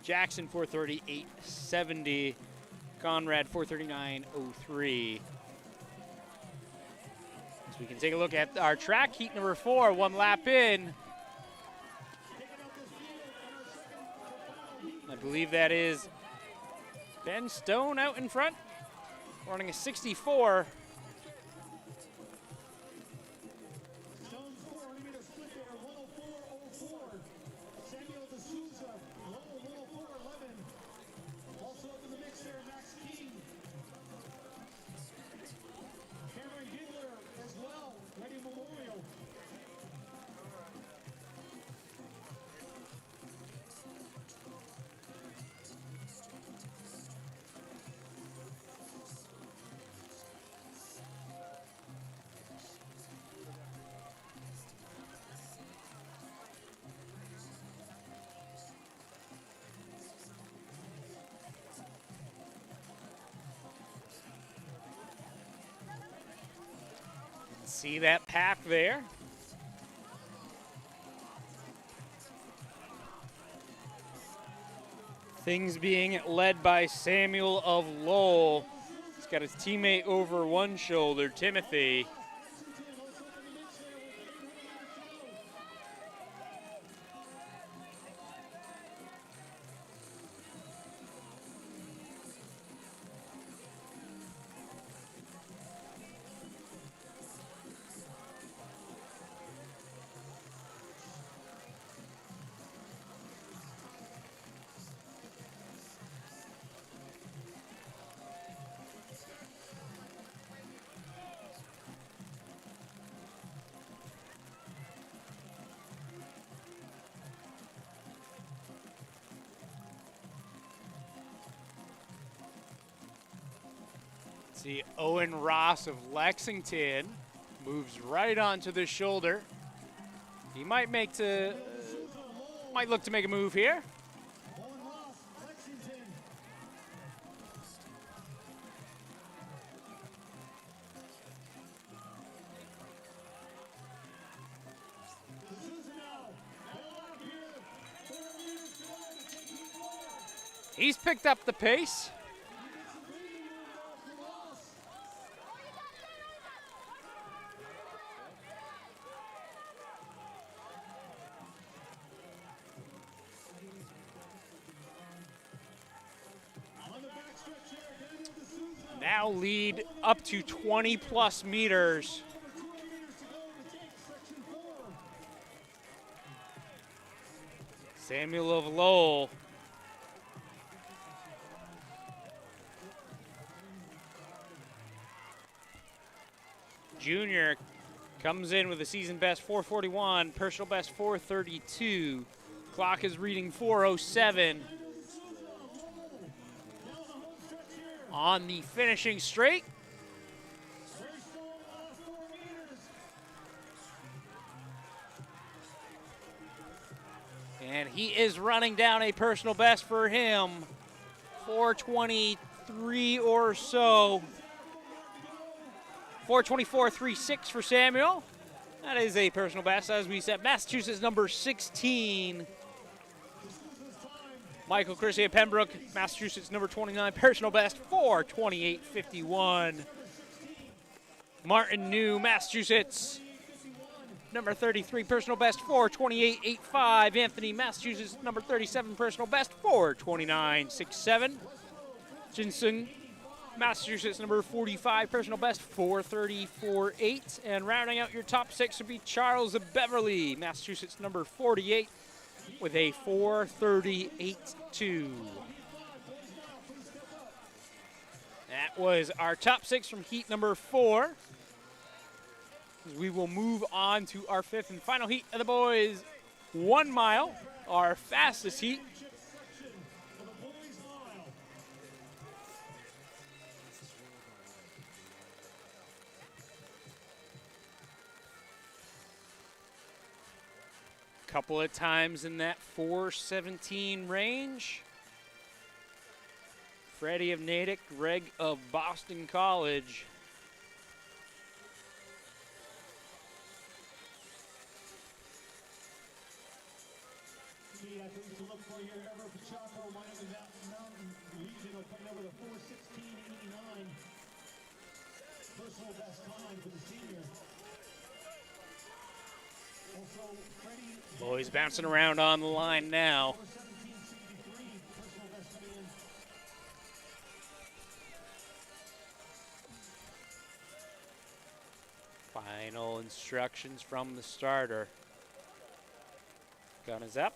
Jackson, 4:38.70. Conrad, 4:39.03. So we can take a look at our track heat number 4, 1 lap in. I believe that is Ben Stone out in front, running a 64. See that pack there? Things being led by Samuel of Lowell. He's got his teammate over one shoulder, Timothy. See, Owen Ross of Lexington moves right onto the shoulder. He might look to make a move here. He's picked up the pace. Now lead up to 20 plus meters. Samuel of Lowell. Junior comes in with a season best 441, personal best 432. Clock is reading 4:07. On the finishing straight. And he is running down a personal best for him. 4:23 or so. 4:24.36 for Samuel. That is a personal best, as we said. Massachusetts number 16. Michael Chrissy of Pembroke, Massachusetts number 29, personal best 4:28.51. Martin New, Massachusetts number 33, personal best 4:28.85. Anthony, Massachusetts number 37, personal best 4:29.67. Jinsun, Massachusetts number 45, personal best 4:34.8. And rounding out your top 6 would be Charles of Beverly, Massachusetts number 48, with a 4:38.2. That was our top 6 from heat number 4. We will move on to our 5th and final heat of the boys. 1 mile, our fastest heat. For the boys mile. Couple of times in that 4:17 range. Freddie of Natick, Greg of Boston College. Key, I think to look for here, Ever Pachaco, Miami Mountain Regional, coming over the 4:16.89. Personal best time for the senior. Also, Freddie. Boys bouncing around on the line now. 4:17.63. Personal best coming in. Final instructions from the starter. Gun is up.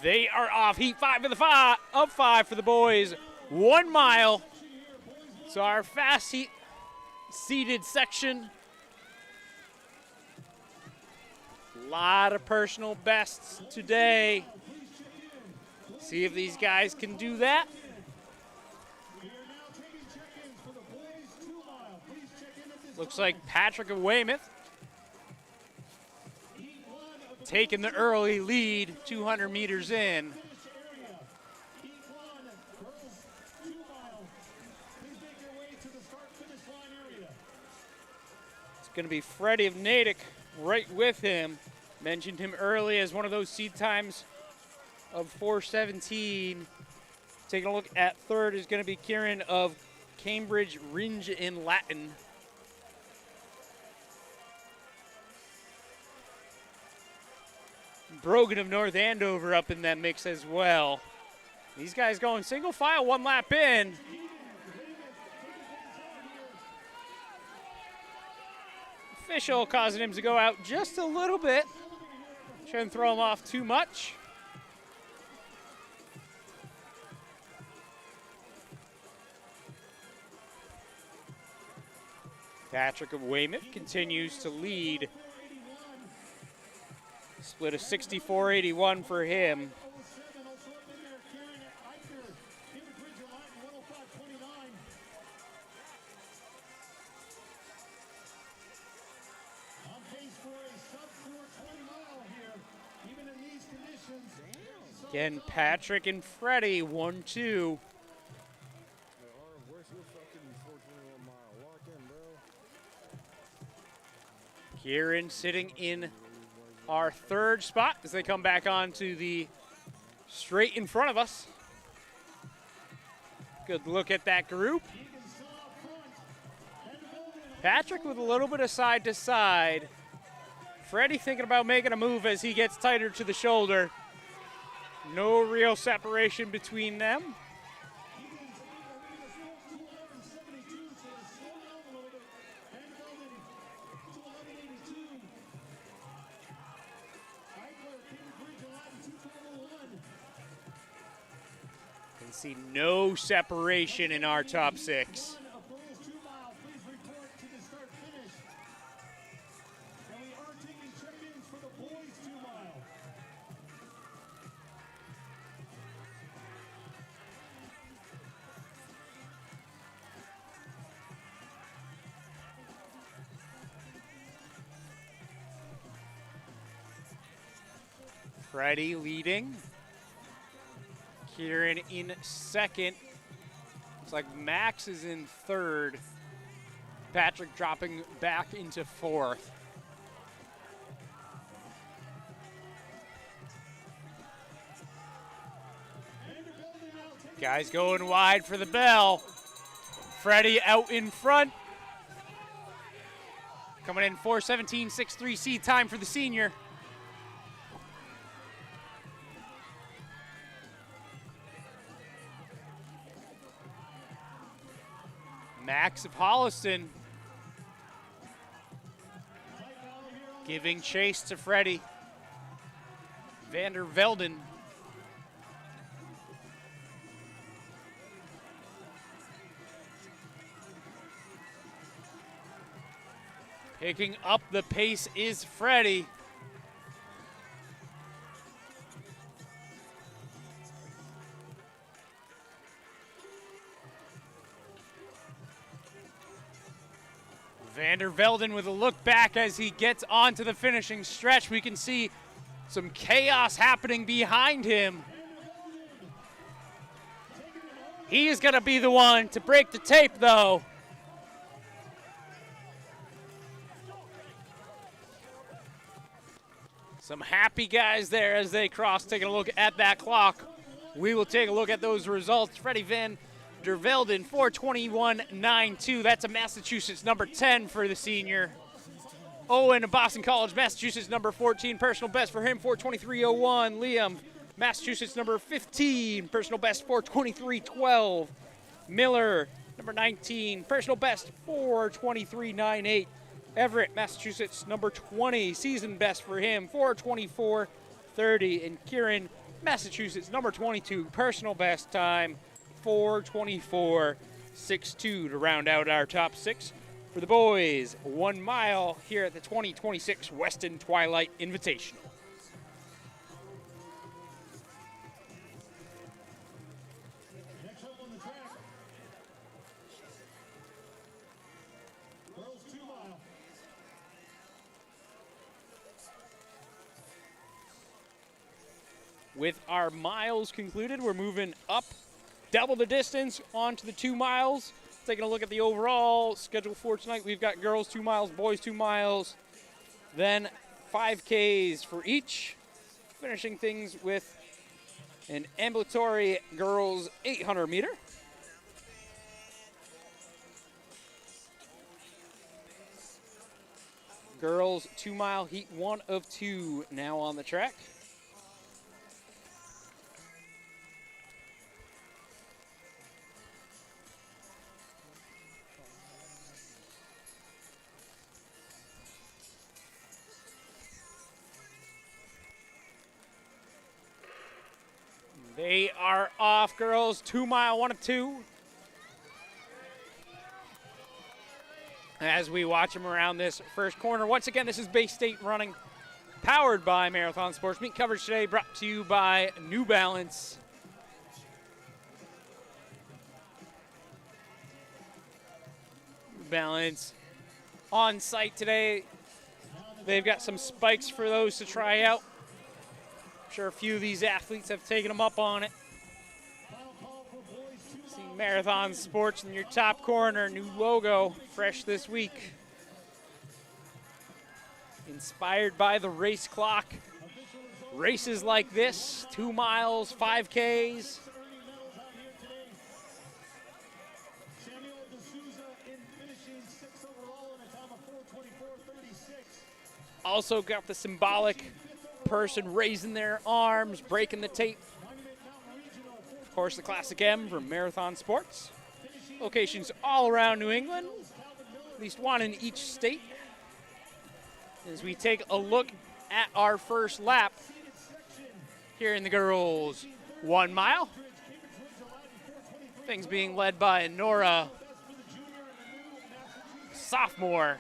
They are off. Heat 5 of 5 for the boys. 1 mile. So our fast heat seated section. A lot of personal bests today. See if these guys can do that. We are now taking check-ins for the boys 2 mile. Please check in at this Looks time. like Patrick of Weymouth Heat 1 of the taking the early lead, 200 meters in. finish area. Heat 1, girls 2 mile. Please make your way to the start-finish line area. It's going to be Freddie of Natick right with him. Mentioned him early as one of those seed times of 4:17. Taking a look at third is going to be Kieran of Cambridge Ringe in Latin. Brogan of North Andover up in that mix as well. These guys going single file, 1 lap in. Official causing him to go out just a little bit. Shouldn't throw him off too much. Patrick of Weymouth continues to lead. Split of 64.81 for him. 07, also up in there, Kieran Eicher, Cambridge Ridge Latin, 105.29. On pace for a sub-4:20 mile here, even in these conditions. Again, Patrick and Freddie, 1-2. Where's your fucking 421 mile? Lock in, bro. Kieran sitting in our third spot as they come back onto the straight in front of us. Good look at that group. Patrick with a little bit of side to side. Freddie thinking about making a move as he gets tighter to the shoulder. No real separation between them. Can see no separation in our top 6. Of girls 2 mile, please report to the start finish. And we are taking check-ins for the boys 2 mile. Freddie leading. Kieran in second. Looks like Max is in third. Patrick dropping back into fourth. Guys going wide for the bell. Freddie out in front. Coming in 4:17.63 seed time for the senior. Max of Holliston giving chase to Freddie. Vander Velden. Picking up the pace is Freddie. Vander Velden with a look back as he gets onto the finishing stretch. We can see some chaos happening behind him. He is going to be the one to break the tape, though. Some happy guys there as they cross, taking a look at that clock. We will take a look at those results. Freddie Van Der Velden, 4:21.92. That's a Massachusetts number 10 for the senior. Owen of Boston College, Massachusetts number 14. Personal best for him, 4:23.01. Liam, Massachusetts number 15. Personal best, 4:23.12. Miller, number 19. Personal best, 4:23.98. Everett, Massachusetts number 20. Season best for him, 4:24.30. And Kieran, Massachusetts number 22. Personal best time, 4:24.62 to round out our top 6 for the boys. 1 mile here at the 2026 Weston Twilight Invitational. Next up on the track, girls 2 mile. With our miles concluded, we're moving up double the distance onto the 2 miles. Taking a look at the overall schedule for tonight, we've got girls 2 miles, boys 2 miles, then 5Ks for each. Finishing things with an ambulatory girls 800 meter. Girls 2 mile heat 1 of 2 now on the track. They are off, girls. 2 mile, 1 of 2. As we watch them around this first corner. Once again, this is Bay State running, powered by Marathon Sports. Meet coverage today brought to you by New Balance. New Balance on site today. They've got some spikes for those to try out. I'm sure a few of these athletes have taken them up on it. See Marathon Sports in your top corner, new logo, fresh this week. Inspired by the race clock. Races like this, 2 miles, 5Ks. Also got the symbolic person raising their arms, breaking the tape. Of course, the Classic M from Marathon Sports. Locations all around New England, at least one in each state. As we take a look at our first lap here in the girls' 1 mile. Things being led by Nora, sophomore.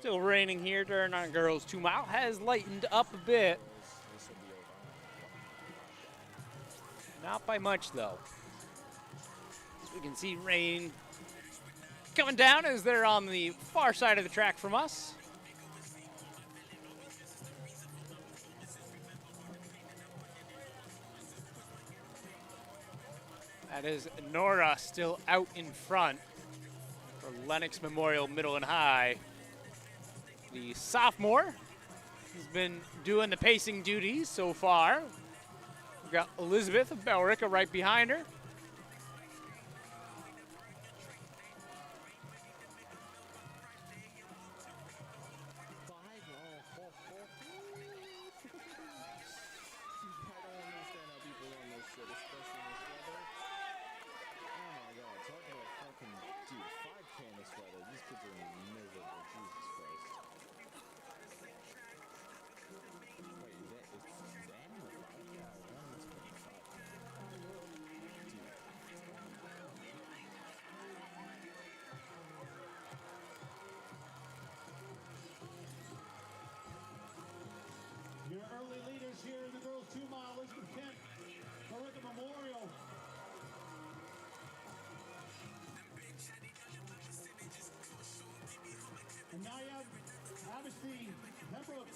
Still raining here during our girls 2 mile. Has lightened up a bit. This will be over. Not by much, though. As we can see rain coming down as they're on the far side of the track from us. That is Nora still out in front for Lennox Memorial Middle and High. The sophomore has been doing the pacing duties so far. We've got Elizabeth of Bellrica right behind her. I don't understand how people run this shit, especially in this weather. Oh my god, talk about fucking, dude, 5K in this weather. These kids are miserable, Jesus Christ. Wait, is Ann in the 5K? Yeah, Ann must be in the 5K. Dude. Your early leaders here in the girls 2 mile, Elizabeth Kent, Bellrica Memorial. And now you have Abishty Pembroke.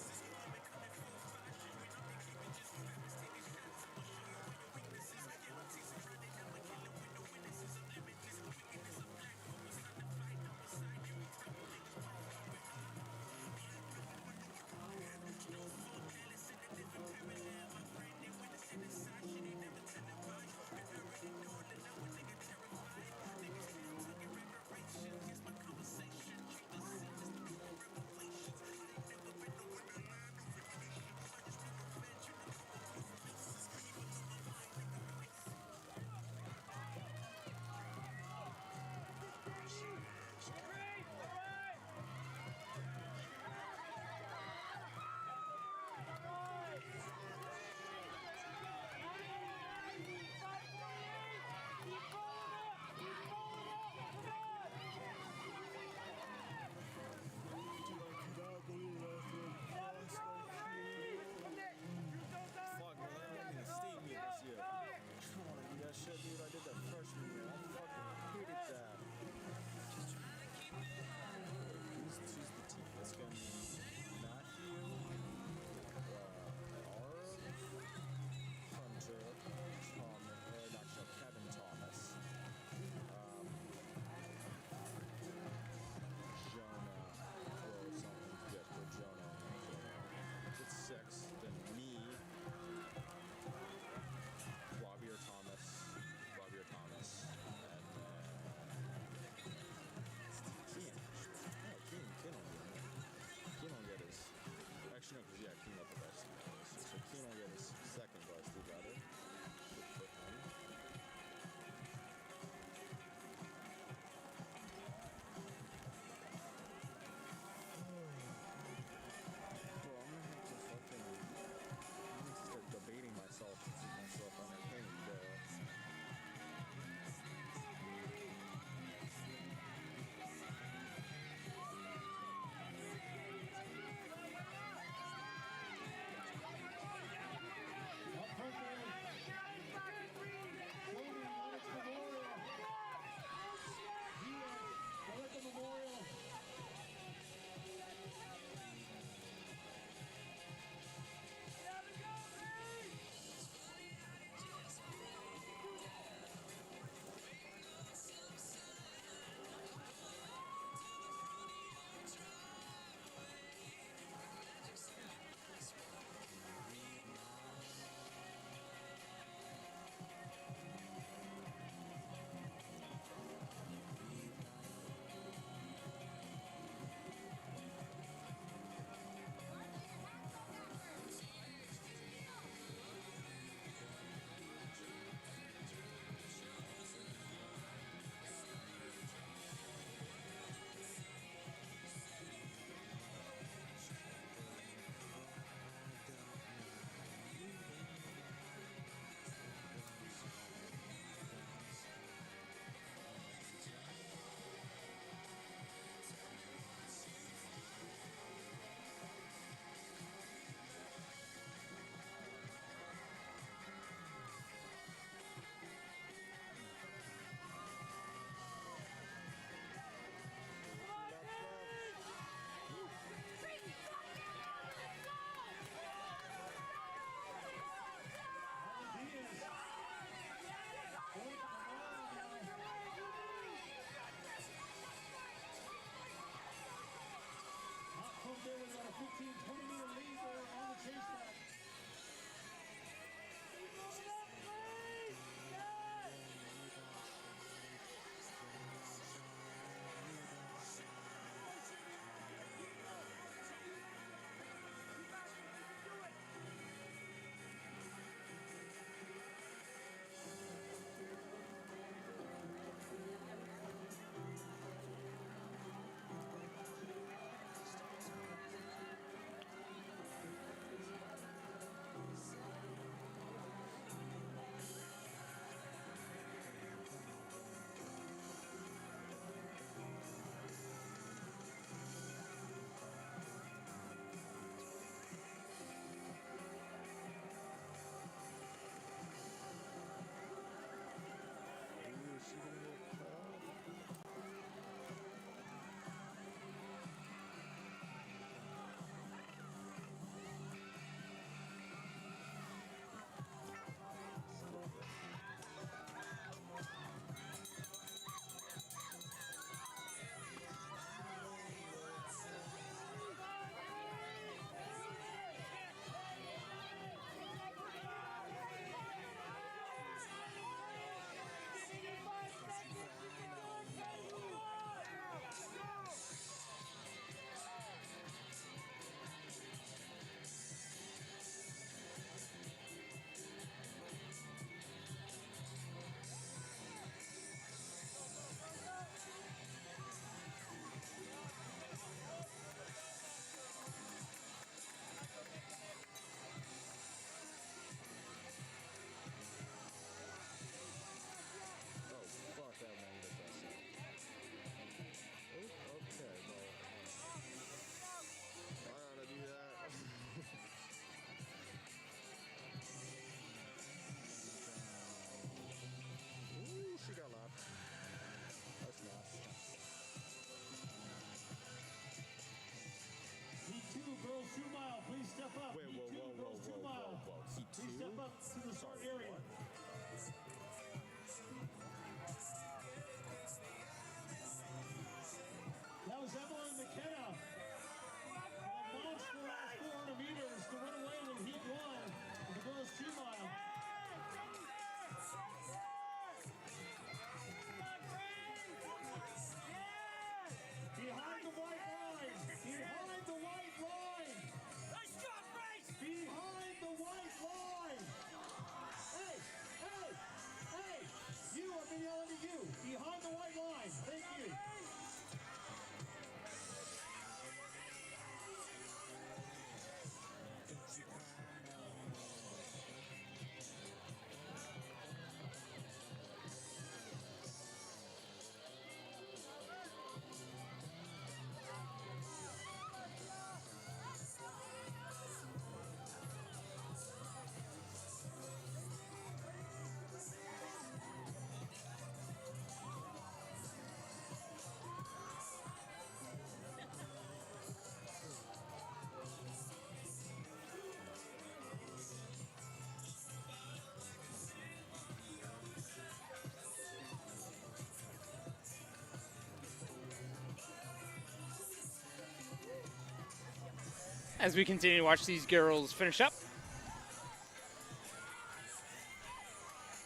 as we continue to watch these girls finish up.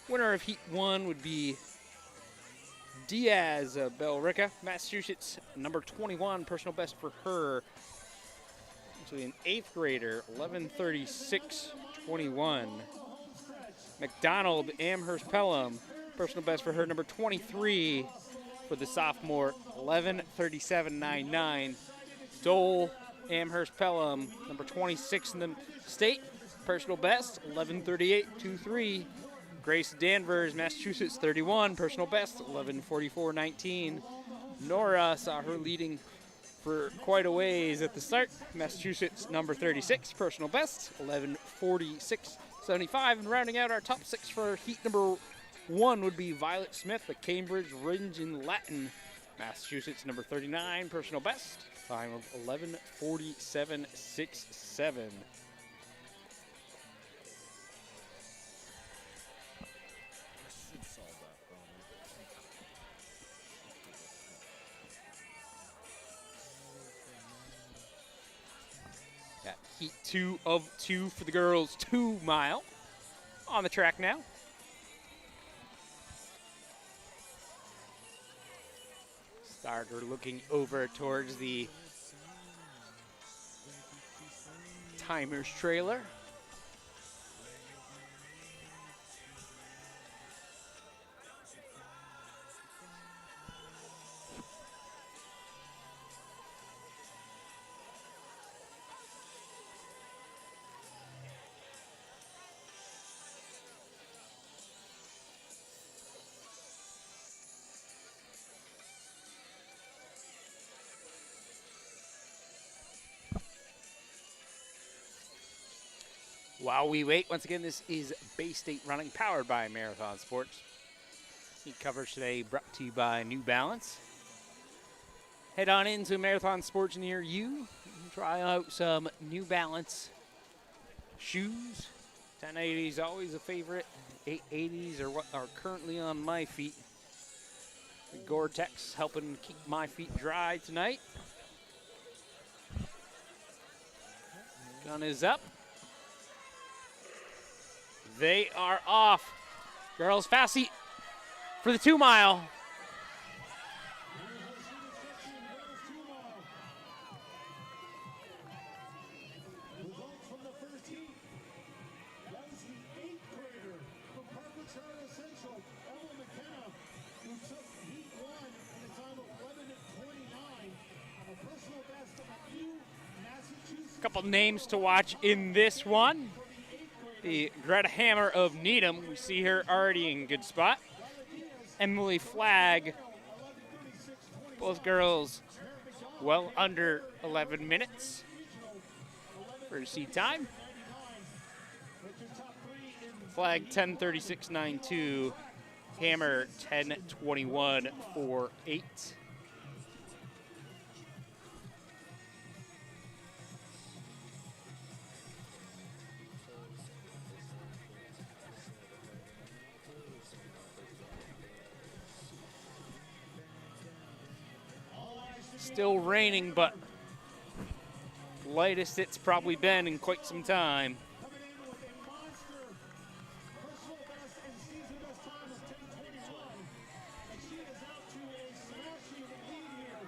Winner of Heat 1 would be Diaz Belrica, Massachusetts, number 21, personal best for her. Actually an 8th grader, 11:36.21. McDonald Amherst Pelham, personal best for her, number 23 for the sophomore, 11:37.99. Dole Amherst Pelham, number 26 in the state, personal best, 11:38.23. Grace Danvers, Massachusetts, 31, personal best, 11:44.19. Nora saw her leading for quite a ways at the start. Massachusetts, number 36, personal best, 11:46.75. And rounding out our top 6 for heat number 1 would be Violet Smith, the Cambridge Ringe in Latin, Massachusetts, number 39, personal best, time of 11:47.67. Heat 2 of 2 for the girls, 2 mile on the track now. Starter looking over towards the timer's trailer. While we wait, once again, this is Bay State Running, powered by Marathon Sports. Heat coverage today brought to you by New Balance. Head on into Marathon Sports near you. Try out some New Balance shoes. 1080s always a favorite. 880s are what are currently on my feet. The Gore-Tex helping keep my feet dry tonight. Gun is up. They are off. Girls fast heat for the 2 mile. Results from the first heat. That was the 8th grader from Parker Charter Central, Emma McKenna, who took heat 1 in the time of 11:29. A personal best of a few Massachusetts. Couple names to watch in this one. The Greta Hammer of Needham, we see her already in good spot. Emily Flagg, both girls well under 11 minutes for seed time. Flagg 10:36.92, Hammer 10:21.48. Still raining, but lightest it's probably been in quite some time. Coming in with a monster personal best and season best time of 10:21. And she is out to a smashing lead here.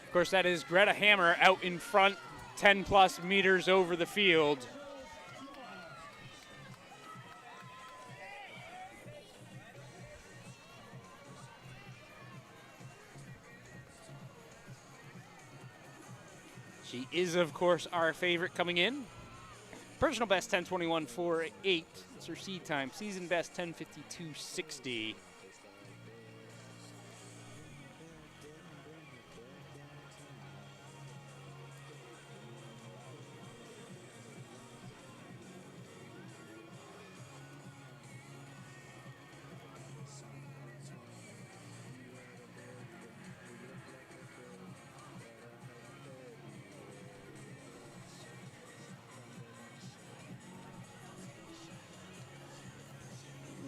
Of course, that is Greta Hammer out in front, 10 plus meters over the field. She is, of course, our favorite coming in. Personal best 10:21.48. It's her seed time. Season best 10:52.60.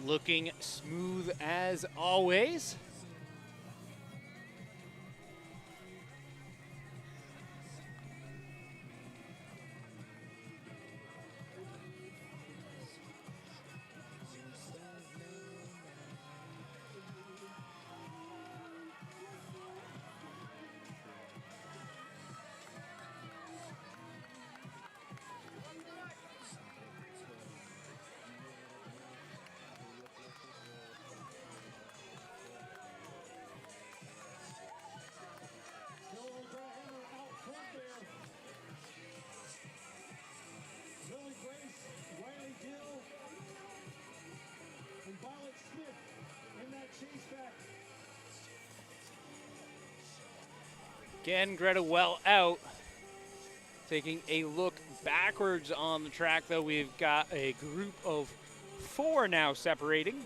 Looking smooth as always. Again, Greta well out. Taking a look backwards on the track, though, we've got a group of 4 now separating.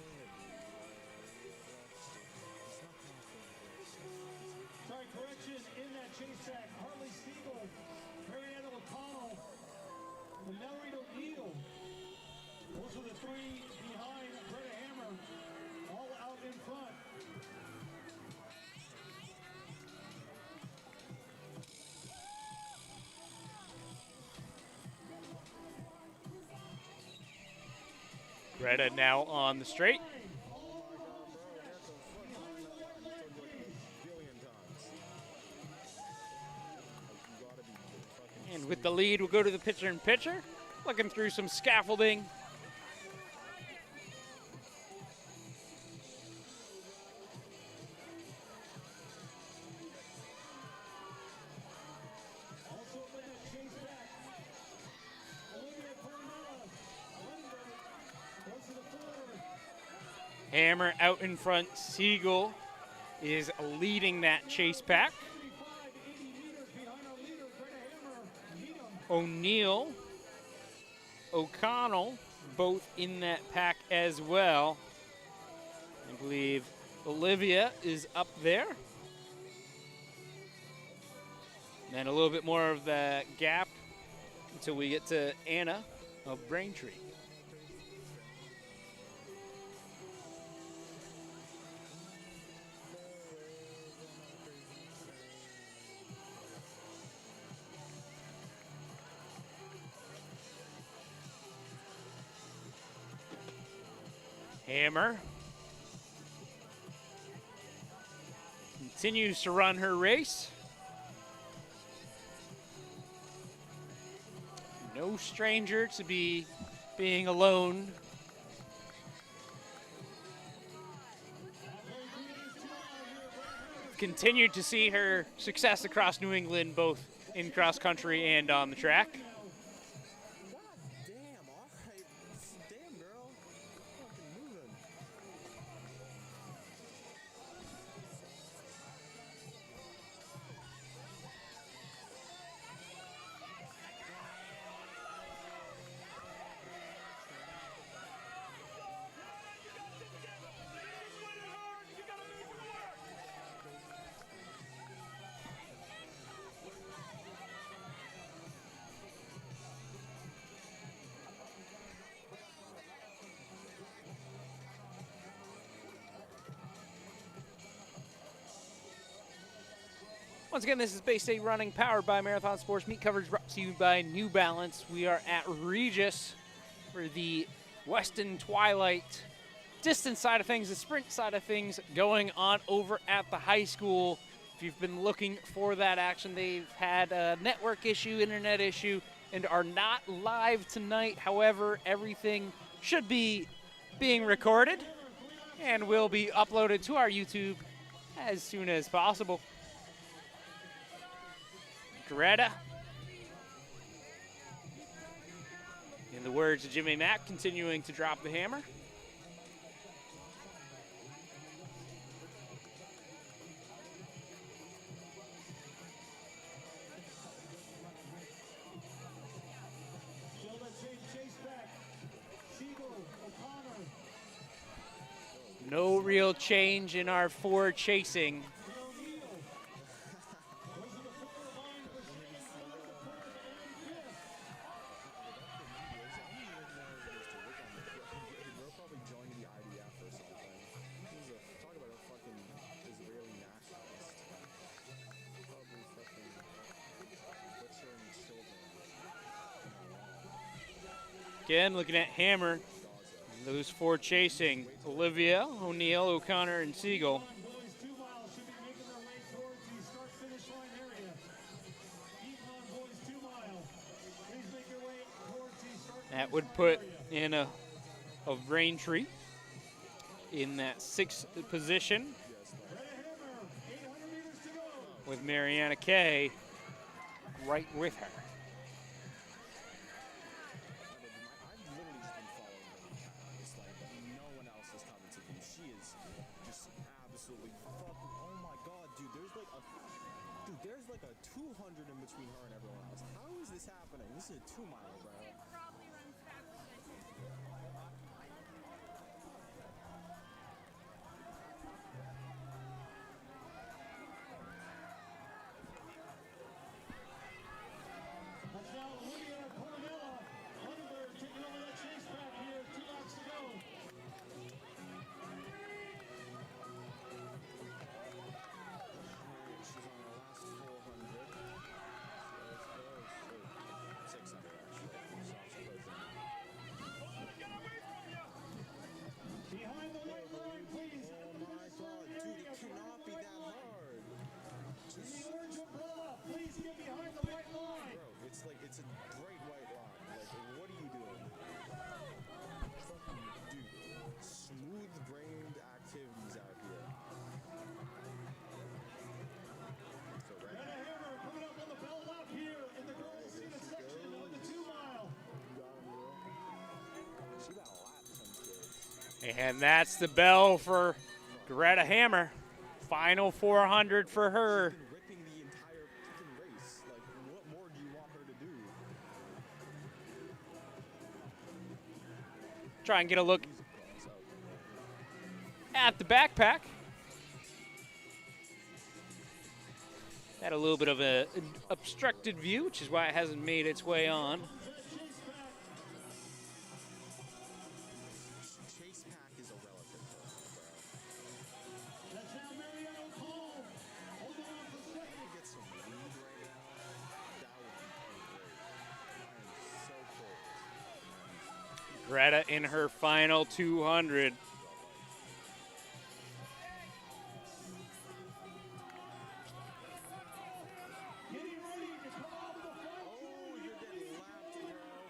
Sorry, correction, in that chase track, Harley Siegel, Mariana O'Connell, and Mallory O'Neill. Those are the 3 behind Greta Hammer, all out in front. Greta now on the straight. And with the lead, we'll go to the pitcher-in-pitcher. Looking through some scaffolding. Hammer out in front. Siegel is leading that chase pack. O'Neill, O'Connell, both in that pack as well. I believe Olivia is up there. And a little bit more of the gap until we get to Anna of Braintree. Hammer continues to run her race. No stranger to being alone. Continued to see her success across New England, both in cross country and on the track. Once again, this is Bay State Running, powered by Marathon Sports. Meet coverage brought to you by New Balance. We are at Regis for the Weston Twilight distance side of things, the sprint side of things going on over at the high school. If you've been looking for that action, they've had a network issue, internet issue, and are not live tonight. However, everything should be being recorded and will be uploaded to our YouTube as soon as possible. Greta, in the words of Jimmy Mack, continuing to drop the hammer. No real change in our 4 chasing. Again, looking at Hammer, those 4 chasing, Olivia, O'Neill, O'Connor, and Siegel. That would put Anna of Braintree in that 6th position, with Mariana Kay right with her. This is a 2 mile, bro. That's now Olivia Cornella. Hunter taking over that chase back here. 2 laps to go. She's on her last 400. So 600 actually. Soft closing. Behind the white line, please. Oh my god, dude, it cannot be that hard. In the orange umbrella, please get behind the white line. Bro, it's like, it's a bright white line. Like, what are you doing? Fucking, dude, smooth-brained activities out here. So, And a hammer coming up on the bell lap here in the girls' seated section of the 2 mile. she got a lap, some kids. And that's the bell for Greta Hammer. Final 400 for her. Been ripping the entire fucking race. Like, what more do you want her to do? Try and get a look So, at the backpack. Had a little bit of an obstructed view, which is why it hasn't made its way on. chase pack is a relative term, bro. That's now Mariano Cole. Hold on for second. Get some weed right now. That would be great. I am so cold. Greta in her final 200. Getting ready to come out of the front. Oh, you're getting lapped,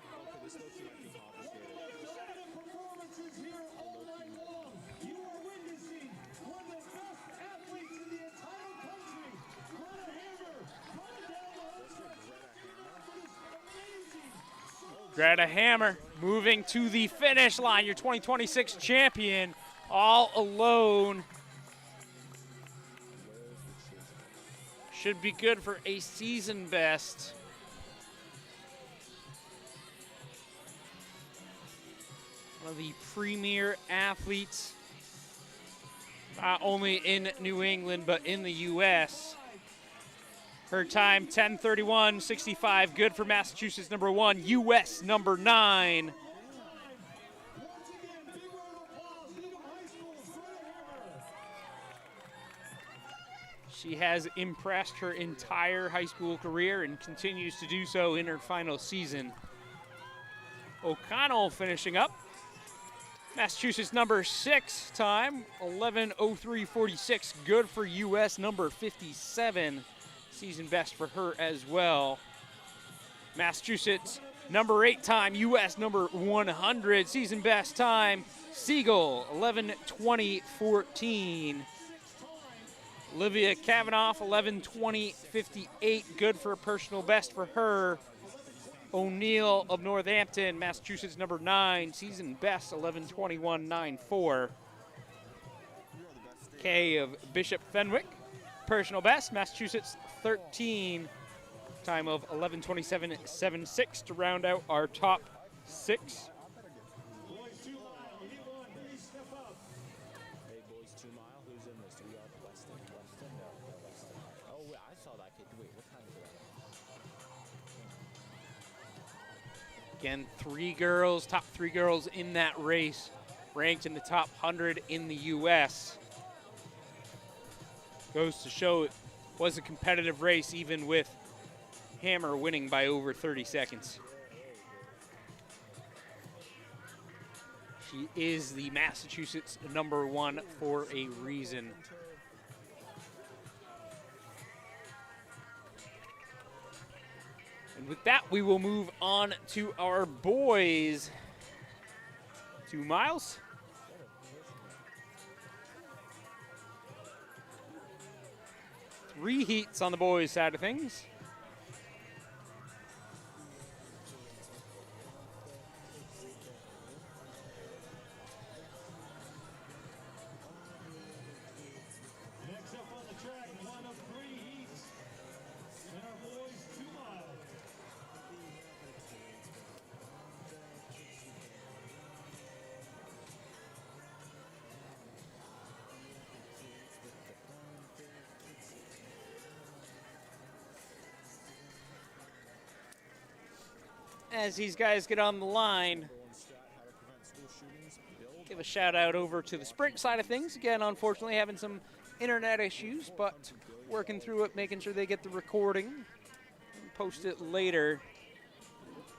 bro. Okay, this looks might be complicated. Dominant performances here all night long. You are witnessing one of the best athletes in the entire country. Greta Hammer coming down the home stretch. It is amazing. Greta Hammer moving to the finish line, your 2026 champion, all alone. Should be good for a season best. One of the premier athletes, not only in New England, but in the U.S. Her time, 10:31.65, good for Massachusetts number 1, U.S. number 9. Once again, big round of applause. Needham High School's Greta Hammer. She has impressed her entire high school career and continues to do so in her final season. O'Connell finishing up. Massachusetts number 6 time, 11:03.46, good for U.S. number 57. Season best for her as well. Massachusetts number 8 time, U.S. number 100, season best time, Siegel, 11:20.14. Olivia Kavanaugh, 11:20.58, good for a personal best for her. O'Neill of Northampton, Massachusetts number 9, season best, 11:21.94. Kay of Bishop Fenwick, personal best, Massachusetts 13, time of 11:27.76 to round out our top 6. Boys, 2 mile. You need one. Please step up. Hey, boys, 2 mile. Who's in this? We got Weston. Weston? No, Weston. Oh, wait, I saw that kid. Wait, what time is it? Again, 3 girls, top 3 girls in that race, ranked in the top 100 in the U.S. Goes to show it was a competitive race, even with Hammer winning by over 30 seconds. She is the Massachusetts number 1 for a reason. And with that, we will move on to our boys. 2 miles. Three heats on the boys' side of things. Next up on the track, one of 3 heats in our boys' 2 mile. as these guys get on the line, Number one strat, how to prevent school shootings. Build give a shout out over to the Sprint side of things. Again, unfortunately having some internet issues, but working through it, making sure they get the recording and post it later.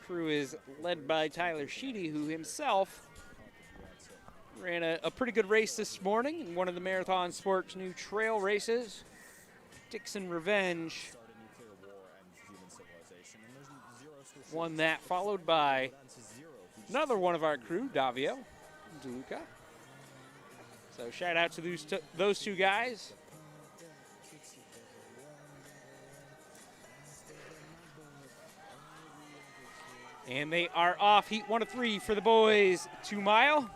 Crew is led by Tyler Sheedy, who himself ran a pretty good race this morning in one of the Marathon Sports new trail races, Dixon Revenge. start a nuclear war and human civilization. And there's zero school shootings. Won that, followed by Down to zero. another one of our crew, Davio DeLuca. So shout out to those two guys. And they are off heat 1 of 3 for the boys 2 mile.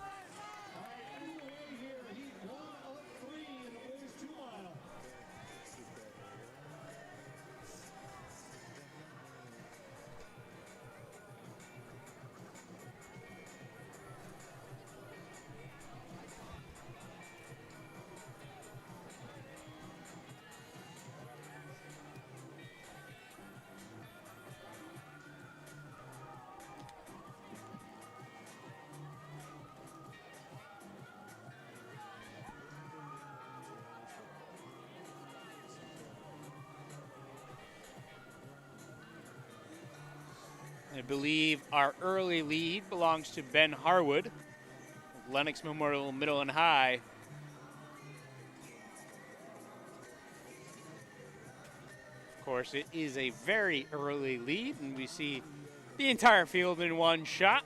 I believe our early lead belongs to Ben Harwood, of Lenox Memorial Middle and High. Of course, it is a very early lead, and we see the entire field in one shot.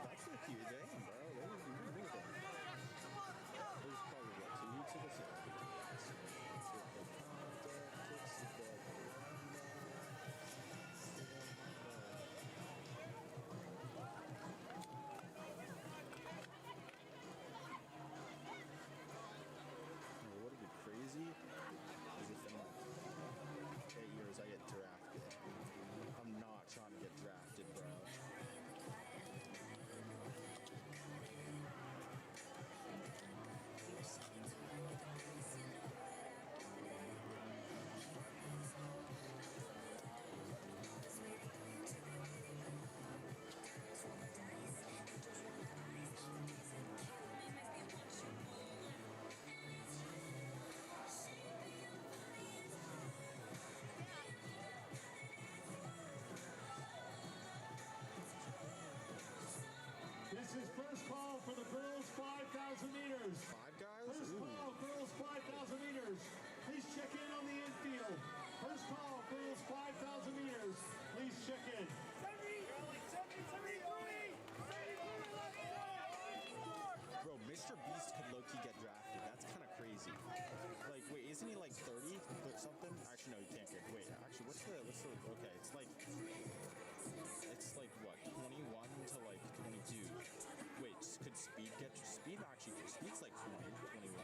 That's a cute day, bro. They was moving. It was probably what, 2 weeks ago? What would be crazy is if in 8 years I get drafted. I'm not trying to get drafted, bro. This is first call for the girls 5,000 meters. 5 guys? First call, girls 5,000 meters. Please check in on the infield. First call, girls 5,000 meters. Please check in. Bro, Mr. Beast could low-key get drafted. That's kind of crazy. Like, wait, isn't he like 30 or something? Actually, no, he can't get. Wait, actually, what's the? Okay, it's like what, 21 to like 22. Wait, could Speed get? Speed's like 20, 21.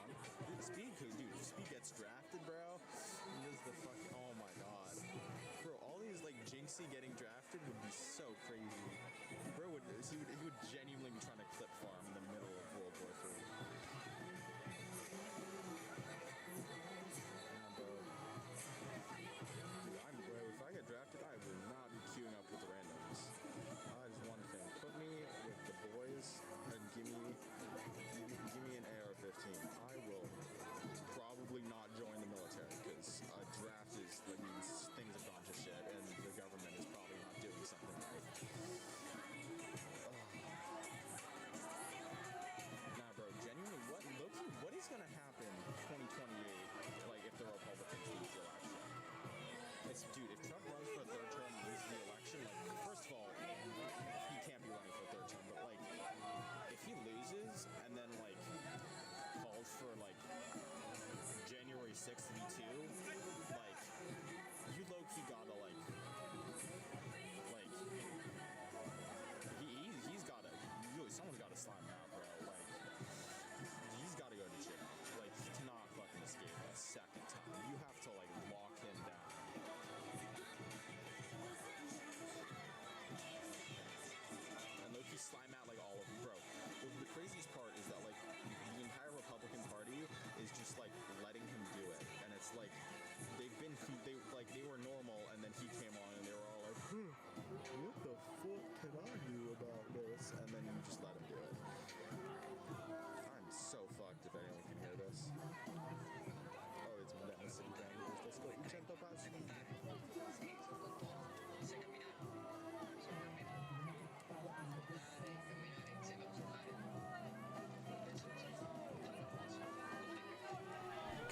Dude, Speed gets drafted, bro. He is the fucking. Oh my god, bro. All these like Jinxie getting drafted would be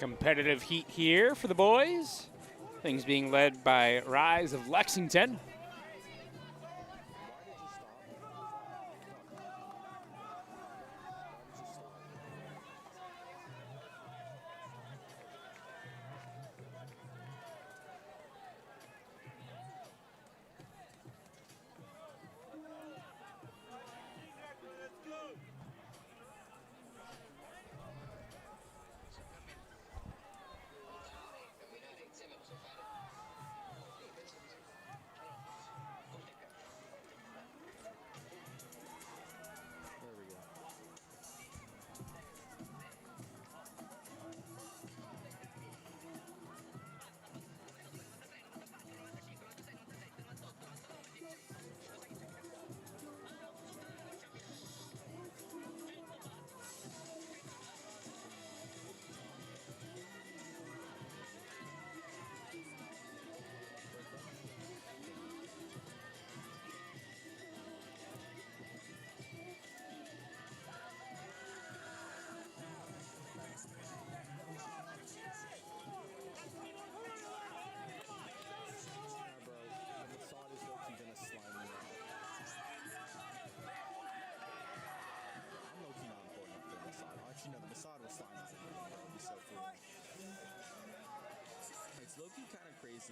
Competitive heat here for the boys. Things being led by Rise of Lexington.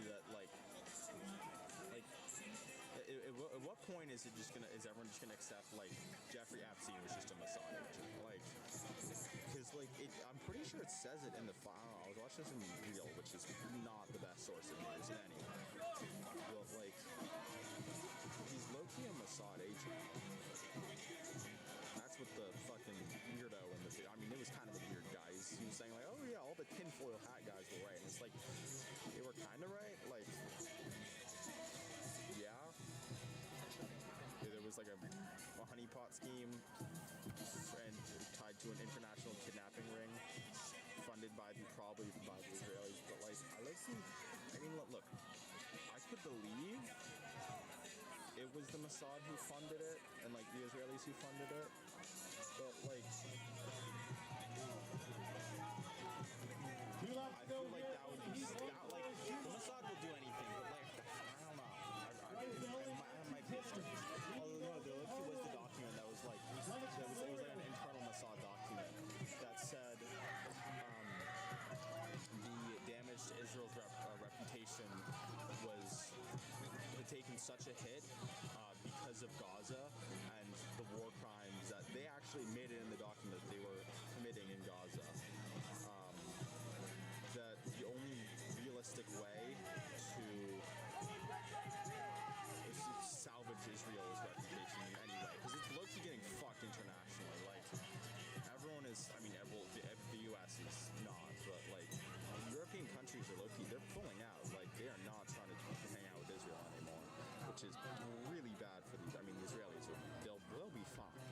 That at what point is everyone just gonna accept like Jeffrey Epstein was just a Mossad agent? Like, because I'm pretty sure it says it in the file. I was watching some Real, which is not the best source of news anyway. Well, like, he's low-key a Mossad agent. That's what the fucking weirdo in the video. I mean, it was kind of a weird guy. He was saying like, oh yeah, all the tinfoil hat guys were right, and it's like they were kind of right. Like, yeah, there was like a honeypot scheme and tied to an international kidnapping ring funded probably by the Israelis. But like, I mean, look, I could believe it was the Mossad who funded it and like the Israelis who funded it, but like, I feel like that would be like the Mossad will do anything, but like I don't know. I might be a stretch. Although no, there was the document that was like it was like an internal Mossad document that said the damage to Israel's reputation had taken such a hit because of Gaza and the war crimes that they actually made it in the document that they were committing in Gaza. That the only realistic way to salvage Israel's reputation in any way, because it's low-key getting fucked internationally. Like, everyone is, I mean, the U.S. is not, but like, European countries are low-key, they're pulling out. Like, they are not trying to hang out with Israel anymore, which is really bad for these. I mean, the Israelis they'll be fine,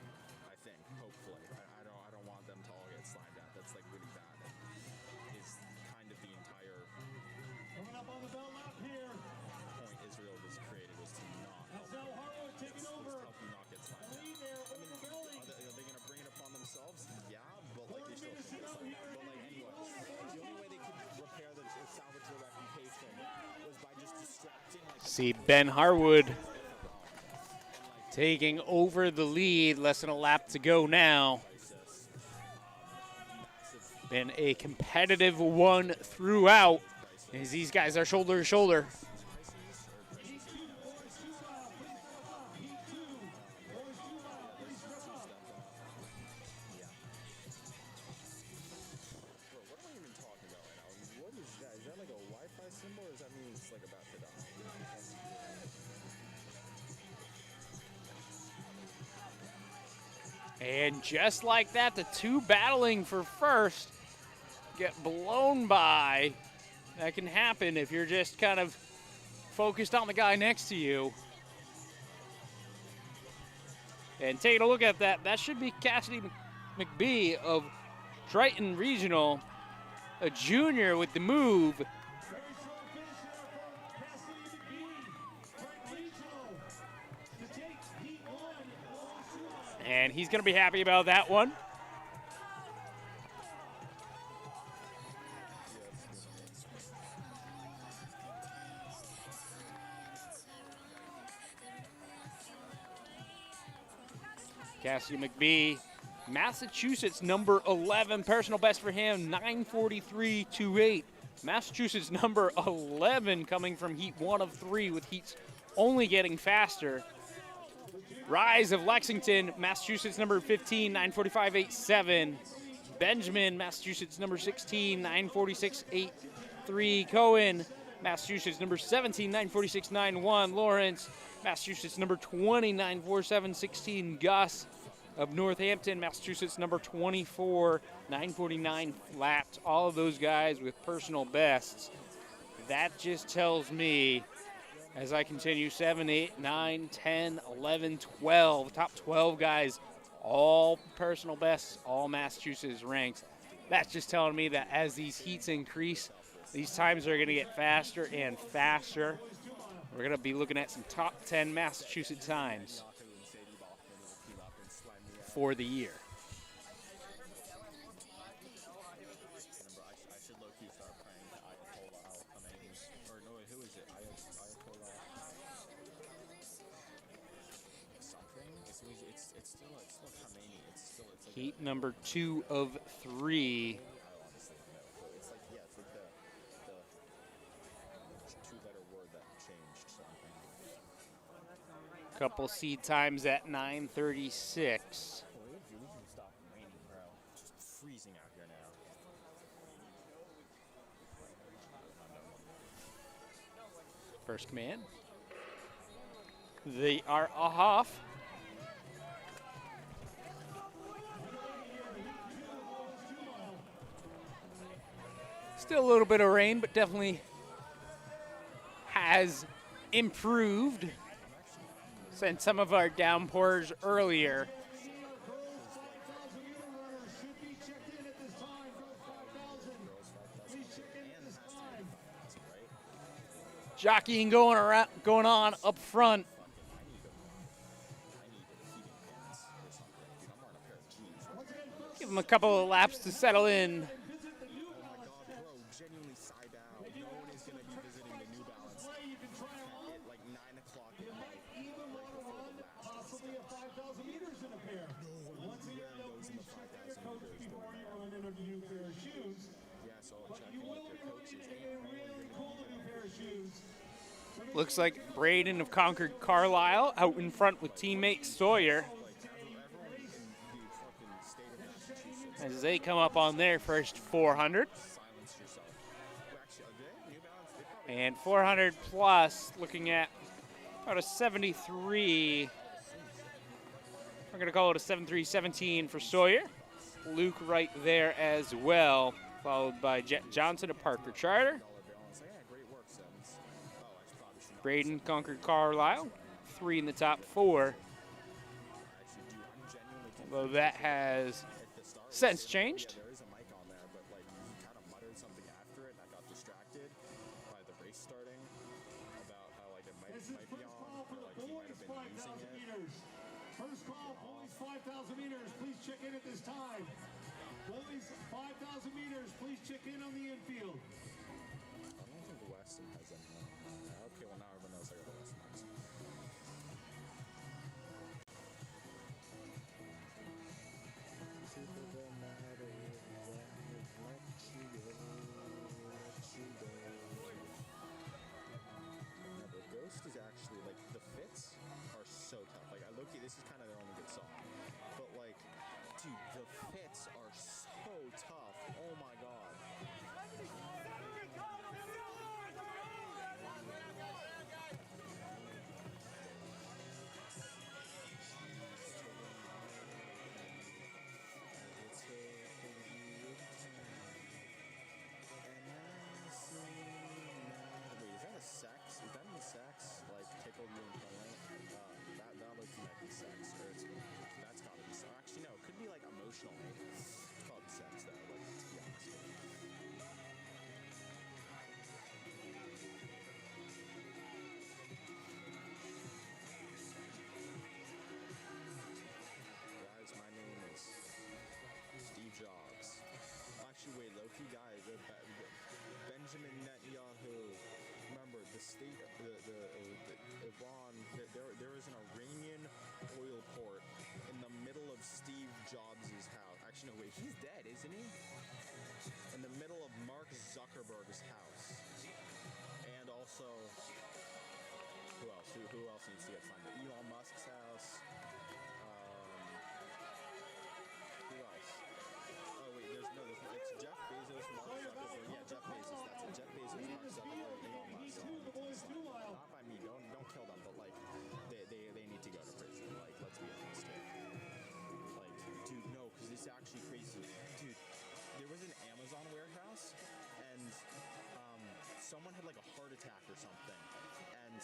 I think, hopefully. I don't want them to all get slimed out. That's like really bad. Is kind of the entire coming up on the bell lap here. Point Israel was created was to not help you. Taking over. Help you not get slimed out. I mean, are they going to bring it upon themselves? Yeah, but like they still can't get slimed out. But like anyways, the only way they could repair or salvage their reputation was by just distracting. Like, see Ben Harwood taking over the lead. Less than a lap to go now. Been a competitive one throughout as these guys are shoulder to shoulder. And just like that, the two battling for first get blown by. That can happen if you're just kind of focused on the guy next to you. And taking a look at that, that should be Cassidy McBee of Triton Regional, a junior with the move. And he's going to be happy about that one. Cassidy McBee, Massachusetts, number 11, personal best for him, 9:43.28. Massachusetts, number 11, coming from heat 1 of 3, with heats only getting faster. Rise of Lexington, Massachusetts, number 15, 9:45.87. Benjamin, Massachusetts, number 16, 9:46.83. Cohen, Massachusetts, number 17, 9:46.91. Lawrence, Massachusetts, number 20, 9:47.16. Gus of Northampton, Massachusetts, number 24, 9:49 flat. All of those guys with personal bests. That just tells me, as I continue, 7, 8, 9, 10, 11, 12. Top 12 guys, all personal bests, all Massachusetts ranks. That's just telling me that as these heats increase, these times are going to get faster and faster. We're going to be looking at some top 10 Massachusetts times for the year. I should low-key start praying to Ayatollah al-Khamenei. Or no, who is it? Ayatollah something? It's still Khamenei. It's like Heat number 2 of 3. it's like the two-letter word that changed something. Couple seed times at 9:36. We can stop raining, bro. It's just freezing out here now. First command. They are off. Still a little bit of rain, but definitely has improved since some of our downpours earlier. Jockeying going on up front. Give them a couple of laps to settle in. Oh my god, bro, genuinely side down. No one is going to be visiting the New Balance at like 9 o'clock at night. Possibly a 5,000 meters in a pair. Once again, though, please check your coach before you run in a new pair of shoes. Yeah, so But check you in with will your be looking coaches. at a really cool new pair of shoes. Looks like Braden of Concord Carlisle out in front with teammate Sawyer as they come up on their first 400. Silence yourself. Actually, are they? New Balance, they probably And 400 plus, looking at about a 73. We're going to call it a 73-17 for Sawyer. Luke right there as well, followed by Jet Johnson of Parker Charter. balance. Yeah, great work, Sevens. Oh, I should probably should Braden Concord Carlisle, 3 in the top 4. actually do. I'm genuinely Although that has since changed. There is a mic on there, but like he kind of muttered something after it, and I got distracted by the race starting about how like it might This is be first on, call for or the like he might boys, have been 5,000 using it. meters. First call, boys, 5,000 meters. Please check in at this time. Boys, 5,000 meters. Please check in on the infield. I don't think the Weston has anyone. Okay, well now everyone knows I got the Weston ones. Now the Ghost is actually like the fits are so tough. Like I look at this is kind of their only good song, but like, dude, the fits are so tough. Oh my god. Zuckerberg's house. And also, who else? Who else needs to get signed? Elon Musk's house. Who else? Oh wait, there's no. It's Jeff Bezos, Mark Zuckerberg. Yeah, Jeff Bezos. That's it. Jeff Bezos, Mark Zuckerberg, Elon Musk. Not by me. Don't kill them. But like, they need to go to prison. Like, let's be honest here. Like, dude, no, because it's actually crazy. Dude, there was an Amazon warehouse, and someone had like a heart attack or something, and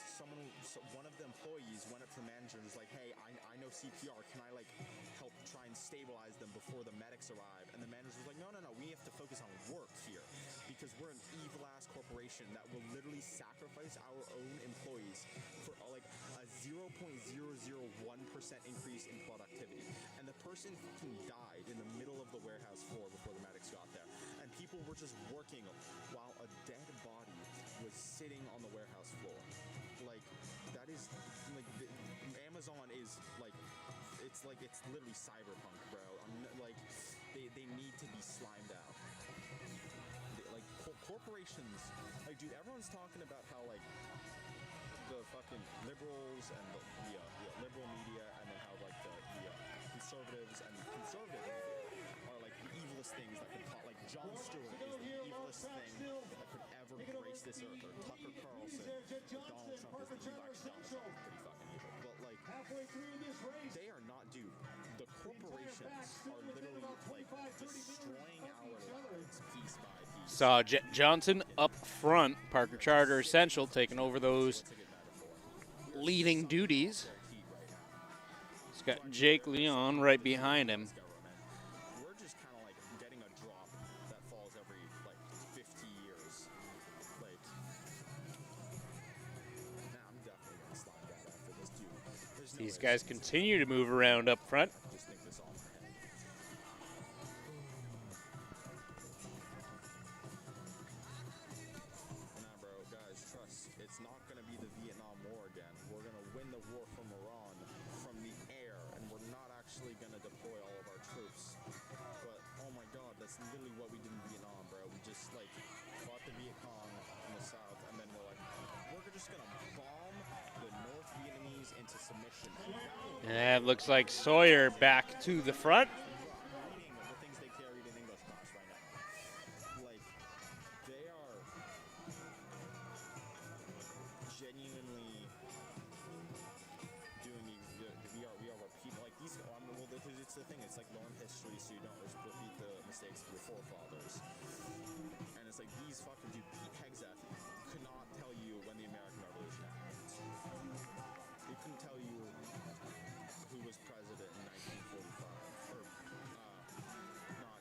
one of the employees went up to the manager and was like, hey, I know CPR, can I like help try and stabilize them before the medics arrive? And the manager was like, no, we have to focus on work here, because we're an evil ass corporation that will literally sacrifice our own employees for like a 0.001% increase in productivity. And the person fucking died in the middle of the warehouse floor before the medics got there, and people were just working while a dead body was sitting on the warehouse floor. Like, that is like Amazon is like it's literally cyberpunk, bro. Like they need to be slimed out. Corporations, like, dude, everyone's talking about how like the fucking liberals and the liberal media, and then how like the conservatives and conservative media are like the evilest things that could like Jon Stewart is the evilest thing that could ever grace this earth, or Tucker Carlson, or Donald Trump is the Donald Trump is pretty fucking evil. But like, they are not, dude. The corporations are literally like destroying our lives piece by piece. Saw Jet Johnson up front, Parker Charter Essential taking over those leading duties. He's got Jake Leon right behind him. We're just kind of like getting a drop that falls every like 50 years. Like, nah, I'm definitely gonna slide that after this, dude. There's no These way guys continue to move around up front. just think this all in my head. Nah, bro, guys, trust. It's not gonna be the Vietnam War again. We're gonna win the war from Iran from the air, and we're not actually gonna deploy all of our troops. But oh my God, that's literally what we did in Vietnam, bro. We just like fought the Viet Cong in the south, and then we're like, we're just gonna bomb the North Vietnamese into submission. And it looks like Sawyer back to the front. Reading the things they carried in English class right now. Like, they are genuinely doing we are repeating like these. Well, it's the thing. It's like learn history so you don't repeat the mistakes of your forefathers. And it's like these fucking dude, Pete Hegseth could not tell you when the American Revolution happened. He couldn't tell you who was president in 1945, or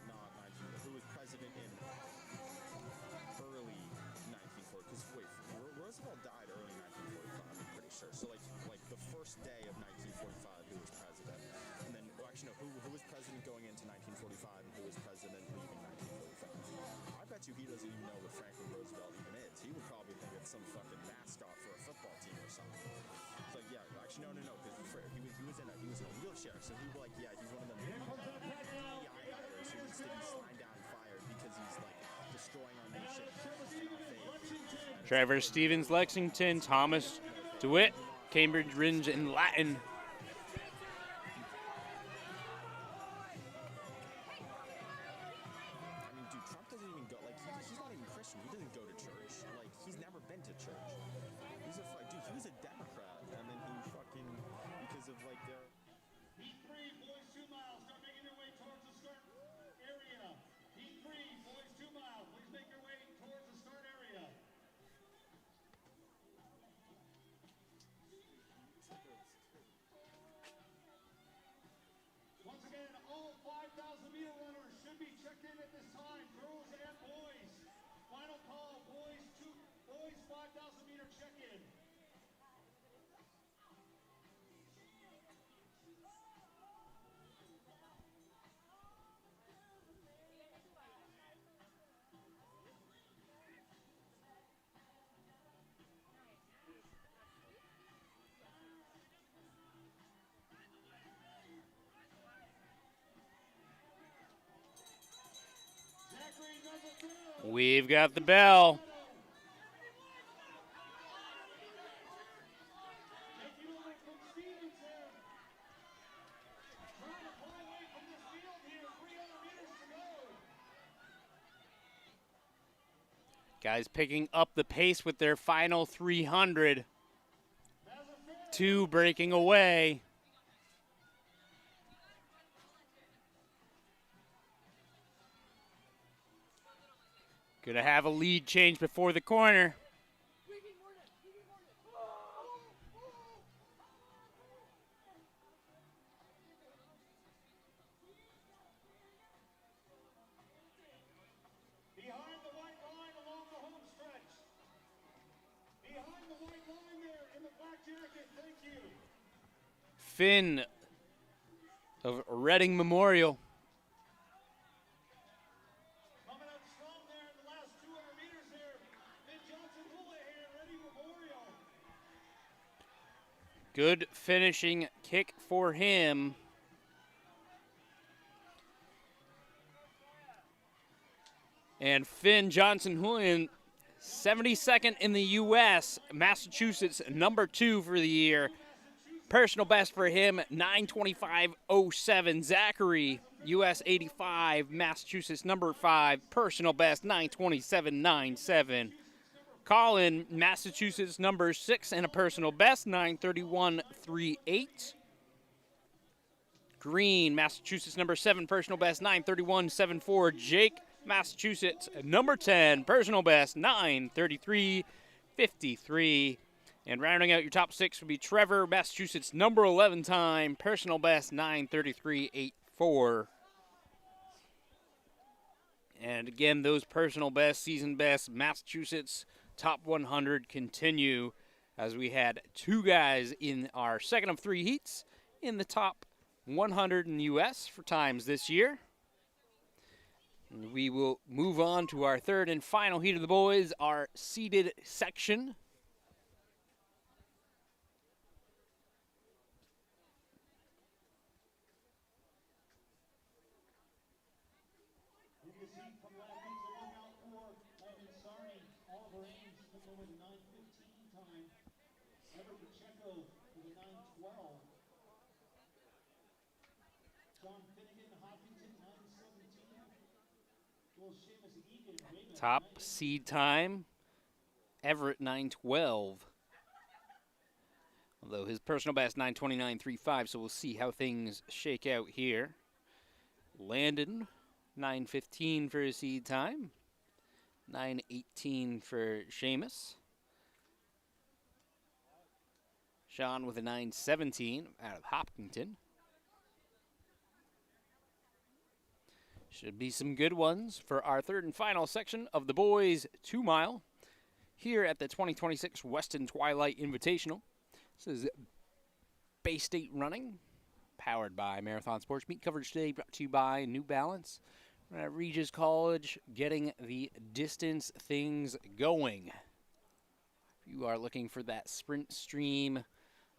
not 19. Who was president in early 1940? Because wait, Roosevelt died early 1945. I'm pretty sure. So like the first day of 1945, who was president, and then actually no, who was president going into 1945, and who was president leaving 1945. I bet you he doesn't even know what Franklin Roosevelt even is. He would probably think it's some fucking mascot for a football team or something. It's like, yeah, actually no, because he was in a wheelchair, so he was like, yeah, he's one of the DEI hires who needs to be slimed down and fired because he's like destroying our nation. Trevor Stevens, Lexington, Thomas DeWitt, Cambridge Ringe in Latin. I mean, dude, Trump doesn't even go, like, he's not even Christian. He doesn't go to church. Like, he's never been to church. Dude, he was a Democrat, and then he fucking, because of, like, their... Heat 3, boys 2 miles. Start making your way towards the start area. Heat 3, boys 2 miles. Please make your way towards the start area. Once again, all 5,000-meter runners should be checked in at this time, girls and boys. Final call, boys 5,000 meters. We've got the bell. Guys picking up the pace with their final 300. 2 breaking away. Gonna have a lead change before the corner. Behind the white line along the home stretch. Behind the white line there in the black jacket. Thank you. Finn of Reading Memorial. Coming up strong there in the last 200 meters there. Finn Johnson Houlihan, Reading Memorial. Good finishing kick for him. And Finn Johnson Houlihan, 72nd in the U.S., Massachusetts, number 2 for the year. Personal best for him, 9:25.07. Zachary, U.S. 85, Massachusetts, number 5. Personal best, 9:27.97. Colin, Massachusetts, number 6, and a personal best, 9:31.38. Green, Massachusetts, number 7, personal best, 9:31.74. Jake, Massachusetts, number 10, personal best, 9:33.53. And rounding out your top 6 would be Trevor, Massachusetts, number 11 time, personal best, 9:33.84. And again, those personal best, season best, Massachusetts top 100 continue as we had 2 guys in our second of 3 heats in the top 100 in the U.S. for times this year. And we will move on to our third and final heat of the boys, our seeded section. Top seed time, Everett 9:12. Although his personal best 9:29.35, so we'll see how things shake out here. Landon 9:15 for his seed time, 9:18 for Seamus. Sean with a 9:17 out of Hopkinton. Should be some good ones for our third and final section of the boys 2 mile here at the 2026 Weston Twilight Invitational. This is Bay State Running, powered by Marathon Sports. Meet coverage today brought to you by New Balance. We're at Regis College, getting the distance things going. If you are looking for that sprint stream,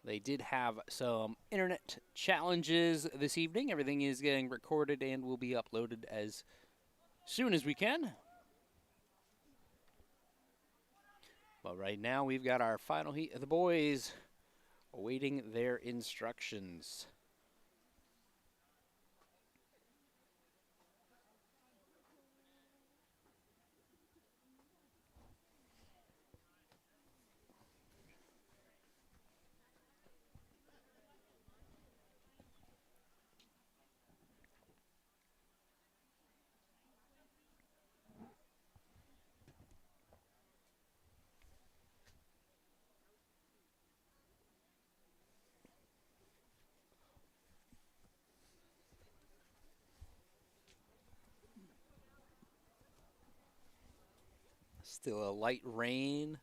they did have some internet challenges this evening. Everything is getting recorded and will be uploaded as soon as we can. But right now, we've got our final heat of the boys awaiting their instructions. Still a light rain.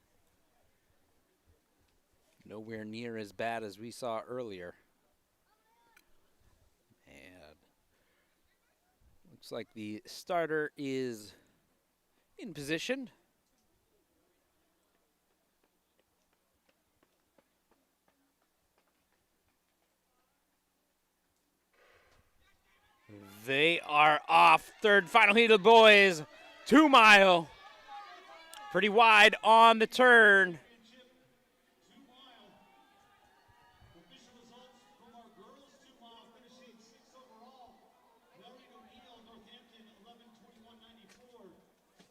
Nowhere near as bad as we saw earlier. And looks like the starter is in position. They are off. Third final heat of the boys. 2 mile. Pretty wide on the turn. Official results from our girls 2 mile finishing 6th overall. Northampton 11:21.94.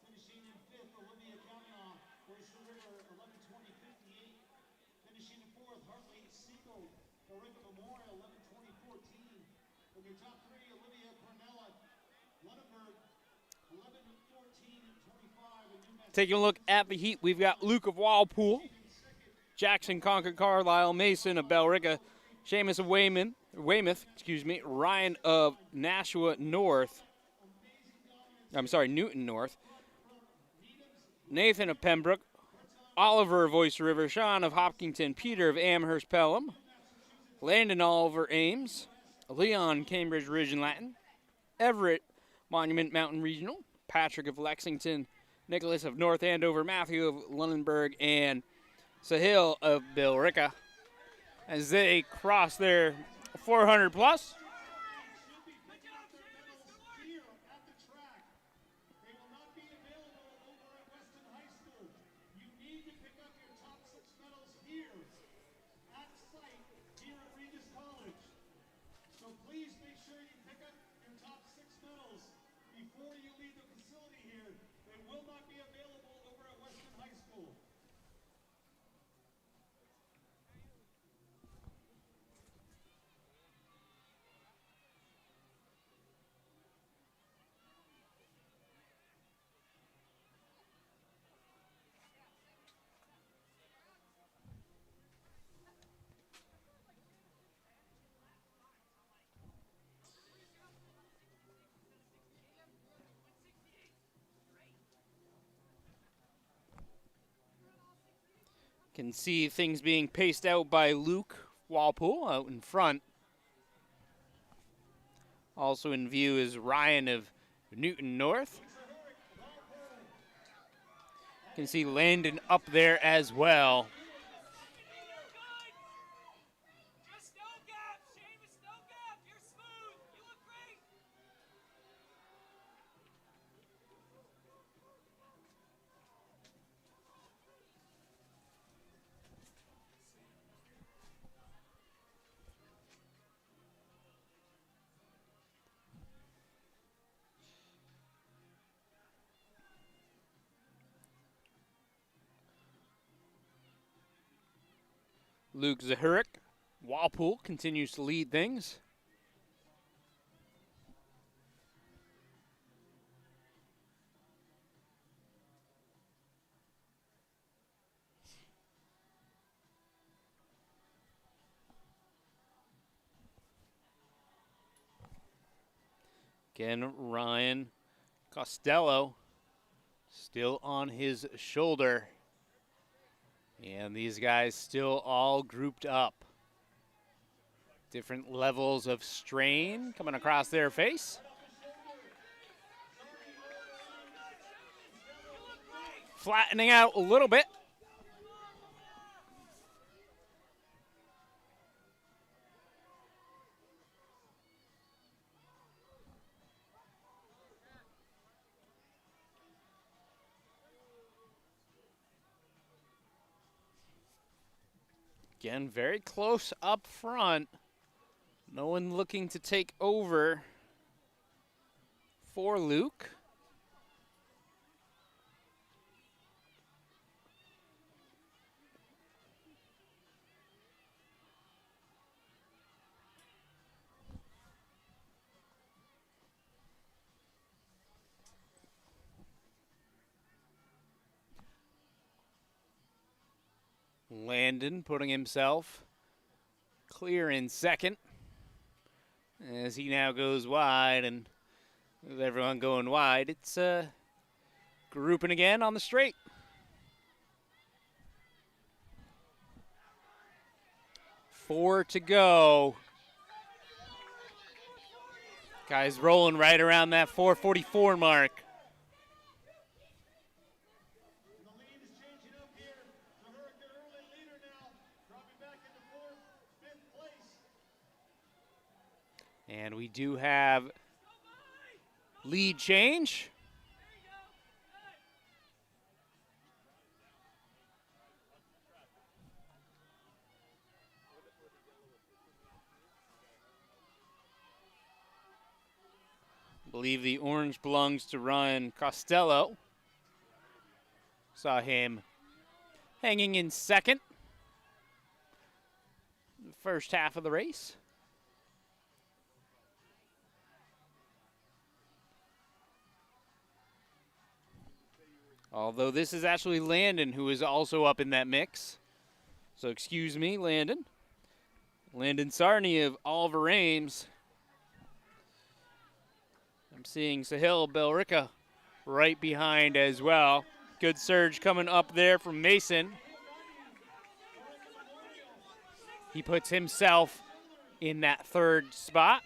Finishing in 5th, Olivia Kavanaugh. Oyster River 11:20.58. Finishing in 4th, Hartley Siegel. Orica Memorial 11:20.14. In your top 3, Olivia Cornella. Lunenburg 11:14.25. Taking a look at the heat, we've got Luke of Walpole, Jackson, Concord, Carlisle, Mason of Bellrica, Seamus of Weymouth, Ryan of Nashua North. I'm sorry, Newton North. Nathan of Pembroke, Oliver of Oyster River, Sean of Hopkinton, Peter of Amherst Pelham, Landon Oliver Ames, Leon Cambridge Ridge and Latin, Everett Monument Mountain Regional, Patrick of Lexington, Nicholas of North Andover, Matthew of Lunenburg, and Sahil of Billerica as they cross their 400 plus. They will not be available over at Weston High School. You need to pick up your top 6 medals here at site here at Regis College. So please make sure you pick up your top 6 medals before you leave the facility here. They will not be available over at Weston High School. Can see things being paced out by Luke Walpole out in front. Also in view is Ryan of Newton North. Can see Landon up there as well. Luke Zahurik, Walpole continues to lead things. Again, Ryan Costello still on his shoulder. And these guys still all grouped up. Different levels of strain coming across their face. Flattening out a little bit. Again, very close up front. No one looking to take over for Luke. Landon putting himself clear in second as he now goes wide, and with everyone going wide, it's grouping again on the straight. Four to go. Guys rolling right around that 4:44 mark. And we do have lead change. I believe the orange belongs to Ryan Costello. Saw him hanging in second the first half of the race. Although this is actually Landon, who is also up in that mix. So excuse me, Landon. Landon Sarney of Oliver Ames. I'm seeing Sahil Belrica right behind as well. Good surge coming up there from Mason. He puts himself in that third spot.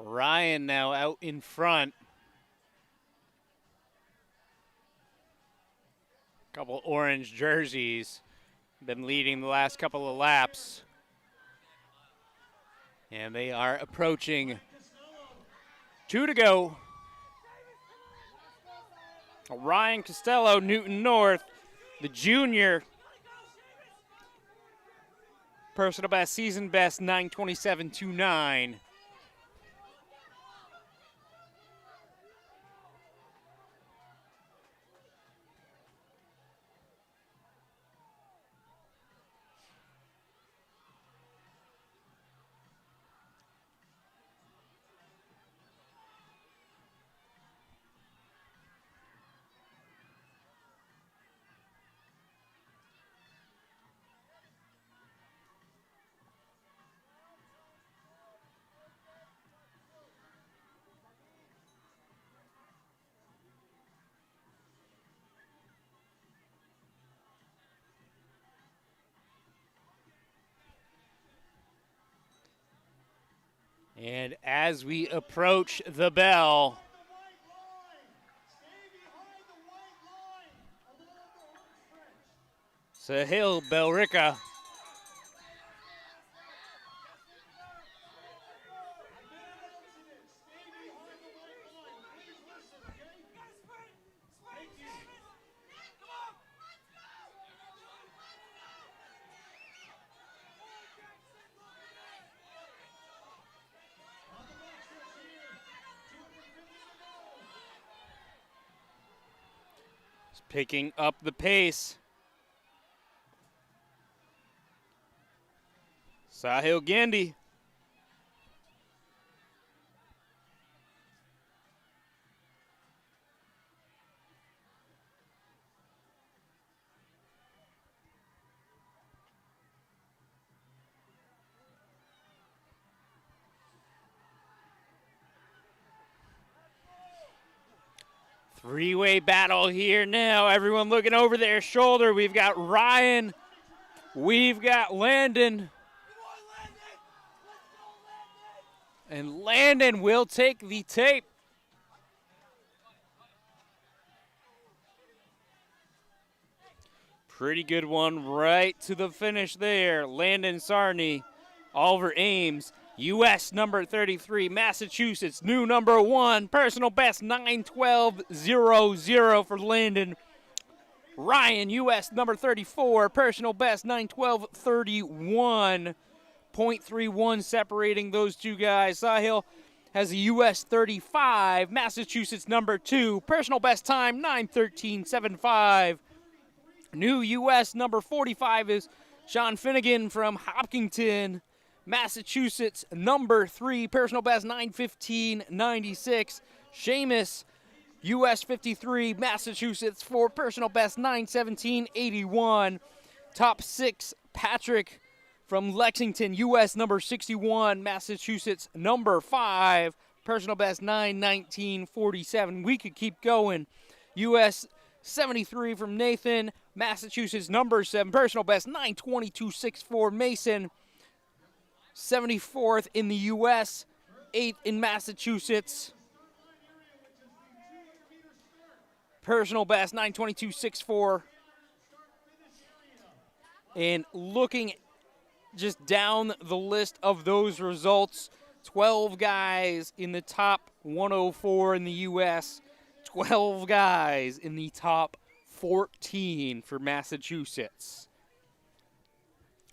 Ryan now out in front. Couple orange jerseys. Been leading the last couple of laps. And they are approaching 2 to go. Ryan Costello, Newton North, the junior. Personal best, season best, 9:27.29. And as we approach the bell, Sahil Belrica is picking up the pace. Sahil Gandhi. Three-way battle here now. Everyone looking over their shoulder. We've got Ryan. We've got Landon. And Landon will take the tape. Pretty good one right to the finish there. Landon Sarney, Oliver Ames, U.S. number 33, Massachusetts, new number 1, personal best 9:12.00 for Landon. Ryan, U.S. number 34, personal best 9:12.31. 0.31 separating those two guys. Sahil has a U.S. 35, Massachusetts number 2, personal best time 9:13.75. New U.S. number 45 is Sean Finnegan from Hopkinton, Massachusetts number 3, personal best 9:15.96. Seamus, U.S. 53, Massachusetts for personal best 9:17.81. Top 6, Patrick from Lexington, U.S. number 61, Massachusetts number 5, personal best 9:19:47. We could keep going. U.S. 73 from Nathan. Massachusetts number 7, personal best 9:22:64. Mason, 74th in the U.S., 8th in Massachusetts. Personal best 9:22:64. And looking just down the list of those results, 12 guys in the top 104 in the U.S., 12 guys in the top 14 for Massachusetts.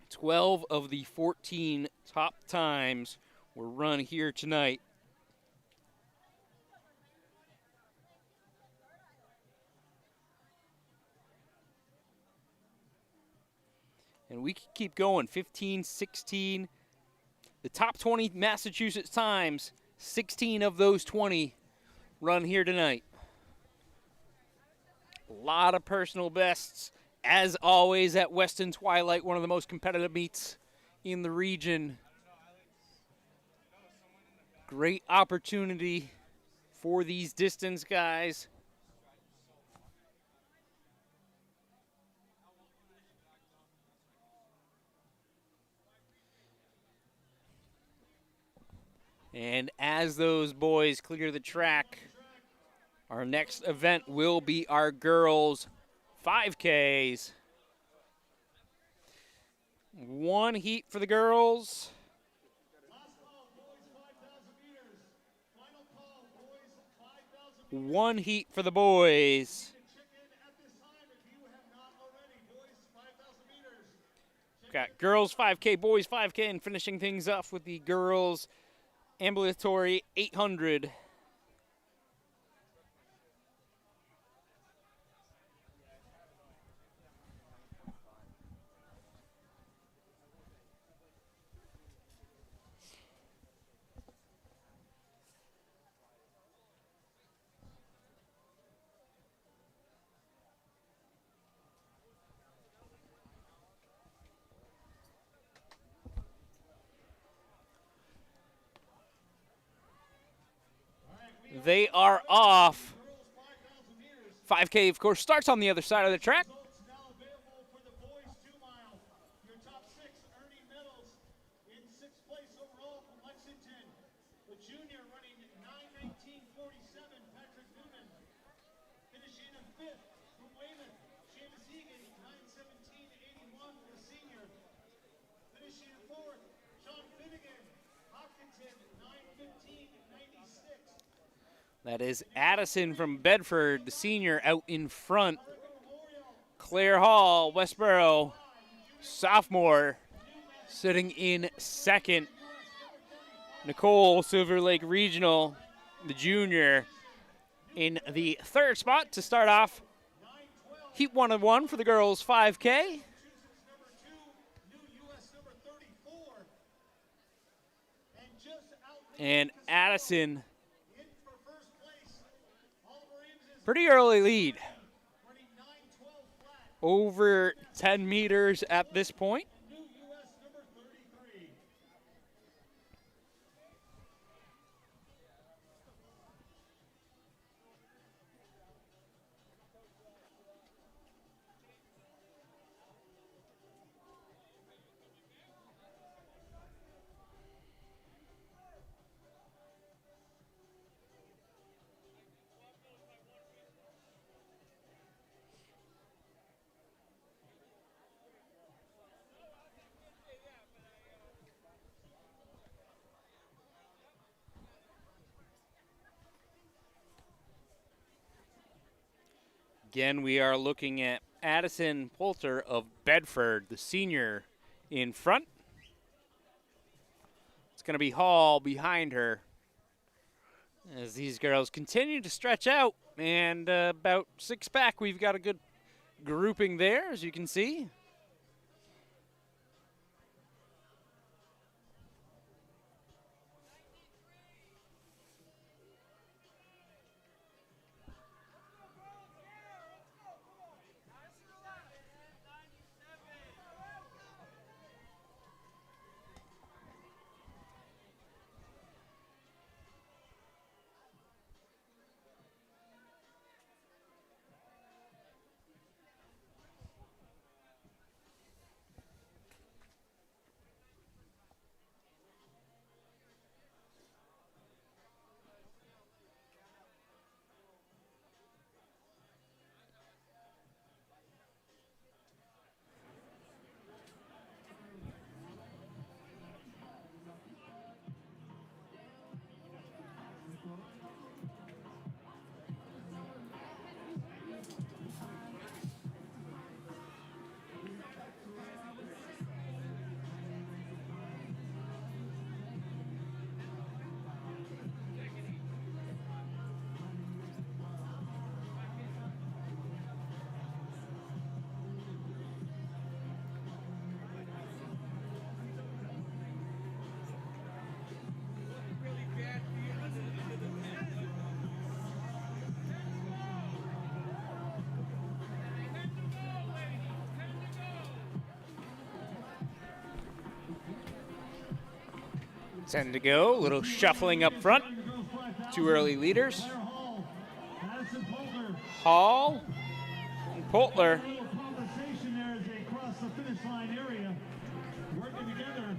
12 of the 14 top times were run here tonight. And we can keep going. 15, 16. The top 20 Massachusetts times, 16 of those 20 run here tonight. A lot of personal bests, as always, at Weston Twilight, one of the most competitive meets in the region. Great opportunity for these distance guys. And as those boys clear the track, our next event will be our girls' 5Ks. One heat for the girls. One heat for the boys. Got girls 5K, boys 5K, and finishing things off with the girls' ambulatory 800. They are off. 5K, of course, starts on the other side of the track. That is Addison from Bedford, the senior, out in front. Claire Hall, Westboro, sophomore, sitting in second. Nicole, Silver Lake Regional, the junior, in the third spot to start off. Heat 1 of 1 for the girls' 5K. And Addison, pretty early lead. Over 10 meters at this point. Again, we are looking at Addison Poulter of Bedford, the senior, in front. It's going to be Hall behind her as these girls continue to stretch out. And about 6 back, we've got a good grouping there, as you can see. 10 to go. A little shuffling up front. Two early leaders. Hall and Poultler. Conversation there as they cross the finish line area, working together.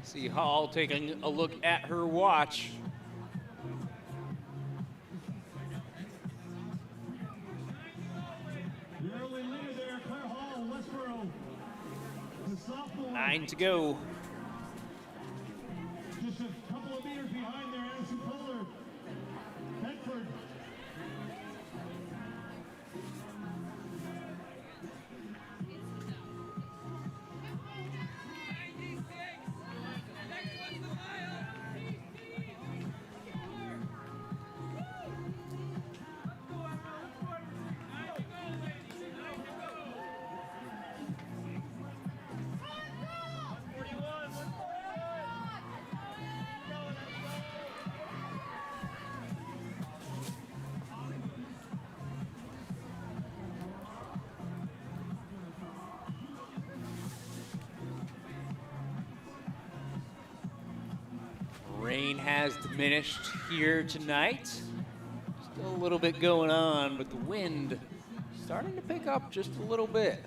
See Hall taking a look at her watch. The early leader there, Claire Hall, Westboro. The sophomore. 9 to go. Just a couple of meters behind there, Addison Kohler. Bedford. Rain has diminished here tonight. Still a little bit going on, but the wind starting to pick up just a little bit.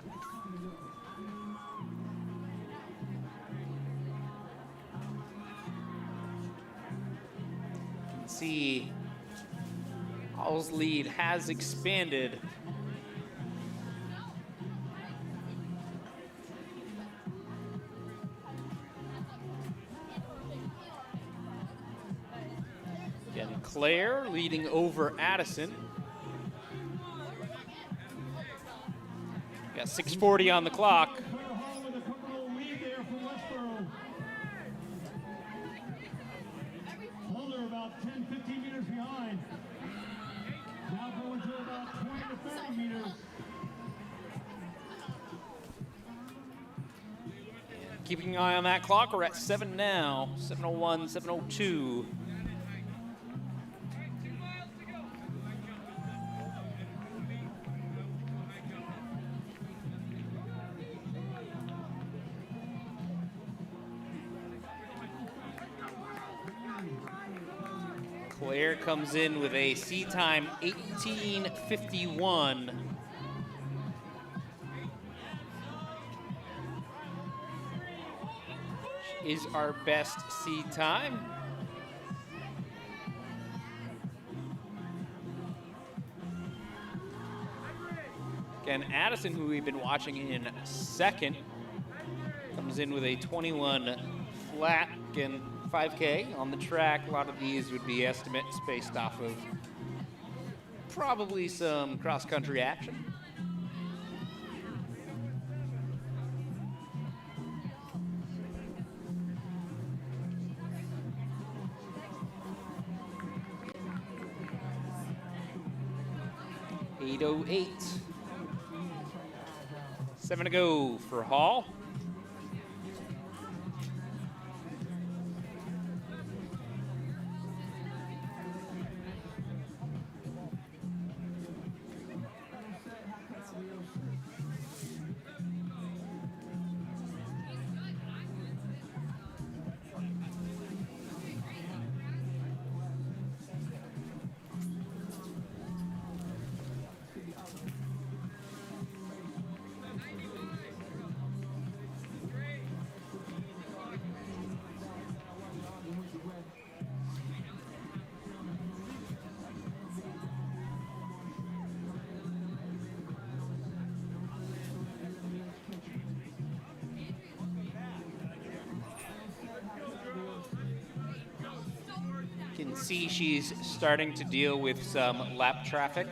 You can see Hall's lead has expanded. Again, Claire leading over Addison. Got 6:40 on the clock. Claire Hall with a comfortable lead there for Westboro. Kohler about 10, 15 meters behind. Now going to about 20 to 30 meters. Keeping an eye on that clock, we're at 7 now. 7:01, 7:02. Claire comes in with a seed time 18:51. Is our best seed time. Again, Addison, who we've been watching in second, comes in with a 21 flat and 5K on the track. A lot of these would be estimates based off of probably some cross-country action. .808. 7 to go for Hall. can see she's starting to deal with some lap traffic.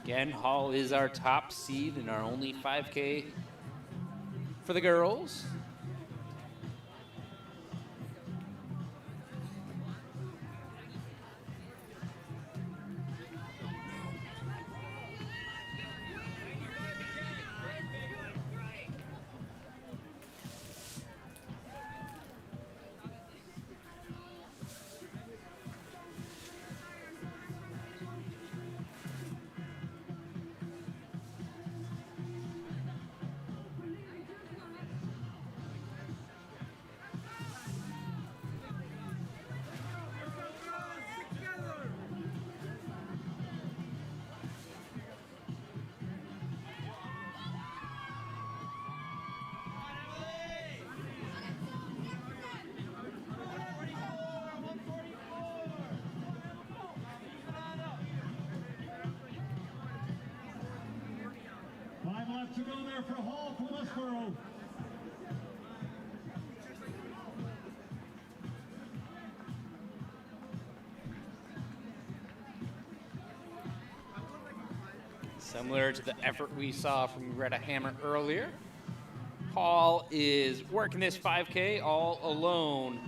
Again, Hall is our top seed in our only 5K for the girls. To go there for Hall from Westboro. Similar to the effort we saw from Greta Hammer earlier. Hall is working this 5K all alone.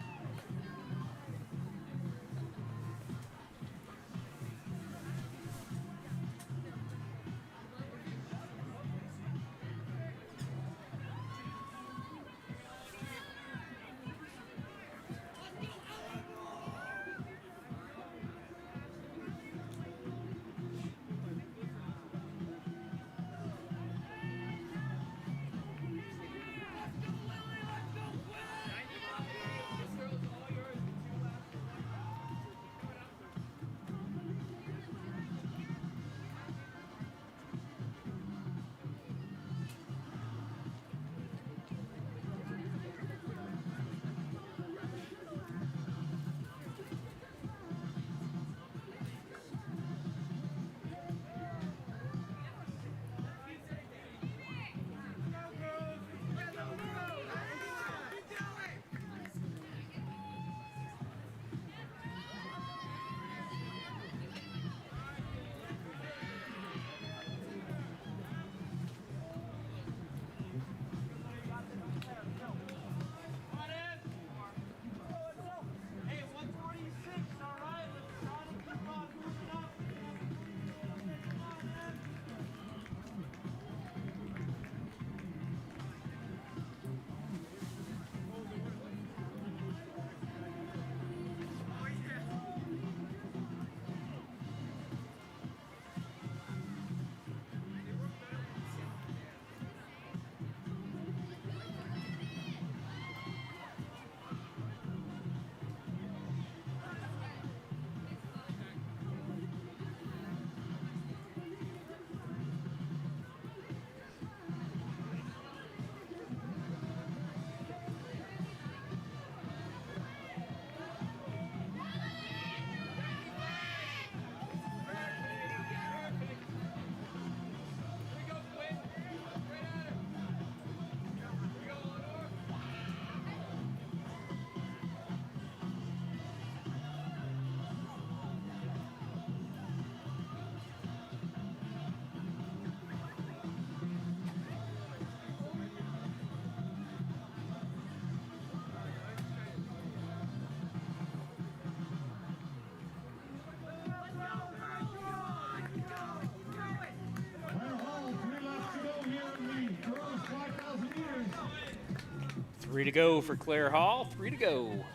3 to go for Claire Hall, 3 to go.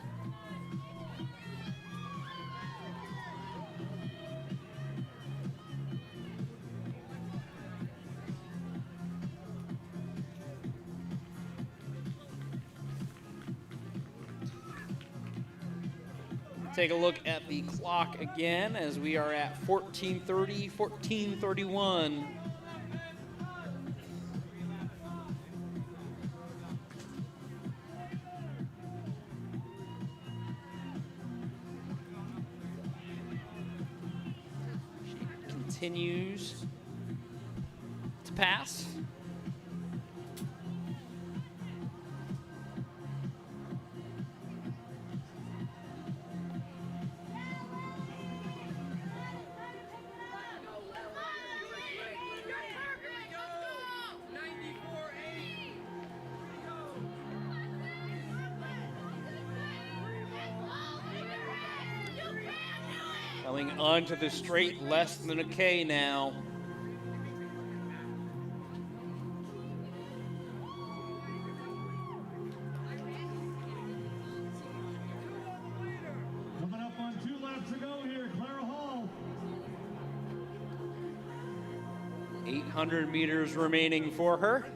Take a look at the clock again as we are at 14:30, 14:31. She continues to pass. Coming onto the straight, less than a K now. Coming up on 2 laps to go here, Clara Hall. 800 meters remaining for her.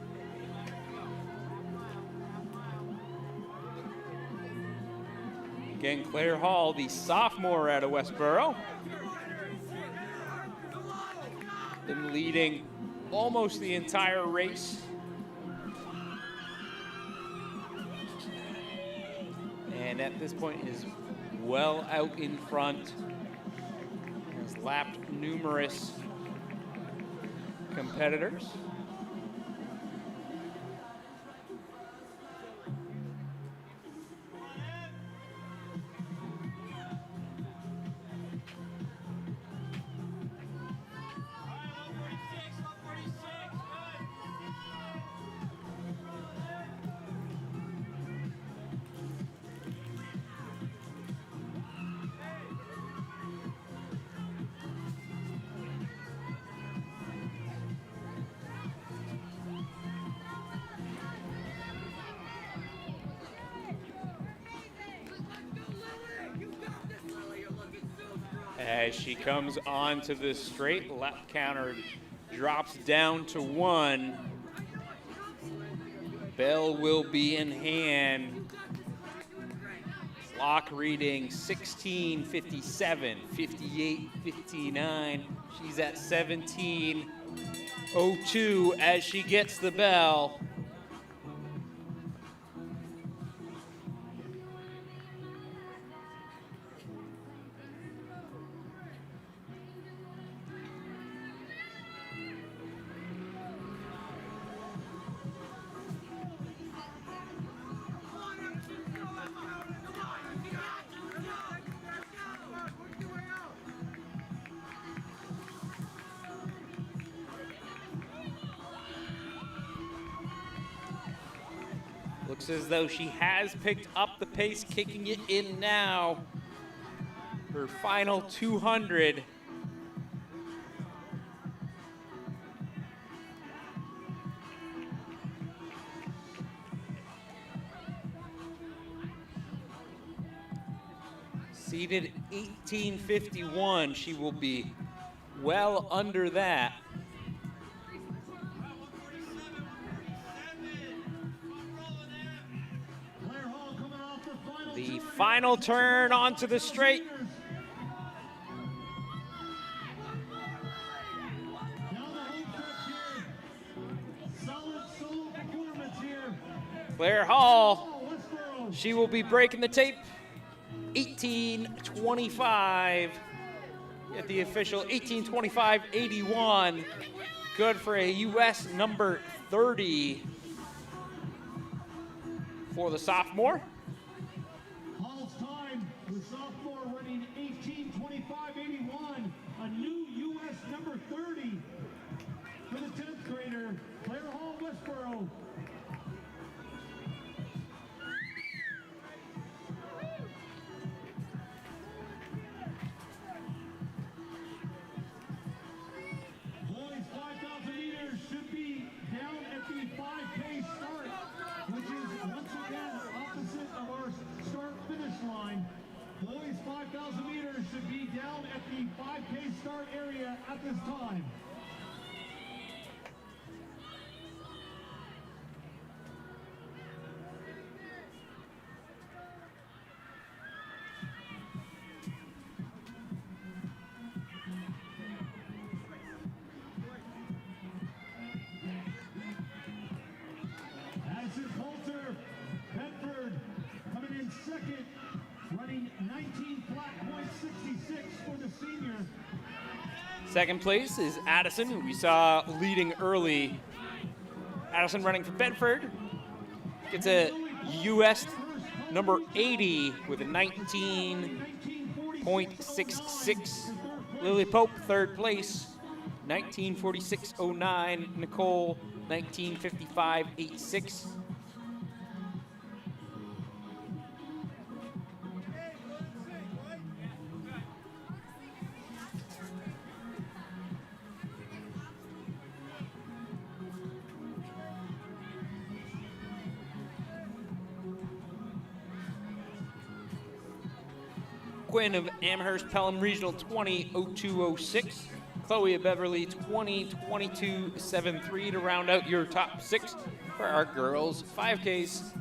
Again, Claire Hall, the sophomore out of Westboro. Been leading almost the entire race. And at this point is well out in front. Has lapped numerous competitors. As she comes onto the straight, lap counter drops down to 1. Bell will be in hand. Clock reading 16:57, 58:59. She's at 17:02 as she gets the bell. Looks as though she has picked up the pace, kicking it in now. Her final 200. Seated 18:51, she will be well under that. The final turn onto the straight. Claire Hall, she will be breaking the tape. 18:25 at the official 18:25.81. Good for a U.S. number 30 for the sophomore. Hall's time, the sophomore running 18:25.81, a new U.S. number 30 for the 10th grader, Claire Hall, Westboro. Boys, 5,000 meters should be down at the 5K start, which is once again at this time. Addison Coulter, Bedford, coming in second, running 19 flat point 66 for the senior. Second place is Addison, who we saw leading early. Addison running for Bedford. Gets a US number 80 with a 19.66. Lily Pope, third place, 1946.09. Nicole, 1955.86. Quinn of Amherst Pelham Regional 20.02.06. Chloe of Beverly 20.22.73 to round out your top 6 for our girls 5Ks.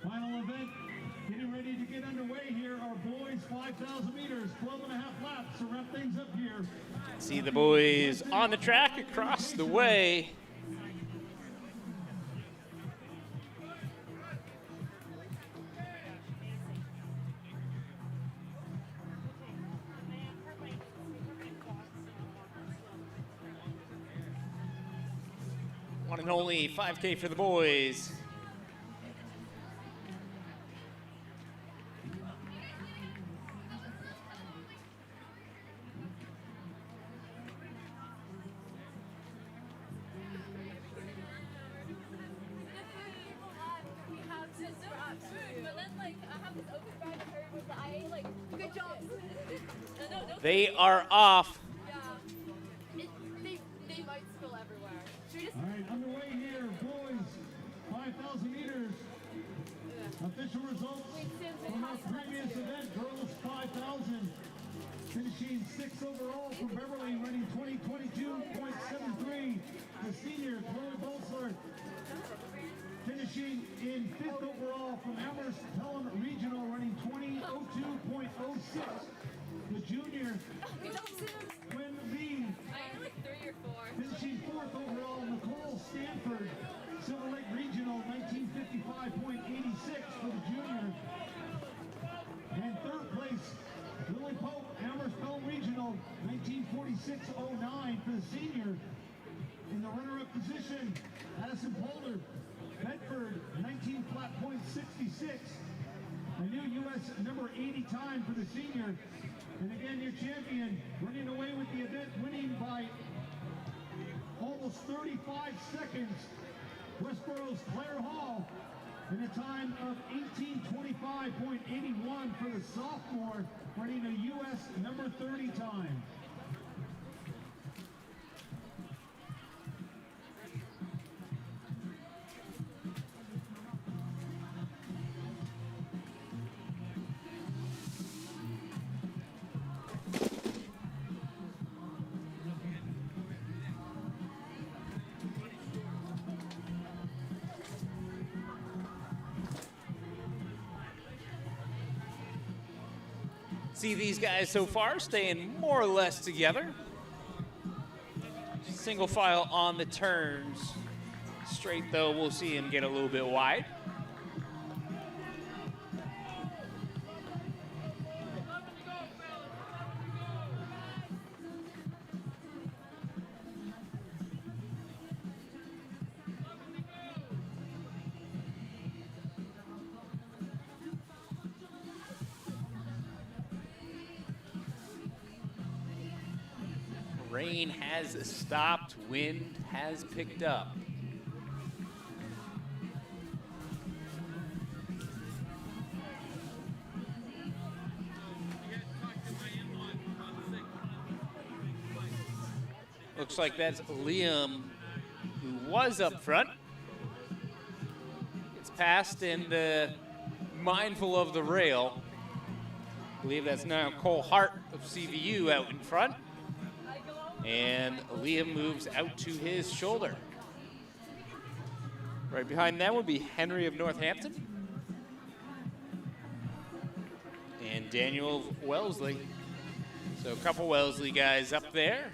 Final event, getting ready to get underway here. Our boys 5,000 meters, 12 and a half laps to wrap things up here. See the boys on the track across the way. One and only 5K for the boys. They are off. They might spill everywhere. All right, underway here, boys, 5,000 meters. Official results from our previous event, girls 5,000. Finishing 6th overall from Beverly, running 20:22.73. The senior, Chloe Bolsler, finishing in 5th overall from Amherst Pelham Regional, running 20:02.06. The junior, Quinn Lee, I like 3 or 4. Finishing fourth overall, Nicole Stanford, Silver Lake Regional, 1955.86 for the junior. And third place, Lily Pope, Amherst-Pelham Regional, 1946.09 for the senior. In the runner-up position, Addison Polder, Bedford, 19 flat point 66. A new U.S. number 80 time for the senior. And again, your champion, running away with the event, winning by almost 35 seconds, Westboro's Claire Hall, in a time of 18:25.81 for the sophomore, running a U.S. number 30 time. See these guys so far staying more or less together. Single file on the turns. Straight though, we'll see him get a little bit wide. Rain has stopped, wind has picked up. Looks like that's Liam, who was up front. It's passed and mindful of the rail. I believe that's now Cole Hart of CVU out in front. And Liam moves out to his shoulder. Right behind them would be Henry of Northampton. And Daniel Wellesley. So a couple Wellesley guys up there.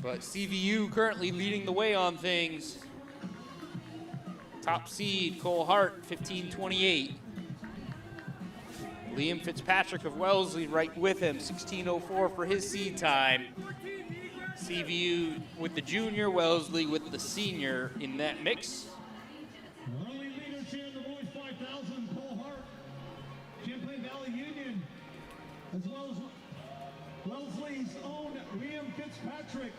But CVU currently leading the way on things. Top seed, Cole Hart, 15:28. Liam Fitzpatrick of Wellesley right with him, 16:04 for his seed time. CVU with the junior, Wellesley with the senior in that mix. Early leaders here in the boys 5,000, Cole Hart, Champlain Valley Union, as well as Wellesley's own Liam Fitzpatrick.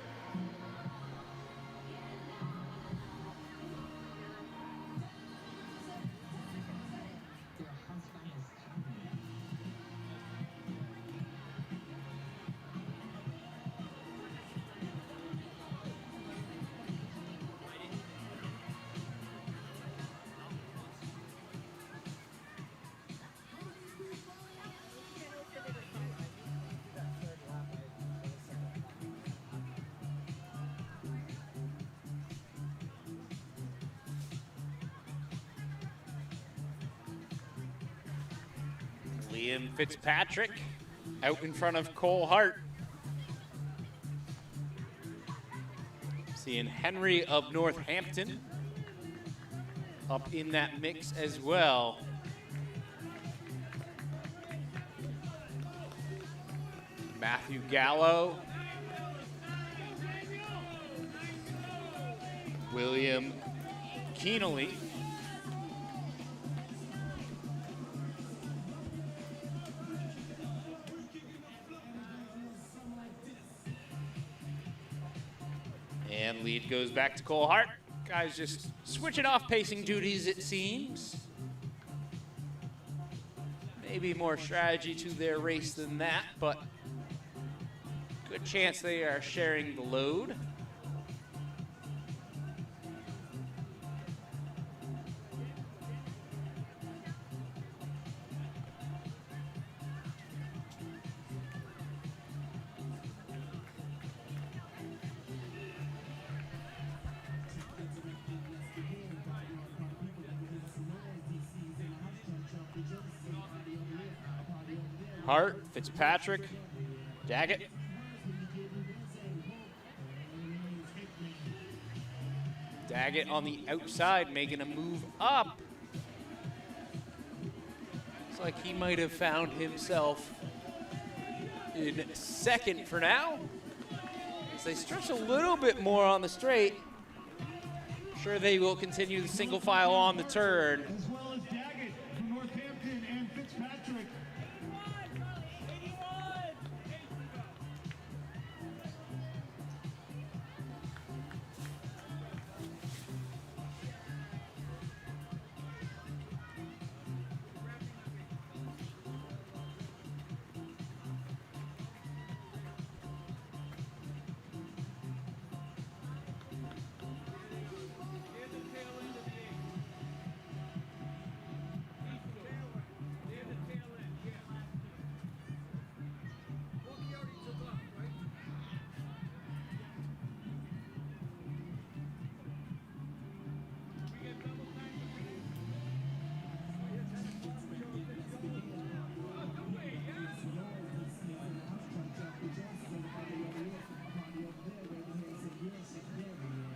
Liam Fitzpatrick out in front of Cole Hart. Seeing Henry of Northampton up in that mix as well. Matthew Gallo. William Keenely. And lead goes back to Cole Hart. Guys just switching off pacing duties, it seems. Maybe more strategy to their race than that, but good chance they are sharing the load. Hart, Fitzpatrick, Daggett. Daggett on the outside making a move up. Looks like he might have found himself in second for now. As they stretch a little bit more on the straight. I'm sure they will continue the single file on the turn. As well as Daggett from Northampton and Fitzpatrick.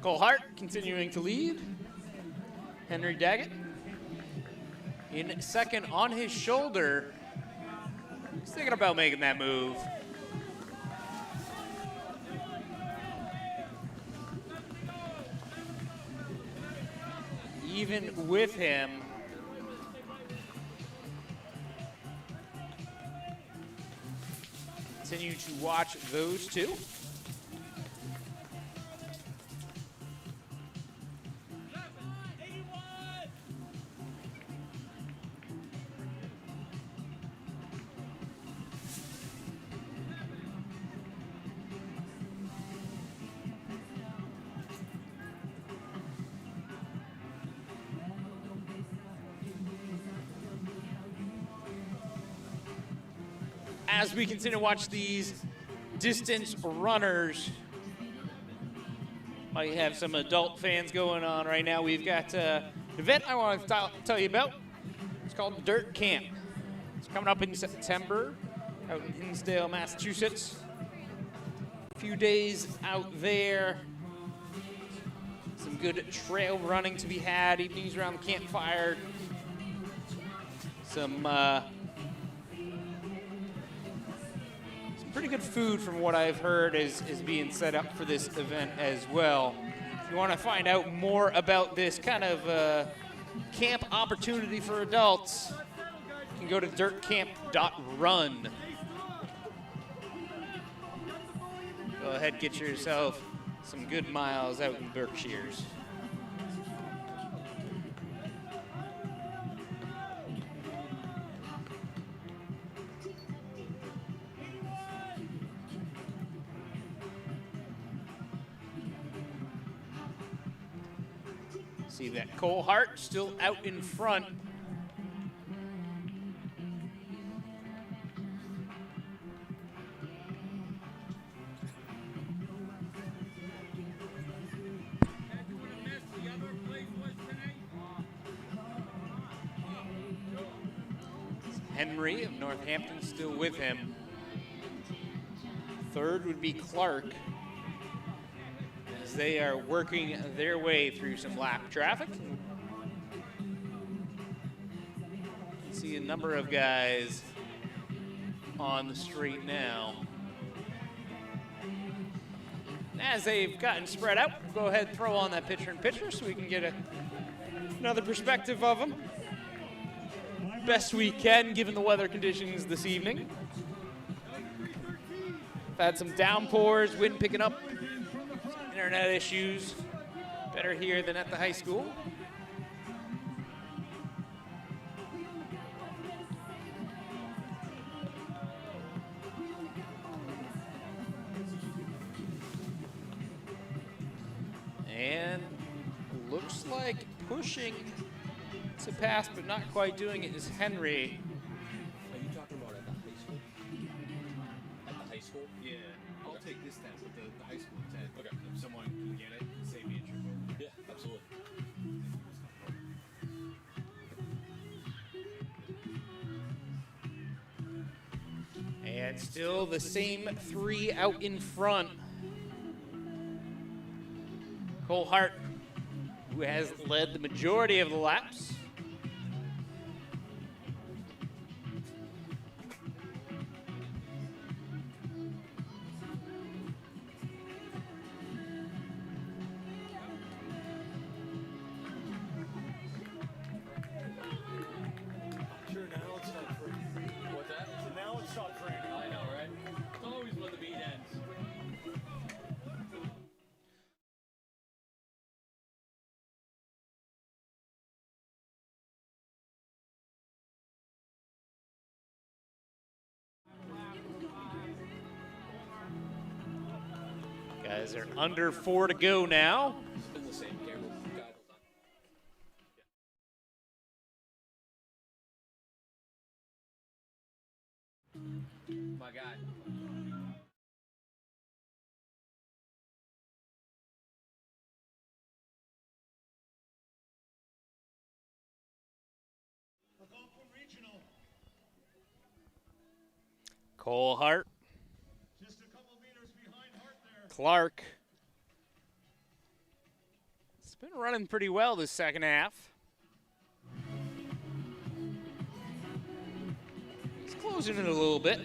Cole Hart continuing to lead. Henry Daggett in second on his shoulder. He's thinking about making that move. Even with him, continue to watch those two. As we continue to watch these distance runners, might have some adult fans going on right now. We've got an event I want to tell you about. It's called Dirt Camp. It's coming up in September out in Hinsdale, Massachusetts. A few days out there. Some good trail running to be had, evenings around the campfire. Some pretty good food from what I've heard is being set up for this event as well. If you want to find out more about this kind of camp opportunity for adults, you can go to dirtcamp.run. Go ahead, get yourself some good miles out in Berkshires. See that Cole Hart still out in front. Henry of Northampton still with him. Third would be Clark, as they are working their way through some lap traffic. You see a number of guys on the street now. As they've gotten spread out, we'll go ahead and throw on that picture-in-picture so we can get another perspective of them. Best we can, given the weather conditions this evening. We've had some downpours, wind picking up, internet issues. Better here than at the high school. And looks like pushing to pass, but not quite doing it, is Henry. Are you talking about at the high school? At the high school? Yeah, I'll take this tent with the high school tent. Okay. If someone can get it, save me a trip over. Yeah, absolutely. And still the same three out in front. Cole Hart who has led the majority of the laps. Sure, now it's not free. What's that? So now it's stopped raining. I know, right? It's always when the beat ends. Guys are under 4 to go now. It's been the same camera guide all the time. My guy. Algonquin Regional, Cole Hart, just a couple meters behind Hart there. Clark. It's been running pretty well this second half. He's closing it a little bit.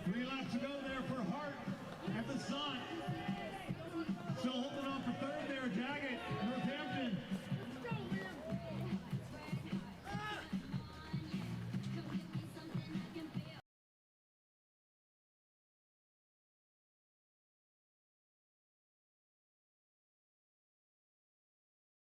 Three laps to go there for Hart at the Sun.